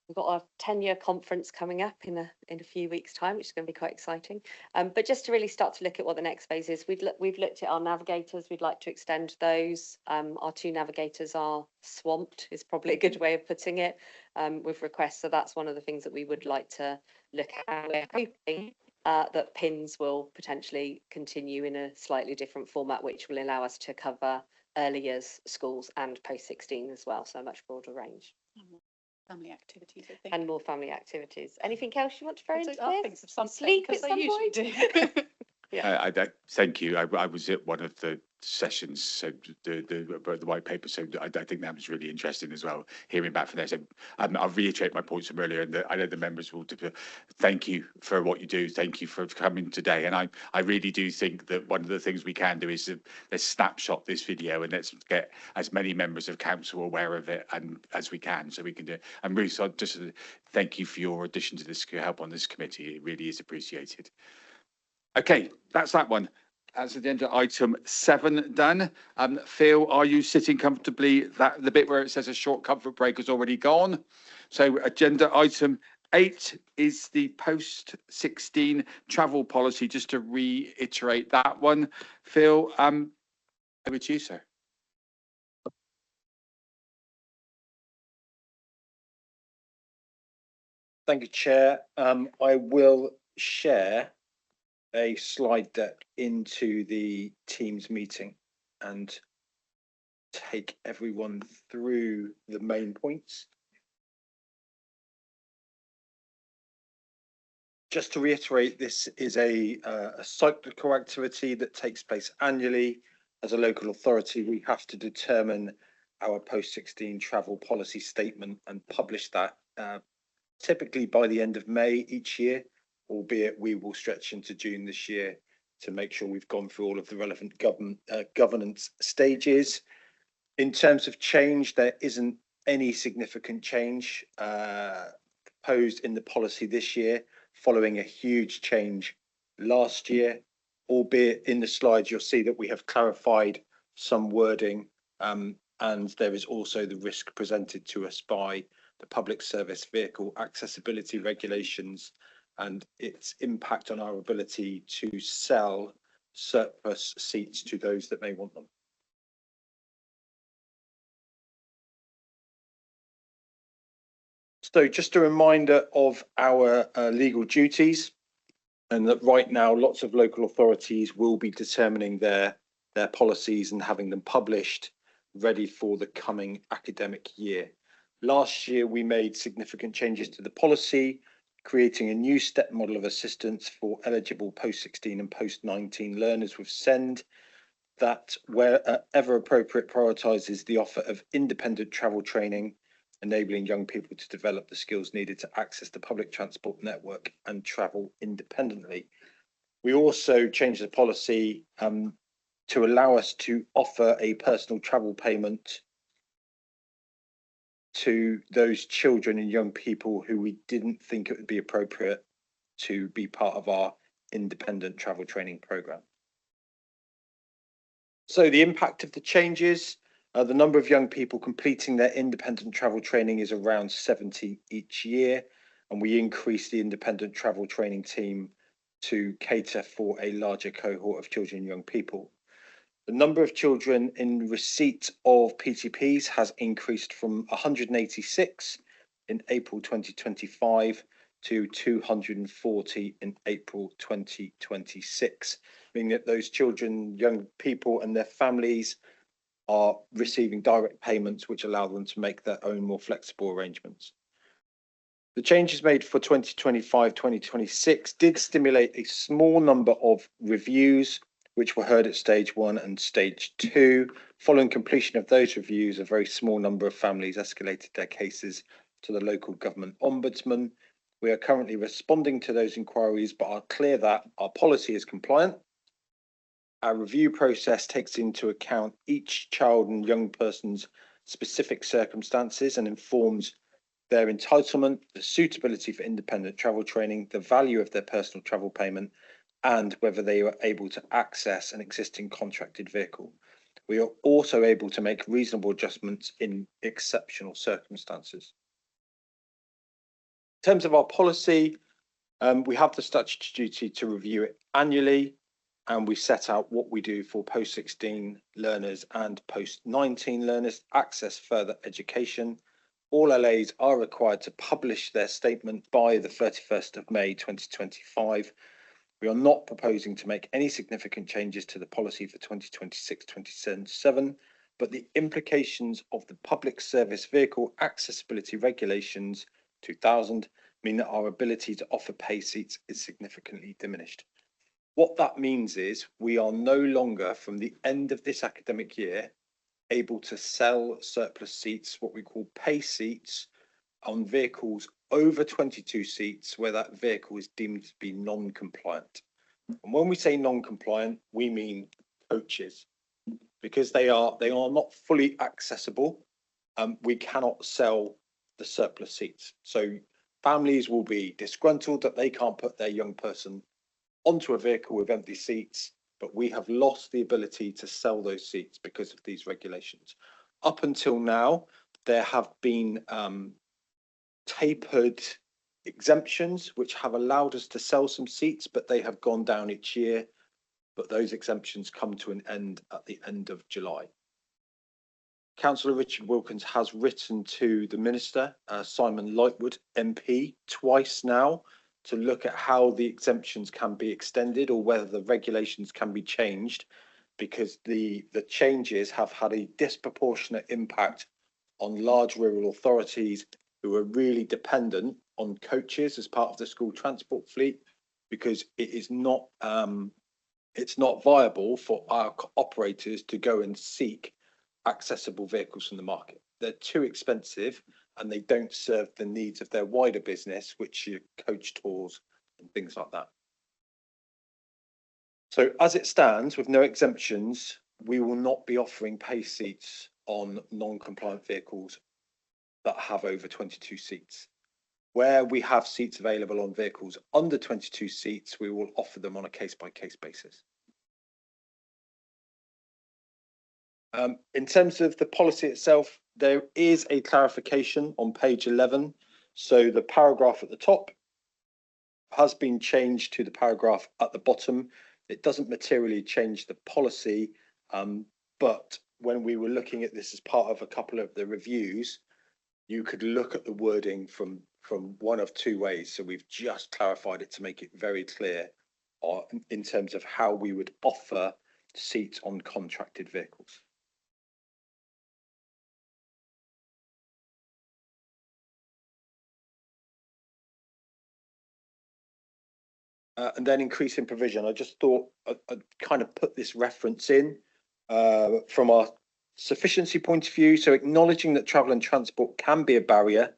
Speaker 4: we've got our 10-year conference coming up in a few weeks' time, which is going to be quite exciting. But just to really start to look at what the next phase is, we've looked at our navigators. We'd like to extend those. Our 2 navigators are swamped, is probably a good way of putting it, with requests. So that's one of the things that we would like to look at. We're hoping that PINs will potentially continue in a slightly different format, which will allow us to cover early years schools and post-16 as well, so a much broader range.
Speaker 16: Family activities, I think.
Speaker 4: And more family activities. Anything else you want to throw into
Speaker 16: I'll
Speaker 4: this?
Speaker 16: think of something,
Speaker 4: Sleep
Speaker 16: because
Speaker 4: at
Speaker 16: they
Speaker 4: some
Speaker 16: usually
Speaker 4: point?
Speaker 16: do.
Speaker 1: Thank you. I was at one of the sessions, so the white paper. So I think that was really interesting as well. Hearing back from there, so I'll reiterate my points from earlier, and I know the members will. Thank you for what you do. Thank you for coming today. And I really do think that one of the things we can do is let's snapshot this video and let's get as many members of council aware of it and as we can, so we can do it. And Ruth, I just thank you for your addition to this help on this committee. It really is appreciated. Okay, that's that one. That's agenda item 7 done. Phil, are you sitting comfortably? That the bit where it says a short comfort break has already gone. So agenda item 8 is the post-16 travel policy. Just to reiterate that one, Phil, over to you, sir.
Speaker 18: Thank you, Chair. I will share a slide deck into the Teams meeting and take everyone through the main points. Just to reiterate, this is a cyclical activity that takes place annually. As a local authority, we have to determine our post-16 travel policy statement and publish that typically by the end of May each year, albeit we will stretch into June this year to make sure we've gone through all of the relevant governance stages. In terms of change, there isn't any significant change proposed in the policy this year, following a huge change last year, albeit in the slides you'll see that we have clarified some wording, and there is also the risk presented to us by the public service vehicle accessibility regulations and its impact on our ability to sell surplus seats to those that may want them. So just a reminder of our legal duties, and that right now lots of local authorities will be determining their policies and having them published ready for the coming academic year. Last year, we made significant changes to the policy, creating a new step model of assistance for eligible post-16 and post-19 learners with SEND that, wherever appropriate, prioritises the offer of independent travel training, enabling young people to develop the skills needed to access the public transport network and travel independently. We also changed the policy to allow us to offer a personal travel payment to those children and young people who we didn't think it would be appropriate to be part of our independent travel training program. So the impact of the changes, the number of young people completing their independent travel training is around 70 each year, and we increased the independent travel training team to cater for a larger cohort of children and young people. The number of children in receipt of PTPs has increased from 186 in April 2025 to 240 in April 2026, meaning that those children, young people and their families are receiving direct payments which allow them to make their own more flexible arrangements. The changes made for 2025-2026 did stimulate a small number of reviews which were heard at stage 1 and stage 2. Following completion of those reviews, a very small number of families escalated their cases to the local government ombudsman. We are currently responding to those inquiries, but are clear that our policy is compliant. Our review process takes into account each child and young person's specific circumstances and informs their entitlement, the suitability for independent travel training, the value of their personal travel payment, and whether they are able to access an existing contracted vehicle. We are also able to make reasonable adjustments in exceptional circumstances. In terms of our policy, we have the statutory duty to review it annually, and we set out what we do for post-16 learners and post-19 learners access further education. All LAs are required to publish their statement by the 31st of May 2025. We are not proposing to make any significant changes to the policy for 2026-27. but the implications of the Public Service Vehicle Accessibility Regulations 2000 mean that our ability to offer pay seats is significantly diminished. What that means is we are no longer, from the end of this academic year, able to sell surplus seats, what we call pay seats, on vehicles over 22 seats where that vehicle is deemed to be non-compliant. And when we say non-compliant, we mean coaches, because they are not fully accessible. We cannot sell the surplus seats. So families will be disgruntled that they can't put their young person onto a vehicle with empty seats, but we have lost the ability to sell those seats because of these regulations. Up until now, there have been tapered exemptions which have allowed us to sell some seats, but they have gone down each year. But those exemptions come to an end at the end of July. Councillor Richard Wilkins has written to the Minister, Simon Lightwood MP, twice now to look at how the exemptions can be extended or whether the regulations can be changed, because the changes have had a disproportionate impact on large rural authorities who are really dependent on coaches as part of the school transport fleet, because it is not it's not viable for our operators to go and seek accessible vehicles from the market. They're too expensive and they don't serve the needs of their wider business, which are coach tours and things like that. So as it stands, with no exemptions, we will not be offering pay seats on non-compliant vehicles that have over 22 seats. Where we have seats available on vehicles under 22 seats, we will offer them on a case-by-case basis. In terms of the policy itself, there is a clarification on page 11. So the paragraph at the top has been changed to the paragraph at the bottom. It doesn't materially change the policy, but when we were looking at this as part of a couple of the reviews, you could look at the wording from one of two ways. So we've just clarified it to make it very clear in terms of how we would offer seats on contracted vehicles. And then increase in provision. I just thought I'd kind of put this reference in from our sufficiency point of view. So acknowledging that travel and transport can be a barrier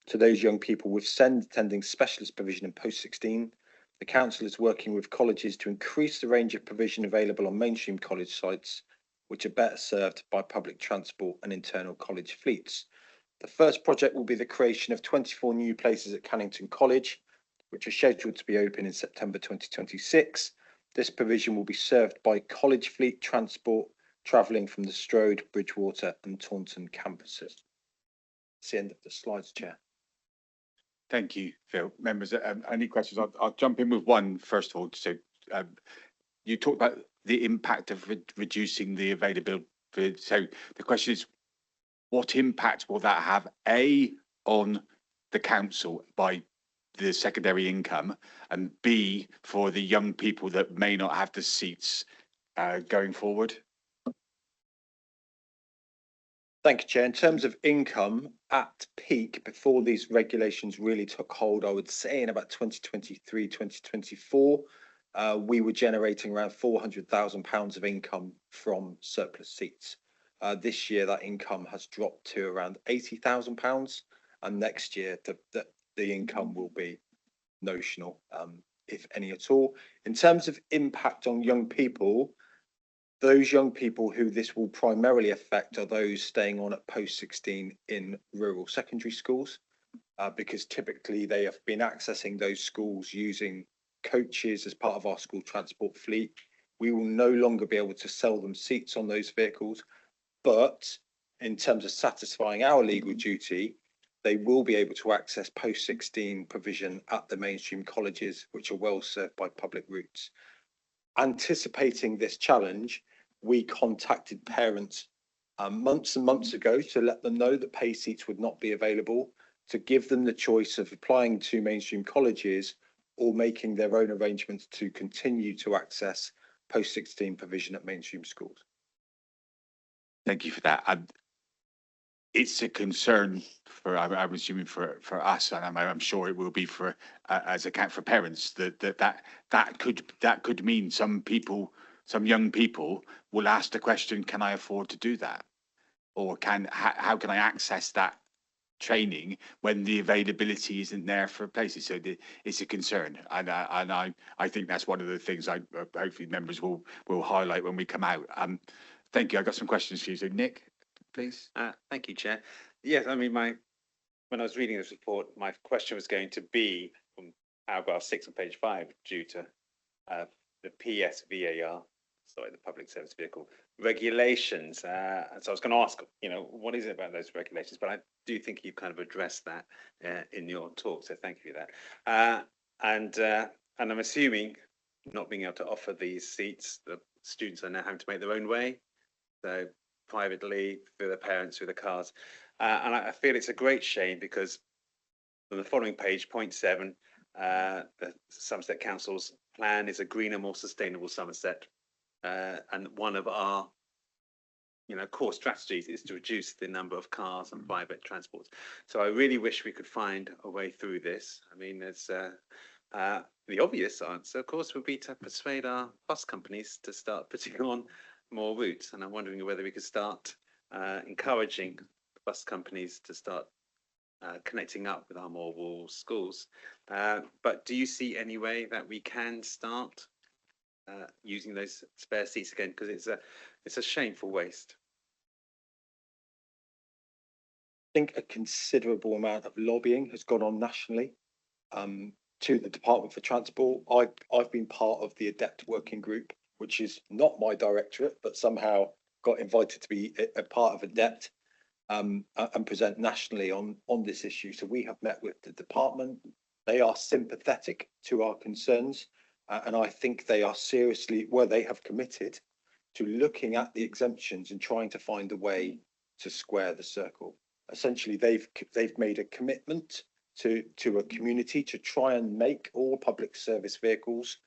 Speaker 18: to those young people with SEND attending specialist provision in post-16, the council is working with colleges to increase the range of provision available on mainstream college sites, which are better served by public transport and internal college fleets. The first project will be the creation of 24 new places at Cannington College, which are scheduled to be open in September 2026. This provision will be served by college fleet transport travelling from the Strode, Bridgewater and Taunton campuses. That's the end of the slides, Chair.
Speaker 1: Thank you, Phil. Members, any questions? I'll jump in with one first of all. So you talked about the impact of reducing the availability. So the question is, what impact will that have, A, on the council by the secondary income, and B, for the young people that may not have the seats going forward?
Speaker 18: Thank you, Chair. In terms of income, at peak, before these regulations really took hold, I would say in about 2023, 2024, we were generating around £400,000 of income from surplus seats. This year, that income has dropped to around £80,000, and next year, the income will be notional, if any at all. In terms of impact on young people, those young people who this will primarily affect are those staying on at post-16 in rural secondary schools, because typically they have been accessing those schools using coaches as part of our school transport fleet. We will no longer be able to sell them seats on those vehicles, but in terms of satisfying our legal duty, they will be able to access post-16 provision at the mainstream colleges, which are well served by public routes. Anticipating this challenge, we contacted parents months and months ago to let them know that pay seats would not be available, to give them the choice of applying to mainstream colleges or making their own arrangements to continue to access post-16 provision at mainstream schools.
Speaker 1: Thank you for that. It's a concern for, I'm assuming for us, and I'm sure it will be for, as for parents, that could mean some people, some young people will ask the question, can I afford to do that? Or how can I access that training when the availability isn't there for places? So it's a concern, and I think that's one of the things I hopefully members will highlight when we come out. Thank you. I've got some questions for you. So Nick, please.
Speaker 12: Thank you, Chair. Yes, I mean, when I was reading this report, my question was going to be from paragraph 6 on page 5, due to the PSVAR, sorry, the Public Service Vehicle regulations. So I was going to ask, what is it about those regulations? But I do think you've kind of addressed that in your talk, so thank you for that. And I'm assuming, not being able to offer these seats, the students are now having to make their own way, so privately, through their parents, through the cars. And I feel it's a great shame, because on the following page, point 7, the Somerset Council's plan is a greener, more sustainable Somerset. And one of our core strategies is to reduce the number of cars and private transports. So I really wish we could find a way through this. I mean, there's the obvious answer, of course, would be to persuade our bus companies to start putting on more routes. And I'm wondering whether we could start encouraging bus companies to start connecting up with our more rural schools. But do you see any way that we can start using those spare seats again? Because it's a shameful waste.
Speaker 18: I think a considerable amount of lobbying has gone on nationally to the Department for Transport. I've been part of the ADEPT working group, which is not my directorate, but somehow got invited to be a part of ADEPT and present nationally on this issue. So we have met with the department. They are sympathetic to our concerns, and I think they are they have committed to looking at the exemptions and trying to find a way to square the circle. Essentially, they've made a commitment to a community to try and make all public service vehicles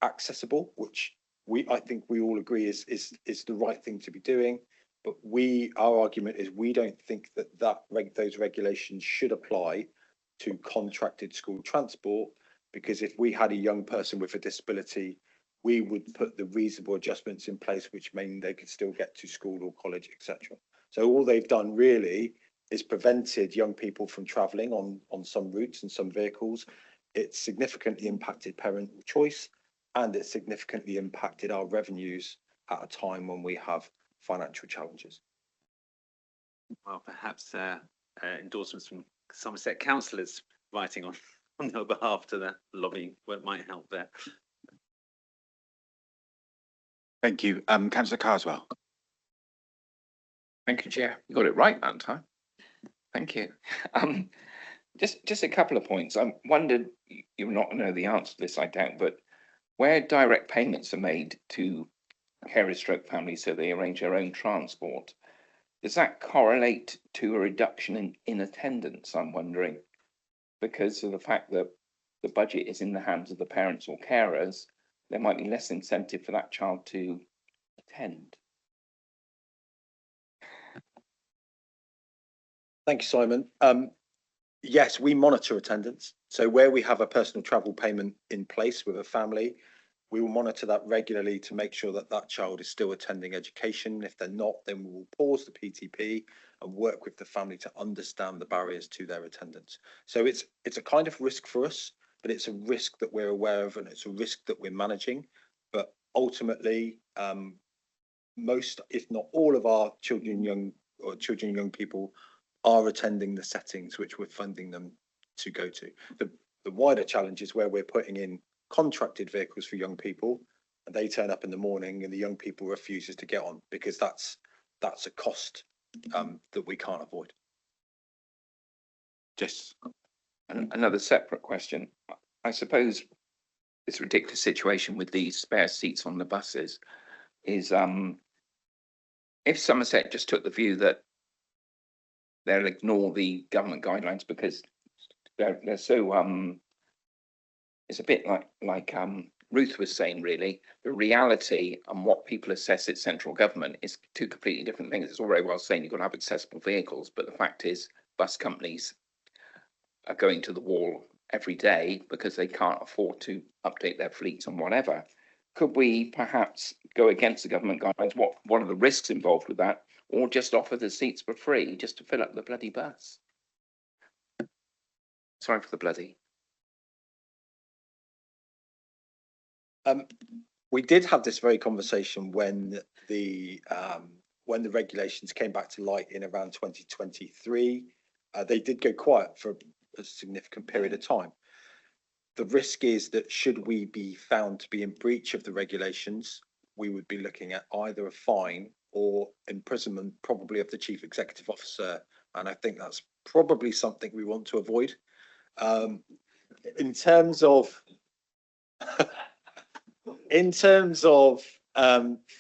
Speaker 18: accessible, which I think we all agree is the right thing to be doing. But our argument is we don't think that those regulations should apply to contracted school transport, because if we had a young person with a disability, we would put the reasonable adjustments in place, which mean they could still get to school or college, etc. So all they've done really is prevented young people from travelling on some routes and some vehicles. It's significantly impacted parental choice, and it significantly impacted our revenues at a time when we have financial challenges.
Speaker 12: Well, perhaps endorsements from Somerset councillors writing on their behalf to the lobbying might help there.
Speaker 1: Thank you. Councillor Carswell.
Speaker 10: Thank you, Chair. You got it right that time. Thank you. Just a couple of points. I wondered, you're not going to know the answer to this, I doubt, but where direct payments are made to carers stroke families so they arrange their own transport, does that correlate to a reduction in attendance, I'm wondering? Because of the fact that the budget is in the hands of the parents or carers, there might be less incentive for that child to attend.
Speaker 18: Thank you, Simon. Yes, we monitor attendance. So where we have a personal travel payment in place with a family, we will monitor that regularly to make sure that that child is still attending education. If they're not, then we will pause the PTP and work with the family to understand the barriers to their attendance. So it's a kind of risk for us, but it's a risk that we're aware of, and it's a risk that we're managing. But ultimately, most, if not all, of our children and young people are attending the settings which we're funding them to go to. The wider challenge is where we're putting in contracted vehicles for young people, and they turn up in the morning and the young people refuses to get on, because that's a cost that we can't avoid.
Speaker 10: Just another separate question. I suppose this ridiculous situation with these spare seats on the buses is, if Somerset just took the view that they'll ignore the government guidelines because they're so it's a bit like Ruth was saying, really, the reality and what people assess at central government is two completely different things. It's all very well saying you've got to have accessible vehicles, but the fact is bus companies are going to the wall every day because they can't afford to update their fleets and whatever. Could we perhaps go against the government guidelines? What are the risks involved with that? Or just offer the seats for free just to fill up the bloody bus? Sorry for the bloody.
Speaker 18: We did have this very conversation when the regulations came back to light in around 2023. They did go quiet for a significant period of time. The risk is that should we be found to be in breach of the regulations, we would be looking at either a fine or imprisonment, probably of the chief executive officer. And I think that's probably something we want to avoid. In terms of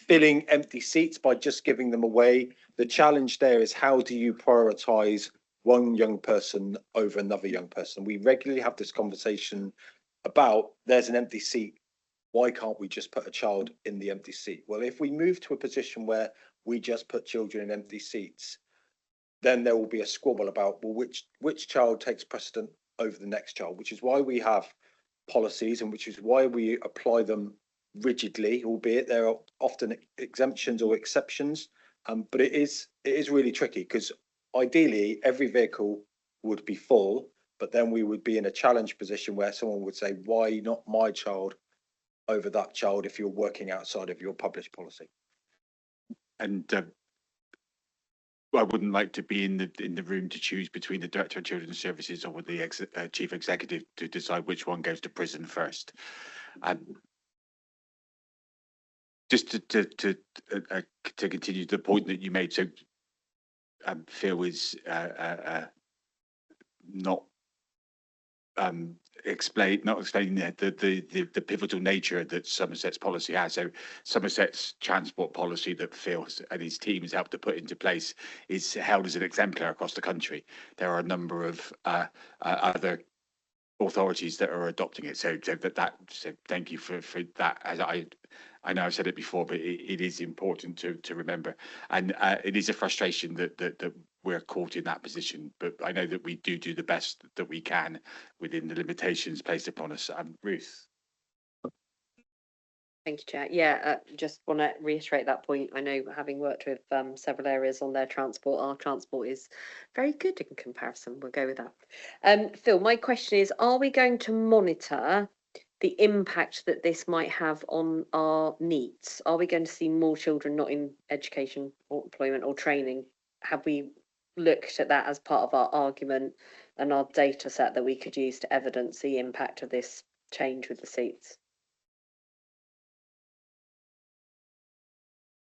Speaker 18: filling empty seats by just giving them away, the challenge there is how do you prioritize one young person over another young person? We regularly have this conversation about there's an empty seat. Why can't we just put a child in the empty seat? Well, if we move to a position where we just put children in empty seats, then there will be a squabble about, well, which child takes precedent over the next child, which is why we have policies and which is why we apply them rigidly, albeit there are often exemptions or exceptions. But it is really tricky because ideally every vehicle would be full, but then we would be in a challenge position where someone would say, why not my child over that child if you're working outside of your published policy?
Speaker 1: And I wouldn't like to be in the room to choose between the Director of Children's Services or with the Chief Executive to decide which one goes to prison first. Just to continue the point that you made, so Phil is not explaining the pivotal nature that Somerset's policy has. So Somerset's transport policy that Phil and his team has helped to put into place is held as an exemplar across the country. There are a number of other authorities that are adopting it. So thank you for that. As I know I've said it before, but it is important to remember, and it is a frustration that we're caught in that position. But I know that we do the best that we can within the limitations placed upon us. Ruth.
Speaker 4: Thank you, Chair. Yeah, just want to reiterate that point. I know, having worked with several areas on their transport, our transport is very good in comparison. We'll go with that. Phil, my question is, are we going to monitor the impact that this might have on our needs? Are we going to see more children not in education or employment or training? Have we looked at that as part of our argument and our data set that we could use to evidence the impact of this change with the seats?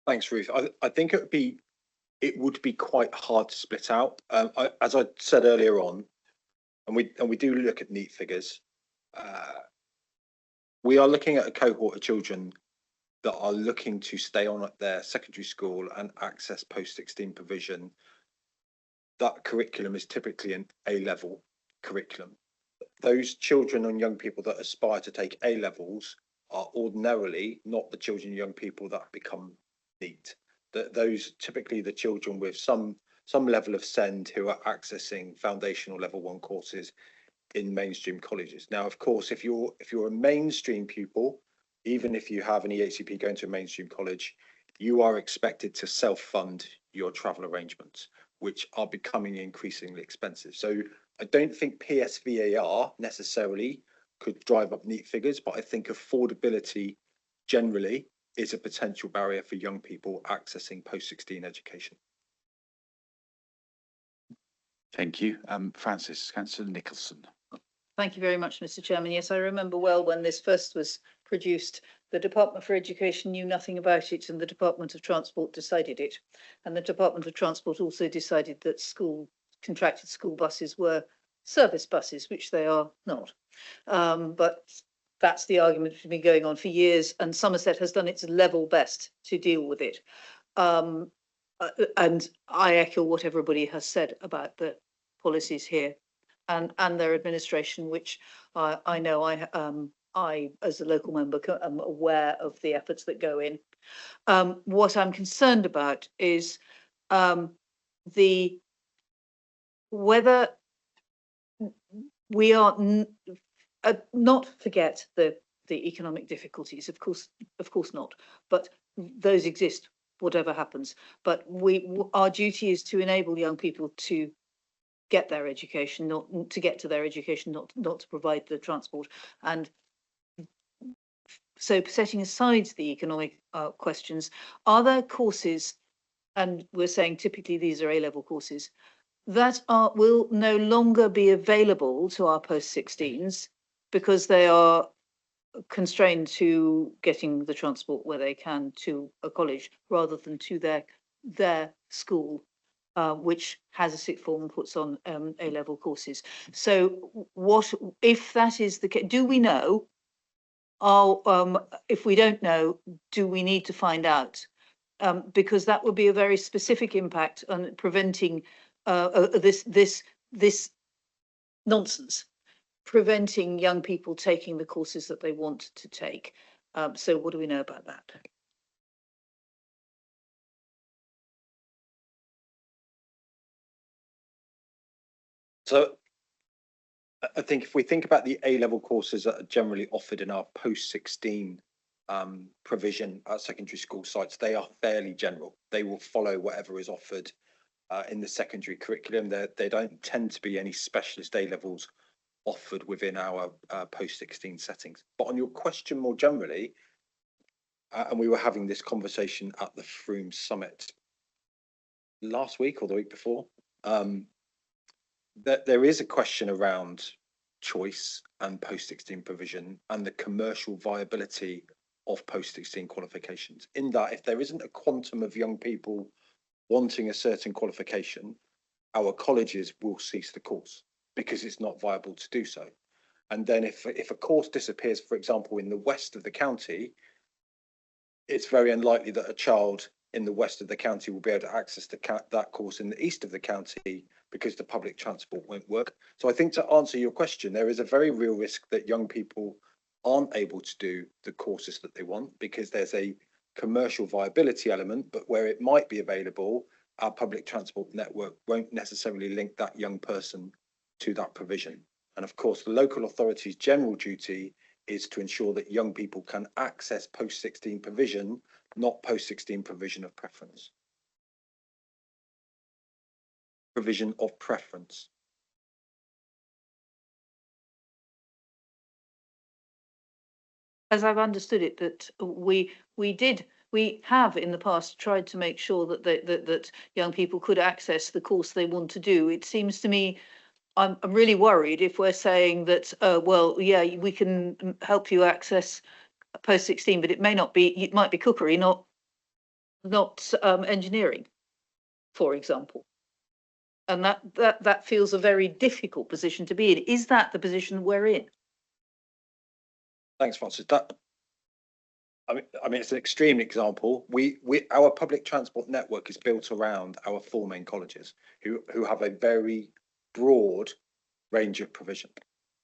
Speaker 18: Thanks, Ruth. I think it would be quite hard to split out. As I said earlier on, and we do look at neat figures. We are looking at a cohort of children that are looking to stay on at their secondary school and access post-16 provision. That curriculum is typically an A-level curriculum. Those children and young people that aspire to take A-levels are ordinarily not the children and young people that become neat. Those typically the children with some level of SEND who are accessing foundational level 1 courses in mainstream colleges. Now, of course, if you're a mainstream pupil, even if you have an EHCP going to a mainstream college, you are expected to self-fund your travel arrangements, which are becoming increasingly expensive. So I don't think PSVAR necessarily could drive up neat figures, but I think affordability generally is a potential barrier for young people accessing post-16 education.
Speaker 1: Thank you. Francis, Councillor Nicholson.
Speaker 7: Thank you very much, Mr. Chairman. Yes, I remember well when this first was produced, the Department for Education knew nothing about it and the Department of Transport decided it. And the Department of Transport also decided that contracted school buses were service buses, which they are not. But that's the argument that's been going on for years, and Somerset has done its level best to deal with it. And I echo what everybody has said about the policies here and their administration, which I know I I, as a local member, am aware of the efforts that go in. What I'm concerned about is whether we are not forget the economic difficulties, of course not, but those exist, whatever happens. But our duty is to enable young people to get their education, not to get to their education, not to provide the transport. And so, setting aside the economic questions, are there courses, and we're saying typically these are A-level courses, that will no longer be available to our post-16s because they are constrained to getting the transport where they can to a college rather than to their school, which has a sixth form and puts on A-level courses. So what if that is the case? Do we know? If we don't know, do we need to find out? Because that would be a very specific impact on preventing this nonsense, preventing young people taking the courses that they want to take. So what do we know about that?
Speaker 18: So I think if we think about the A-level courses that are generally offered in our post-16 provision at secondary school sites, they are fairly general. They will follow whatever is offered in the secondary curriculum. They don't tend to be any specialist A-levels offered within our post-16 settings. But on your question more generally, and we were having this conversation at the Froome Summit last week or the week before, that there is a question around choice and post-16 provision and the commercial viability of post-16 qualifications. In that, if there isn't a quantum of young people wanting a certain qualification, our colleges will cease the course because it's not viable to do so. And then if a course disappears, for example, in the west of the county, it's very unlikely that a child in the west of the county will be able to access that course in the east of the county because the public transport won't work. So I think to answer your question, there is a very real risk that young people aren't able to do the courses that they want because there's a commercial viability element, but where it might be available, our public transport network won't necessarily link that young person to that provision. And of course, the local authority's general duty is to ensure that young people can access post-16 provision, not post-16 provision of preference. Provision of preference.
Speaker 7: As I've understood it, that we have in the past tried to make sure that that young people could access the course they want to do. It seems to me I'm really worried if we're saying that, well, yeah, we can help you access post-16, but it might be cookery, not engineering, for example. And that feels a very difficult position to be in. Is that the position we're in?
Speaker 18: Thanks, Francis. I mean, it's an extreme example. Our public transport network is built around our four main colleges, who have a very broad range of provision.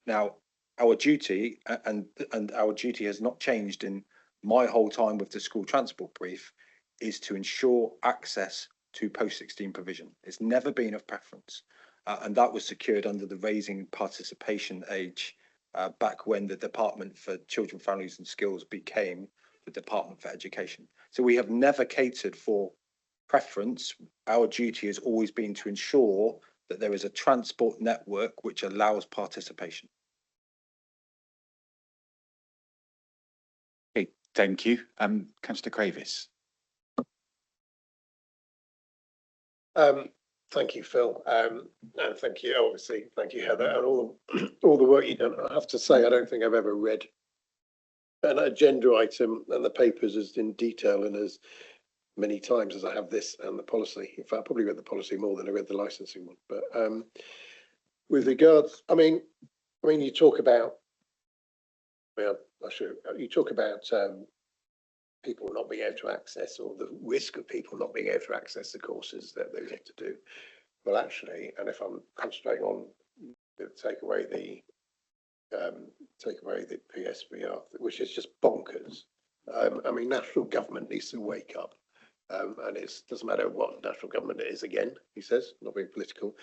Speaker 18: Now, our duty and our duty has not changed in my whole time with the school transport brief, is to ensure access to post-16 provision. It's never been of preference, and that was secured under the raising participation age back when the Department for Children, Families and Skills became the Department for Education. So we have never catered for preference. Our duty has always been to ensure that there is a transport network which allows participation.
Speaker 1: Okay, thank you. Councillor Cravis.
Speaker 17: Thank you, Phil, and thank you, obviously, thank you, Heather, and all the work you've done. I have to say, I don't think I've ever read an agenda item and the papers as in detail and as many times as I have this and the policy. In fact, I probably read the policy more than I read the licensing one. But with regards, I mean, you talk about, you talk about people not being able to access, or the risk of people not being able to access the courses that they want to do. Well, actually, and if I'm concentrating on take away the take away the PSVR, which is just bonkers. I mean, national government needs to wake up. And it doesn't matter what national government it is again, he says, not being political.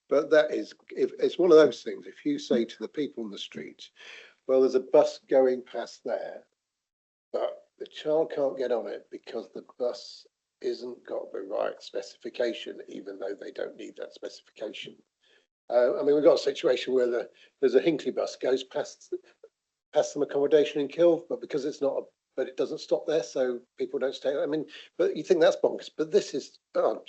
Speaker 17: But that is, if it's one of those things, if you say to the people on the street, well, there's a bus going past there, but the child can't get on it because the bus isn't got the right specification, even though they don't need that specification. I mean, we've got a situation where there's a Hinckley bus goes past some accommodation in Kiln, but because it's not, but it doesn't stop there, so people don't stay. I mean, but you think that's bonkers, but this is,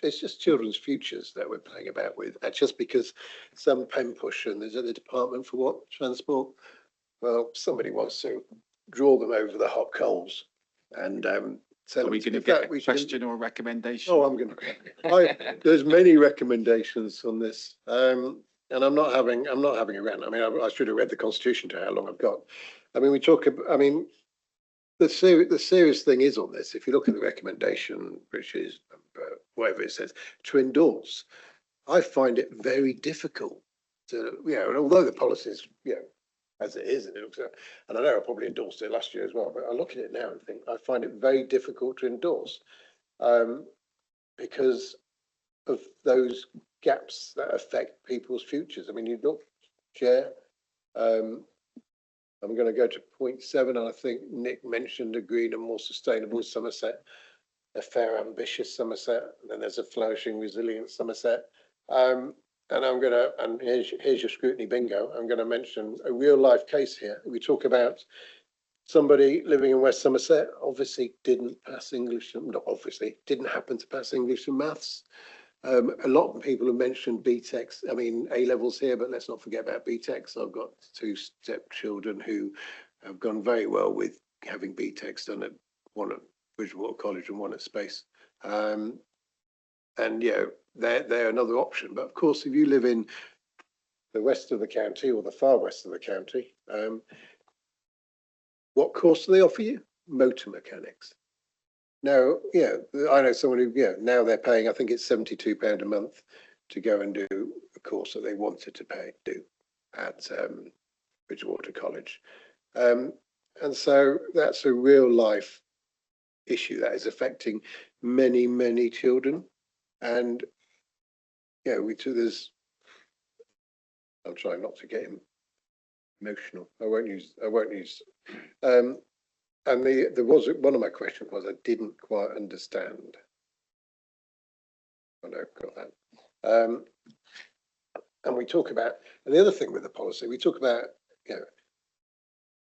Speaker 17: it's just children's futures that we're playing about with. That's just because some pen push and there's a department for what? Transport? Well, somebody wants to draw them over the hot coals and tell
Speaker 1: Are we going to get a question or a recommendation?
Speaker 17: Oh, I'm going to. There's many recommendations on this, and I'm not having a rant. I mean, I should have read the Constitution to how long I've got. I mean, we talk about. I mean, the serious thing is on this. If you look at the recommendation, which is whatever it says, to endorse, I find it very difficult to, and although the policy is, as it is, and it looks, and I know I probably endorsed it last year as well, but I look at it now and think I find it very difficult to endorse because of those gaps that affect people's futures. I mean, you look, Chair, I'm going to go to point 7, and I think Nick mentioned a green and more sustainable Somerset, a fair, ambitious Somerset, and then there's a flourishing, resilient Somerset. And I'm going to, and here's your scrutiny bingo. I'm going to mention a real life case here. We talk about somebody living in West Somerset, obviously didn't pass English, not obviously, didn't happen to pass English and maths. A lot of people have mentioned BTECs, I mean, A-levels here, but let's not forget about BTECs. I've got 2 stepchildren who have gone very well with having BTECs done at one at Bridgewater College and one at Space. And, they're another option. But of course, if you live in the west of the county or the far west of the county, what course do they offer you? Motor mechanics. Now, I know someone who, now they're paying, I think it's £72 a month to go and do a course that they wanted to do at Bridgewater College. And so that's a real life issue that is affecting many, many children. And, I'm trying not to get emotional. I won't use, and there was one of my questions was I didn't quite understand. I know, got that. And we talk about, and the other thing with the policy, we talk about,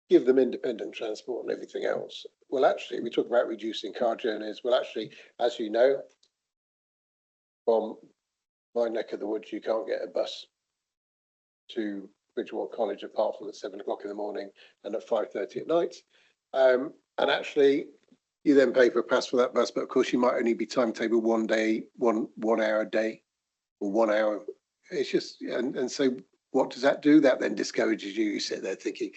Speaker 17: give them independent transport and everything else. Well, actually, we talk about reducing car journeys. Well, actually, as you know, from my neck of the woods, you can't get a bus to Bridgewater College apart from at 7 o'clock in the morning and at 5:30 at night. And actually, you then pay for a pass for that bus, but of course you might only be timetable one hour a day, or 1 hour. It's just, and so what does that do? That then discourages you. You sit there thinking,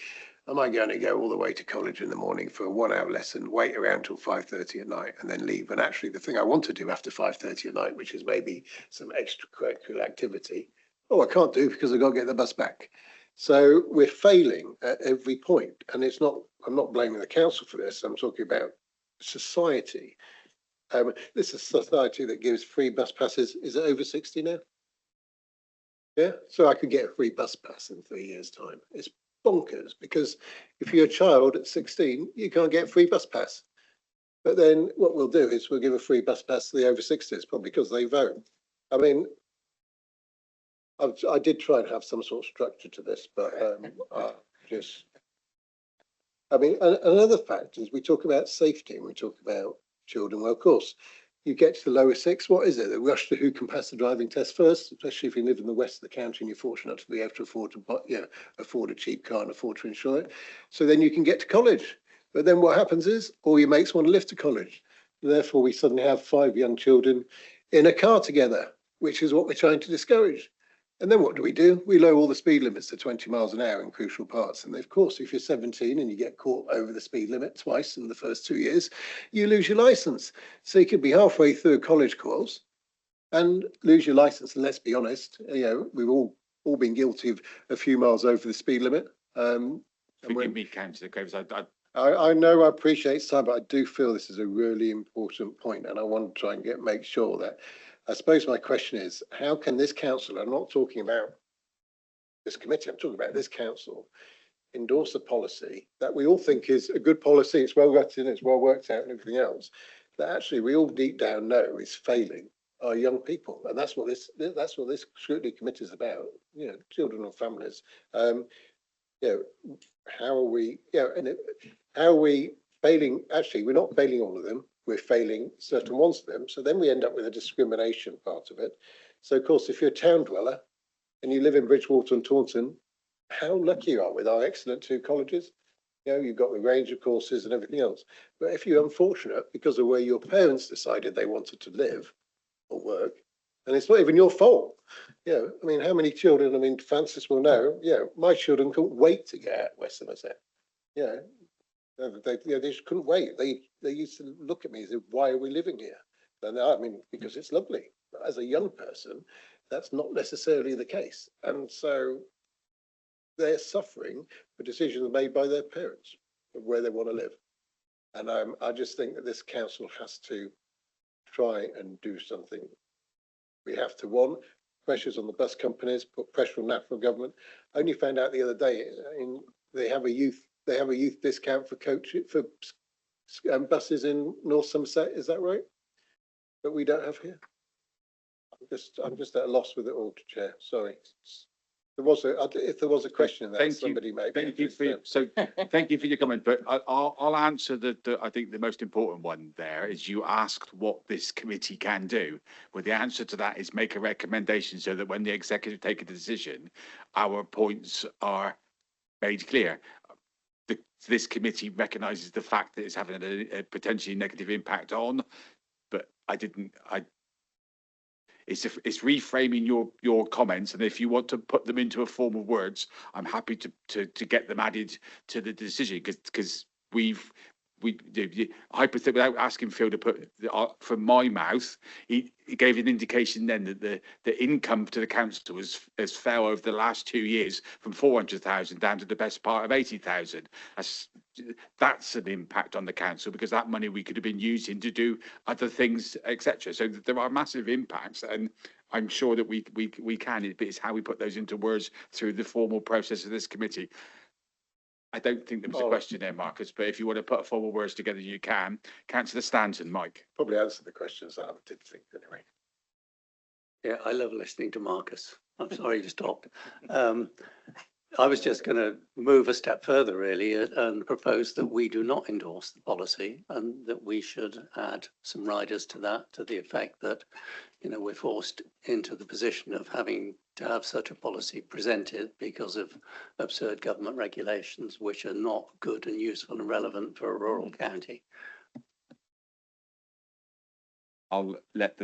Speaker 17: am I going to go all the way to college in the morning for a 1 hour lesson, wait around till 5:30 at night and then leave? And actually the thing I want to do after 5:30 at night, which is maybe some extracurricular activity, I can't do because I've got to get the bus back. So we're failing at every point. And it's not, I'm not blaming the council for this. I'm talking about society. This is a society that gives free bus passes. Is it over 60 now? Yeah, so I could get a free bus pass in 3 years' time. It's bonkers because if you're a child at 16, you can't get a free bus pass. But then what we'll do is we'll give a free bus pass to the over 60s, probably because they vote. I mean, I did try and have some sort of structure to this, but another fact is we talk about safety and we talk about children. Well, of course, you get to the lower 6, what is it? The rush to who can pass the driving test first, especially if you live in the west of the county and you're fortunate to be able to afford a cheap car and afford to insure it. So then you can get to college. But then what happens is all your mates want to live to college. Therefore, we suddenly have 5 young children in a car together, which is what we're trying to discourage. And then what do? We lower all the speed limits to 20 miles an hour in crucial parts. And of course, if you're 17 and you get caught over the speed limit twice in the first 2 years, you lose your license. So you could be halfway through a college course and lose your license. And let's be honest, we've all been guilty of a few miles over the speed limit. And
Speaker 1: Forgive
Speaker 17: when-
Speaker 1: me, Councillor Graves,
Speaker 17: I know, I appreciate time, but I do feel this is a really important point, and I want to try and make sure that, I suppose my question is, how can this council, I'm not talking about this committee, I'm talking about this council, endorse a policy that we all think is a good policy, it's well written, it's well worked out and everything else, that actually we all deep down know is failing our young people. And that's what this scrutiny committee is about, you know, children and families. You know, how are we, you know, and how are we failing? Actually, we're not failing all of them, we're failing certain ones of them. So then we end up with a discrimination part of it. So of course, if you're a town dweller and you live in Bridgewater and Taunton, how lucky you are with our excellent two colleges. You know, you've got the range of courses and everything else. But if you're unfortunate because of where your parents decided they wanted to live or work, and it's not even your fault. You know, I mean, how many children, I mean, Francis will know, yeah, my children couldn't wait to get out of West Somerset. Yeah, they just couldn't wait. They used to look at me and say, why are we living here? And I mean, because it's lovely. But as a young person, that's not necessarily the case. And so they're suffering for decisions made by their parents of where they want to live. And I just think that this council has to try and do something. We have to, one, pressures on the bus companies, put pressure on national government. I only found out the other day, they have a youth discount for buses in North Somerset. Is that right? But we don't have here. I'm just at a loss with it all, Chair. Sorry. If there was a question that somebody made.
Speaker 1: Thank you for your comment, but I'll answer I think the most important one there is you asked what this committee can do. Well, the answer to that is make a recommendation so that when the executive take a decision, our points are made clear. This committee recognises the fact that it's having a potentially negative impact on, but it's reframing your comments, and if you want to put them into a form of words, I'm happy to get them added to the decision because hypothetically, without asking Phil to put from my mouth, he gave an indication then that the income to the council has fell over the last 2 years from 400,000 down to the best part of 80,000. That's an impact on the council because that money we could have been using to do other things, etc. So there are massive impacts, and I'm sure that we can, but it's how we put those into words through the formal process of this committee. I don't think there was a question there, Marcus, but if you want to put formal words together, you can. Councillor Stanton, Mike.
Speaker 17: Probably answer the questions that I did think anyway.
Speaker 3: Yeah, I love listening to Marcus. I'm sorry to stop. I was just going to move a step further, really, and propose that we do not endorse the policy and that we should add some riders to that, to the effect that, you know, we're forced into the position of having to have such a policy presented because of absurd government regulations, which are not good and useful and relevant for a rural county.
Speaker 1: I'll let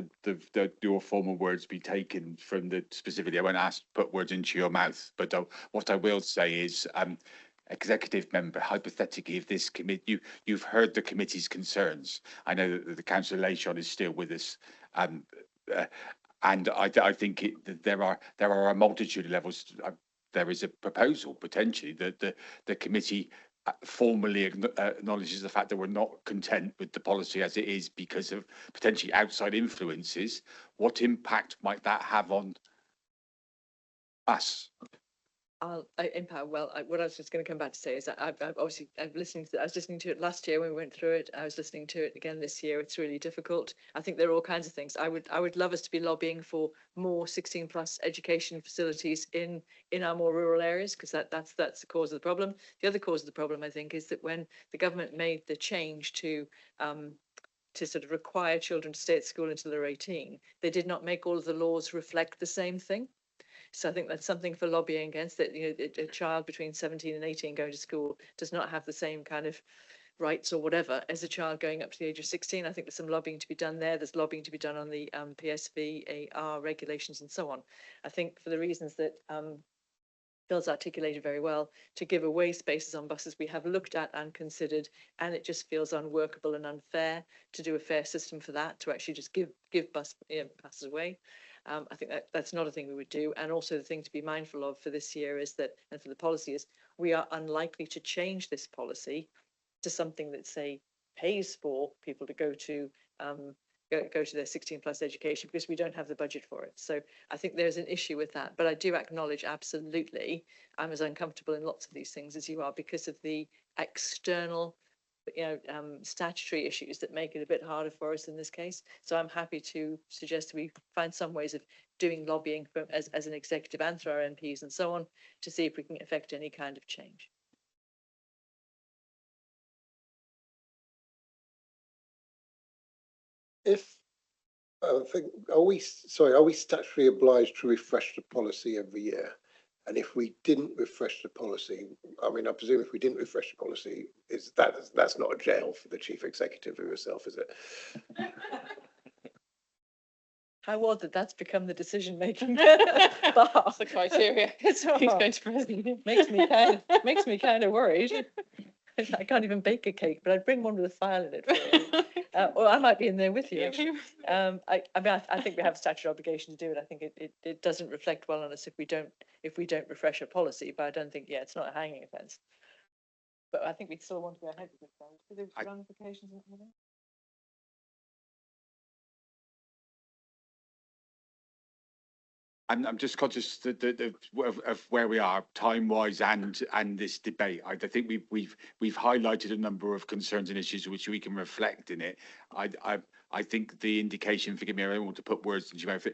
Speaker 1: your formal words be taken from specifically. I won't put words into your mouth, but what I will say is, executive member, hypothetically, if this committee, you've heard the committee's concerns. I know that the councillor Leishon is still with us, and I think there are a multitude of levels. There is a proposal potentially that the committee formally acknowledges the fact that we're not content with the policy as it is because of potentially outside influences. What impact might that have on us?
Speaker 5: Impact. Well, what I was just going to come back to say is that I was listening to it last year when we went through it. I was listening to it again this year. It's really difficult. I think there are all kinds of things. I would love us to be lobbying for more 16+ education facilities in our more rural areas, because that's the cause of the problem. The other cause of the problem, I think, is that when the government made the change to sort of require children to stay at school until they're 18, they did not make all of the laws reflect the same thing. So I think that's something for lobbying against, that, you know, a child between 17 and 18 going to school does not have the same kind of rights or whatever as a child going up to the age of 16. I think there's some lobbying to be done there. There's lobbying to be done on the PSV, AR regulations and so on. I think for the reasons that Phil's articulated very well, to give away spaces on buses we have looked at and considered, and it just feels unworkable and unfair to do a fair system for that, to actually just give passes away. I think that's not a thing we would do. And also the thing to be mindful of for this year is that, and for the policy is, we are unlikely to change this policy to something that, say, pays for people to go to their 16+ education, because we don't have the budget for it. So I think there's an issue with that. But I do acknowledge, absolutely, I'm as uncomfortable in lots of these things as you are, because of the external statutory issues that make it a bit harder for us in this case. So I'm happy to suggest we find some ways of doing lobbying as an executive and through our MPs and so on, to see if we can affect any kind of change.
Speaker 17: If I think, are we statutorily obliged to refresh the policy every year? And if we didn't refresh the policy, I mean, I presume if we didn't refresh the policy, that's not a jail for the chief executive or yourself, is it?
Speaker 5: How odd that's become the decision-making bar.
Speaker 4: The criteria.
Speaker 5: He's going to prison. Makes me kind of worried. I can't even bake a cake, but I'd bring one with a file in it for you. Or I might be in there with you. I think we have a statutory obligation to do it. I think it doesn't reflect well on us if we don't refresh a policy. But I don't think, it's not a hanging offence. But I think we still want to go ahead with it. Are there ramifications?
Speaker 1: I'm just conscious of where we are time-wise and this debate. I think we've highlighted a number of concerns and issues which we can reflect in it. I think the indication, forgive me, I don't want to put words into your mouth.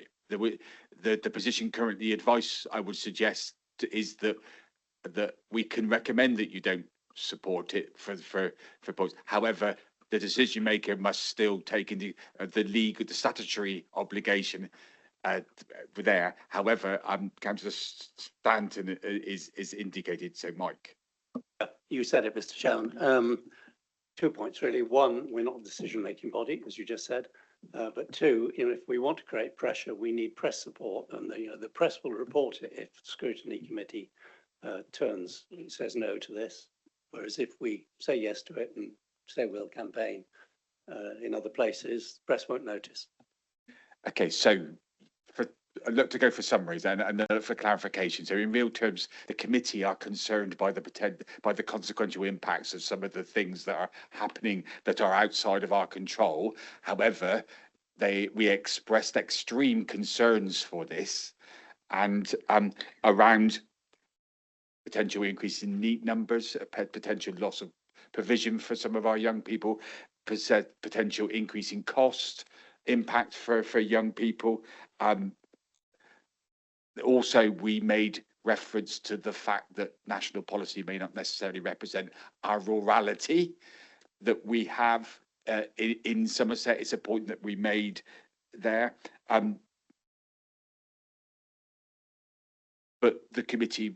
Speaker 1: The position currently, advice I would suggest is that we can recommend that you don't support it for posts. However, the decision maker must still take into the statutory obligation there. However, Councillor Stanton is indicated. So, Mike.
Speaker 3: You said it, Mr. Chairman. 2 points really. One, we're not a decision-making body, as you just said. But two, if we want to create pressure, we need press support, and the press will report it if the Scrutiny Committee says no to this. Whereas if we say yes to it and say we'll campaign in other places, the press won't notice.
Speaker 1: Okay, so I'd look to go for summaries and for clarification. So in real terms, the committee are concerned by the consequential impacts of some of the things that are happening that are outside of our control. However, we expressed extreme concerns for this and around potential increase in NEET numbers, potential loss of provision for some of our young people, potential increase in cost, impact for young people. Also, we made reference to the fact that national policy may not necessarily represent our rurality that we have in Somerset. It's a point that we made there. But the committee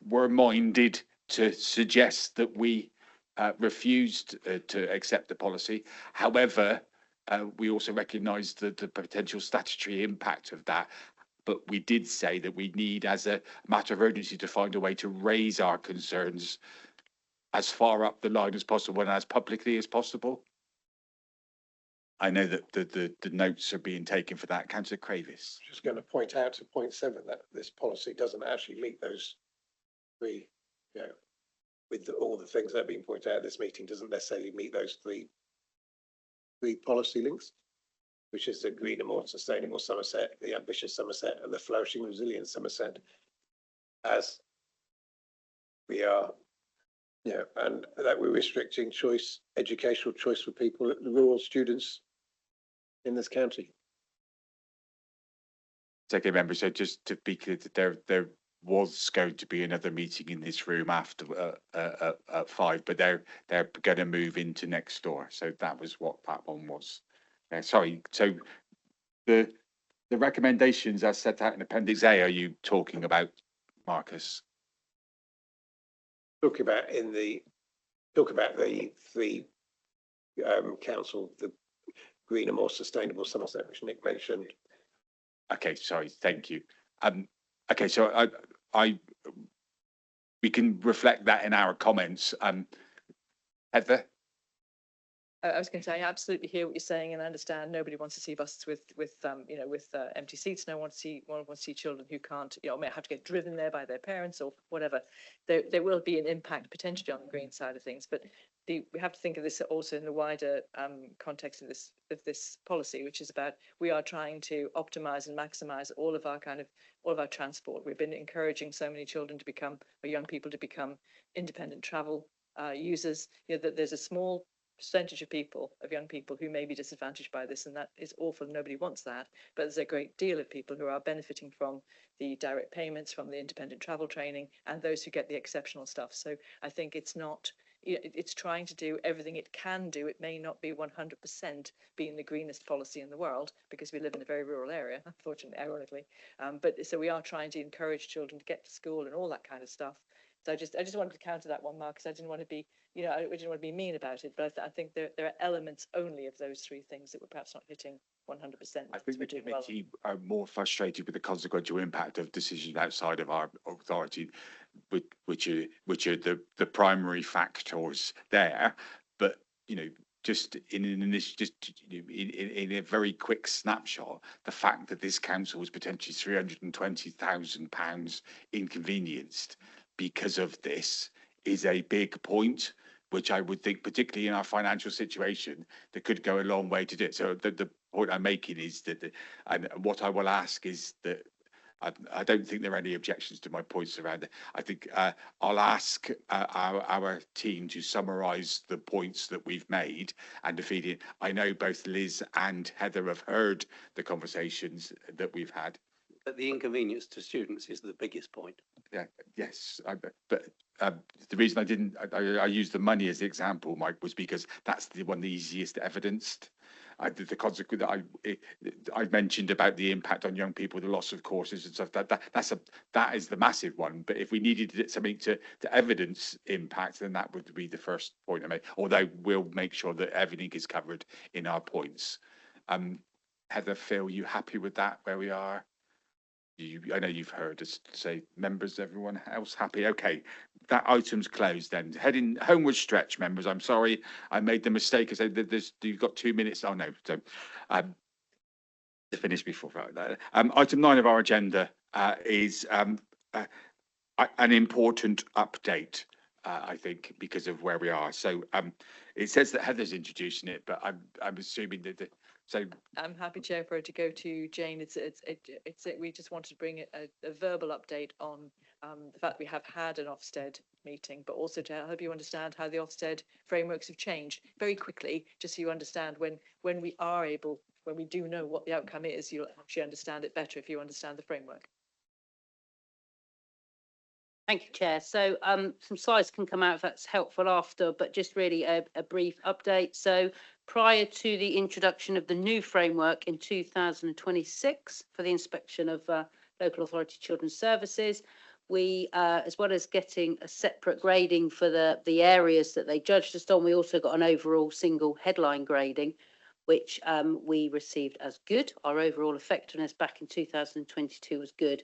Speaker 1: were minded to suggest that we refused to accept the policy. However, we also recognised the potential statutory impact of that. But we did say that we need, as a matter of urgency, to find a way to raise our concerns as far up the line as possible and as publicly as possible. I know that the notes are being taken for that. Councillor Cravis.
Speaker 17: Just going to point out to point 7 that this policy doesn't actually meet those three, with all the things that are being pointed out, this meeting doesn't necessarily meet those three policy links, which is the green and more sustainable Somerset, the ambitious Somerset, and the flourishing resilient Somerset, as we are, and that we're restricting educational choice for people, the rural students in this county.
Speaker 1: Okay, member. So just to be clear, there was going to be another meeting in this room after at 5, but they're going to move into next door. So that was what that one was. Sorry. So the recommendations as set out in Appendix A, are you talking about, Marcus?
Speaker 17: Talk about the three council, the green and more sustainable Somerset, which Nick mentioned.
Speaker 1: Okay, sorry, thank you. Okay, so we can reflect that in our comments. Heather?
Speaker 5: I was going to say, I absolutely hear what you're saying, and I understand nobody wants to see buses with empty seats. No one wants to see children who can't, may have to get driven there by their parents or whatever. There will be an impact potentially on the green side of things, but we have to think of this also in the wider context of this policy, which is about we are trying to optimise and maximise all of our transport. We've been encouraging so many children to become, or young people to become, independent travel users. That there's a small percentage of young people who may be disadvantaged by this, and that is awful. Nobody wants that, but there's a great deal of people who are benefiting from the direct payments, from the independent travel training, and those who get the exceptional stuff. So I think it's trying to do everything it can do. It may not be 100% being the greenest policy in the world, because we live in a very rural area, unfortunately, ironically. But so we are trying to encourage children to get to school and all that kind of stuff. So I just wanted to counter that one, Mark, because I didn't want to be, I didn't want to be mean about it, but I think there are elements only of those three things that we're perhaps not hitting 100%.
Speaker 1: I think the committee are more frustrated with the consequential impact of decisions outside of our authority, which are the primary factors there. But just in this, in a very quick snapshot, the fact that this council was potentially £320,000 inconvenienced because of this is a big point, which I would think, particularly in our financial situation, that could go a long way to do it. So the point I'm making is that, and what I will ask is that I don't think there are any objections to my points around it. I think I'll ask our team to summarise the points that we've made and to feed it. I know both Liz and Heather have heard the conversations that we've had.
Speaker 3: But the inconvenience to students is the biggest point.
Speaker 1: Yeah. Yes. But the reason I used the money as the example, Mike, was because that's the easiest evidenced. The consequence that I mentioned about the impact on young people, the loss of courses and stuff. That is the massive one. But if we needed something to evidence impact, then that would be the first point I made. Although we'll make sure that everything is covered in our points. Heather, Phil, you happy with that? Where we are? I know you've heard us say, members, everyone else happy? Okay, that item's closed then. Heading homeward stretch, members. I'm sorry, I made the mistake. I said you've got 2 minutes. Oh no, so to finish before that. Item 9 of our agenda is an important update, I think, because of where we are. So it says that Heather's introducing it, but I'm assuming that so
Speaker 5: I'm happy, Chair, for it to go to Jane. We just wanted to bring a verbal update on the fact we have had an Ofsted meeting, but also to help you understand how the Ofsted frameworks have changed very quickly, just so you understand when we do know what the outcome is, you'll actually understand it better if you understand the framework.
Speaker 6: Thank you, Chair. So some slides can come out if that's helpful after, but just really a brief update. So prior to the introduction of the new framework in 2026 for the inspection of local authority children's services, we, as well as getting a separate grading for the areas that they judged us on, we also got an overall single headline grading, which we received as good. Our overall effectiveness back in 2022 was good.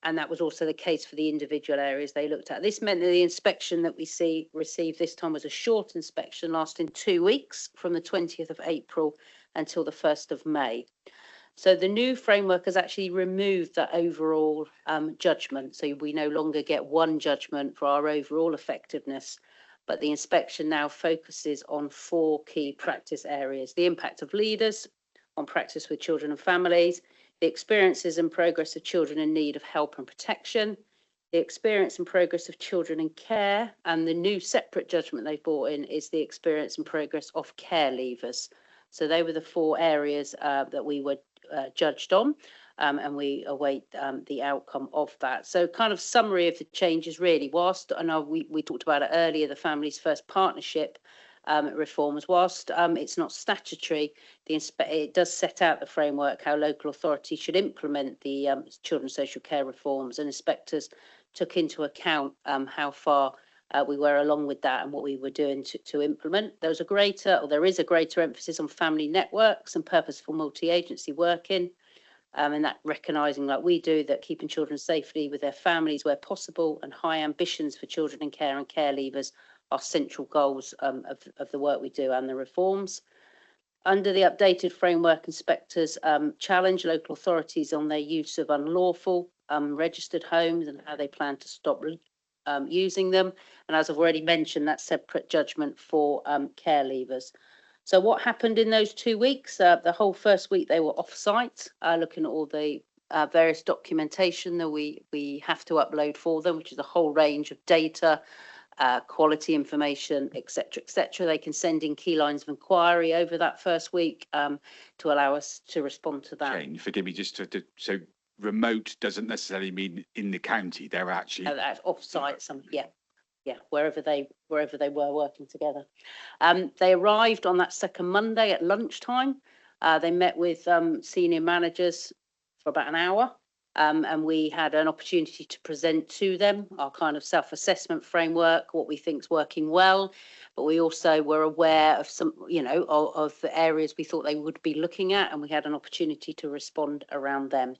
Speaker 6: And that was also the case for the individual areas they looked at. This meant that the inspection that we received this time was a short inspection lasting 2 weeks from the 20th of April until the 1st of May. So the new framework has actually removed that overall judgment. So we no longer get one judgment for our overall effectiveness, but the inspection now focuses on 4 key practice areas: the impact of leaders on practice with children and families, the experiences and progress of children in need of help and protection, the experience and progress of children in care, and the new separate judgment they've brought in is the experience and progress of care leavers. So they were the 4 areas that we were judged on, and we await the outcome of that. So kind of summary of the changes really, whilst, I know we talked about it earlier, the Families First Partnership reforms, whilst it's not statutory, it does set out the framework how local authorities should implement the children's social care reforms, and inspectors took into account how far we were along with that and what we were doing to implement. There is a greater emphasis on family networks and purposeful multi-agency working, and that recognising, like we do, that keeping children safely with their families where possible, and high ambitions for children in care and care leavers our central goals of the work we do and the reforms. Under the updated framework, inspectors challenge local authorities on their use of unlawful registered homes and how they plan to stop using them. And as I've already mentioned, that separate judgment for care leavers. So what happened in those 2 weeks? The whole first week they were off-site, looking at all the various documentation that we have to upload for them, which is a whole range of data, quality information, etc. They can send in key lines of inquiry over that first week to allow us to respond to that.
Speaker 1: Jane, forgive me, just so remote doesn't necessarily mean in the county. They're actually
Speaker 6: That's off-site. Wherever they were working together. They arrived on that second Monday at lunchtime. They met with senior managers for about an hour. And we had an opportunity to present to them our kind of self-assessment framework, what we think is working well, but we also were aware of some, of the areas we thought they would be looking at, and we had an opportunity to respond around them.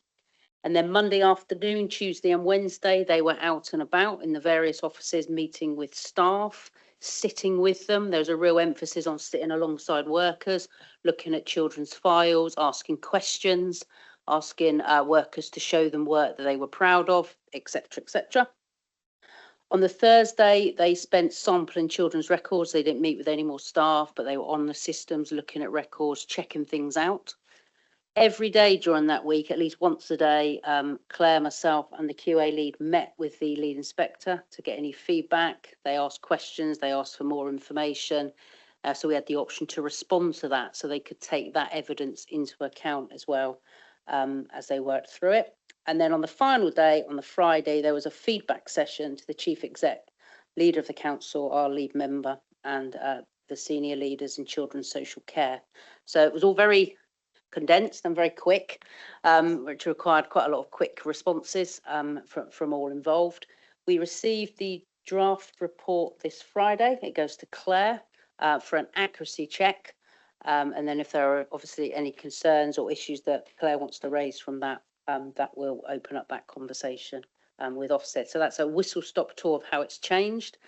Speaker 6: And then Monday afternoon, Tuesday and Wednesday, they were out and about in the various offices, meeting with staff, sitting with them. There was a real emphasis on sitting alongside workers, looking at children's files, asking questions, asking workers to show them work that they were proud of, etc. On the Thursday, they spent sampling children's records. They didn't meet with any more staff, but they were on the systems, looking at records, checking things out. Every day during that week, at least once a day, Claire, myself and the QA lead met with the lead inspector to get any feedback. They asked questions, they asked for more information. So we had the option to respond to that, so they could take that evidence into account as well as they worked through it. And then on the final day, on the Friday, there was a feedback session to the chief exec, leader of the council, our lead member, and the senior leaders in children's social care. So it was all very condensed and very quick, which required quite a lot of quick responses from all involved. We received the draft report this Friday. It goes to Claire for an accuracy check. And then if there are obviously any concerns or issues that Claire wants to raise from that, that will open up that conversation with Ofsted. So that's a whistle-stop tour of how it's changed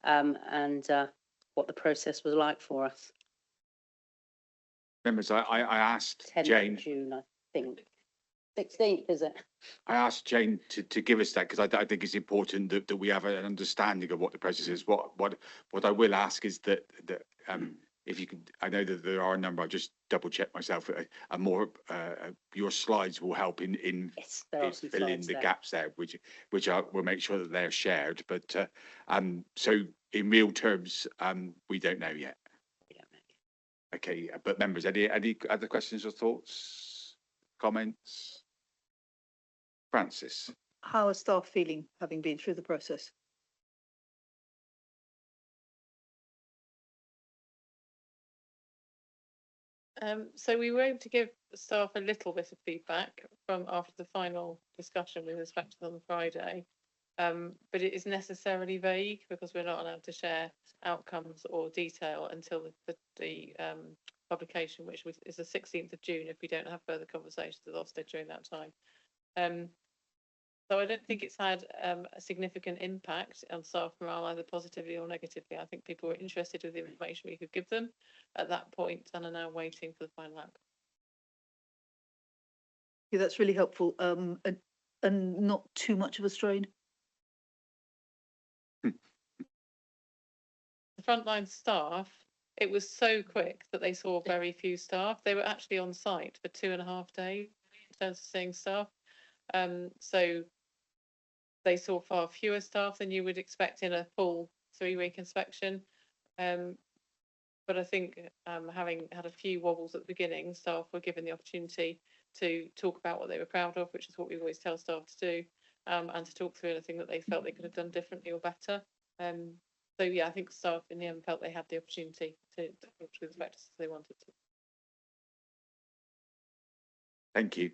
Speaker 6: and what the process was like for us.
Speaker 1: Members, I asked
Speaker 6: 10th
Speaker 1: Jane.
Speaker 6: of June, I think. 16th, is it?
Speaker 1: I asked Jane to give us that, because I think it's important that we have an understanding of what the process is. What I will ask is that if you could, I know that there are a number. I'll just double check myself. Your slides will help in
Speaker 6: Yes, there are some
Speaker 1: fill in
Speaker 6: slides
Speaker 1: the
Speaker 6: there.
Speaker 1: gaps there, which we'll make sure that they're shared. But so in real terms, we don't know yet. Okay, but members, any other questions or thoughts, comments? Francis.
Speaker 7: How are staff feeling, having been through the process?
Speaker 5: So we were able to give staff a little bit of feedback from after the final discussion with inspectors on Friday, but it is necessarily vague because we're not allowed to share outcomes or detail until the publication, which is the 16th of June, if we don't have further conversations with Ofsted during that time. So I don't think it's had a significant impact on staff morale, either positively or negatively. I think people were interested with the information we could give them at that point and are now waiting for the final outcome.
Speaker 7: Yeah, that's really helpful and not too much of a strain.
Speaker 5: The frontline staff, it was so quick that they saw very few staff. They were actually on site for 2.5 days in terms of seeing staff. So they saw far fewer staff than you would expect in a full 3-week inspection. But I think having had a few wobbles at the beginning, staff were given the opportunity to talk about what they were proud of, which is what we always tell staff to do, and to talk through anything that they felt they could have done differently or better. So yeah, I think staff in the end felt they had the opportunity to talk to inspectors if they wanted to.
Speaker 1: Thank you.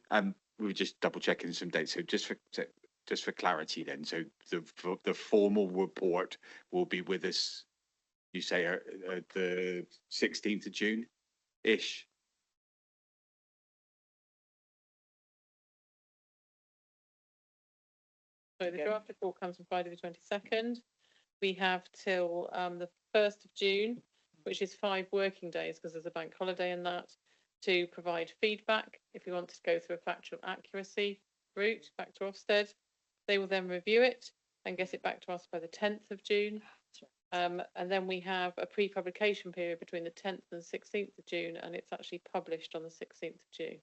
Speaker 1: We were just double checking some dates. So just for clarity, then, so the formal report will be with us. You say the 16th of June, ish.
Speaker 5: So the draft report comes on Friday the 22nd. we have till the 1st of June, which is 5 working days because there's a bank holiday in that, to provide feedback. If you want to go through a factual accuracy route back to Ofsted, they will then review it and get it back to us by the 10th of June. And then we have a pre-publication period between the 10th and 16th of June, and it's actually published on the 16th of June.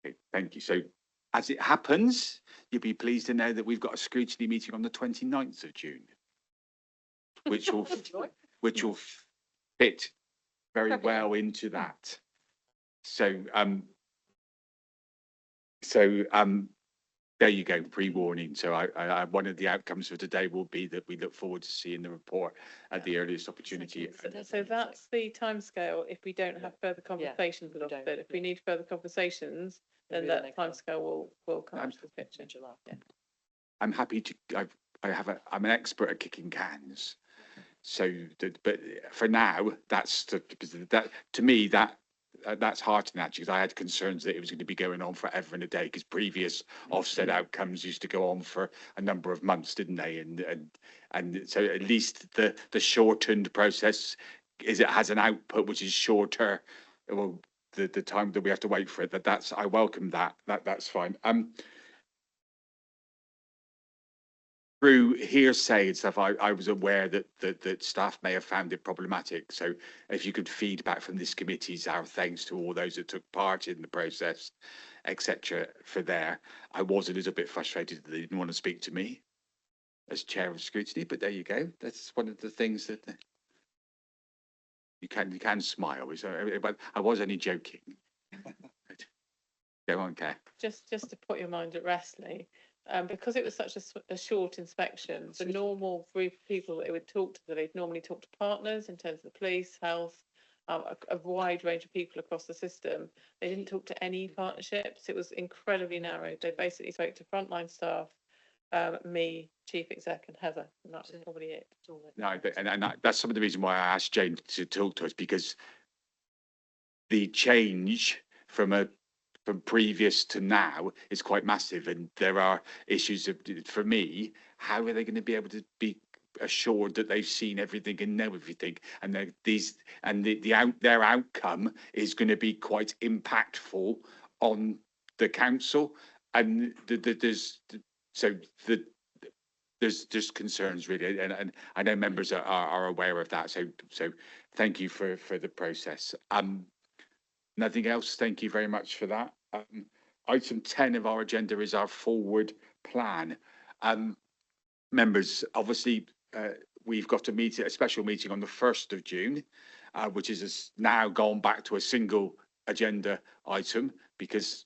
Speaker 1: Okay, thank you. So as it happens, you'll be pleased to know that we've got a scrutiny meeting on the 29th of June, which will fit very well into that. So there you go, pre-warning. So I one of the outcomes for today will be that we look forward to seeing the report at the earliest opportunity.
Speaker 5: So that's the timescale if we don't have further conversations with Ofsted. If we need further conversations, then that timescale will come into the picture. Yeah.
Speaker 1: I'm happy to. I'm an expert at kicking cans. So, but for now, that's because that to me that's heartening actually, because I had concerns that it was going to be going on forever and a day, because previous Ofsted outcomes used to go on for a number of months, didn't they? And so at least the shortened process is it has an output which is shorter. Well, the time that we have to wait for it. That's I welcome that. That's fine. Through hearsay and stuff, I was aware that staff may have found it problematic. So if you could feedback from this committee's our thanks to all those that took part in the process, etc. For there, I was a little bit frustrated that they didn't want to speak to me as chair of scrutiny, but there you go. That's one of the things that you can smile. But I was only joking. Go on, Claire.
Speaker 5: Just to put your mind at rest, Lee. Because it was such a short inspection, the normal group of people that they would talk to, they'd normally talk to partners in terms of the police, health, a wide range of people across the system. They didn't talk to any partnerships. It was incredibly narrow. They basically spoke to frontline staff, me, chief exec, and Heather, and that was probably it.
Speaker 1: No, and that's some of the reason why I asked Jane to talk to us, because the change from previous to now is quite massive, and there are issues for me. How are they going to be able to be assured that they've seen everything and know everything, and their outcome is going to be quite impactful on the council? And there's just concerns really, and I know members are aware of that. So thank you for the process. Nothing else. Thank you very much for that. Item 10 of our agenda is our forward plan. Members, obviously, we've got a special meeting on the 1st of June, which is now gone back to a single agenda item, because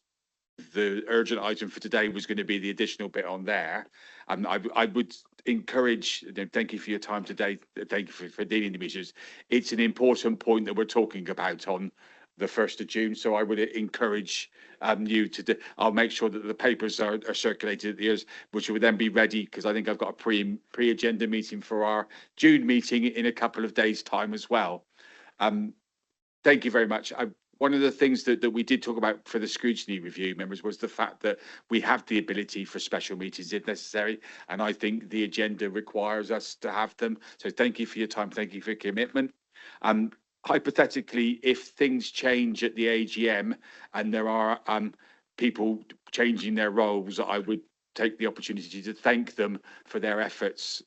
Speaker 1: the urgent item for today was going to be the additional bit on there. I would encourage, thank you for your time today. Thank you for dealing with the issues. It's an important point that we're talking about on the 1st of June. So I would encourage you to, I'll make sure that the papers are circulated at the ears, which will then be ready, because I think I've got a pre-agenda meeting for our June meeting in a couple of days' time as well. Thank you very much. One of the things that we did talk about for the scrutiny review, members, was the fact that we have the ability for special meetings if necessary, and I think the agenda requires us to have them. So thank you for your time. Thank you for your commitment. Hypothetically, if things change at the AGM and there are people changing their roles, I would take the opportunity to thank them for their efforts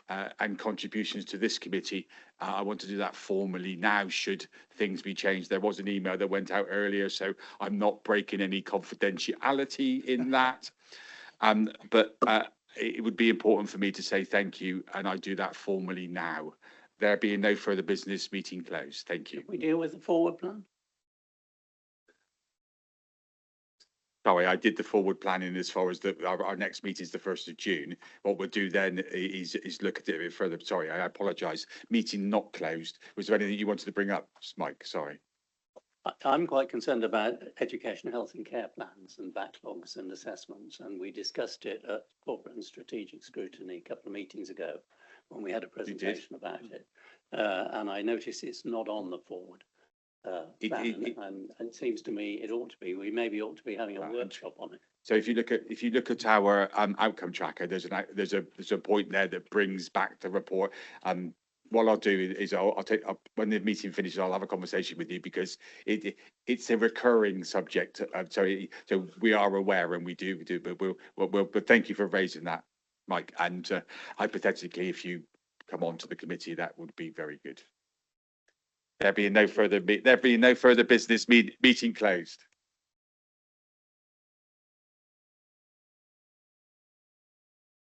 Speaker 1: and contributions to this committee. I want to do that formally now, should things be changed. There was an email that went out earlier, so I'm not breaking any confidentiality in that. But it would be important for me to say thank you, and I do that formally now. There being no further business, meeting closed. Thank you.
Speaker 3: We deal with the forward plan.
Speaker 1: Sorry, I did the forward planning as far as our next meeting is the 1st of June. What we'll do then is look at it a bit further. Sorry, I apologise. Meeting not closed. Was there anything you wanted to bring up, Mike? Sorry.
Speaker 3: I'm quite concerned about education, health and care plans and backlogs and assessments. And we discussed it at corporate and strategic scrutiny a couple of meetings ago when we had a presentation about it. And I noticed it's not on the forward plan, and it seems to me it ought to be. We maybe ought to be having a workshop on it.
Speaker 1: So if you look at our outcome tracker, there's a point there that brings back the report. What I'll do is I'll take up when the meeting finishes, I'll have a conversation with you because it's a recurring subject. So we are aware and we do, but thank you for raising that, Mike. And hypothetically, if you come on to the committee, that would be very good. There being no further business, meeting closed.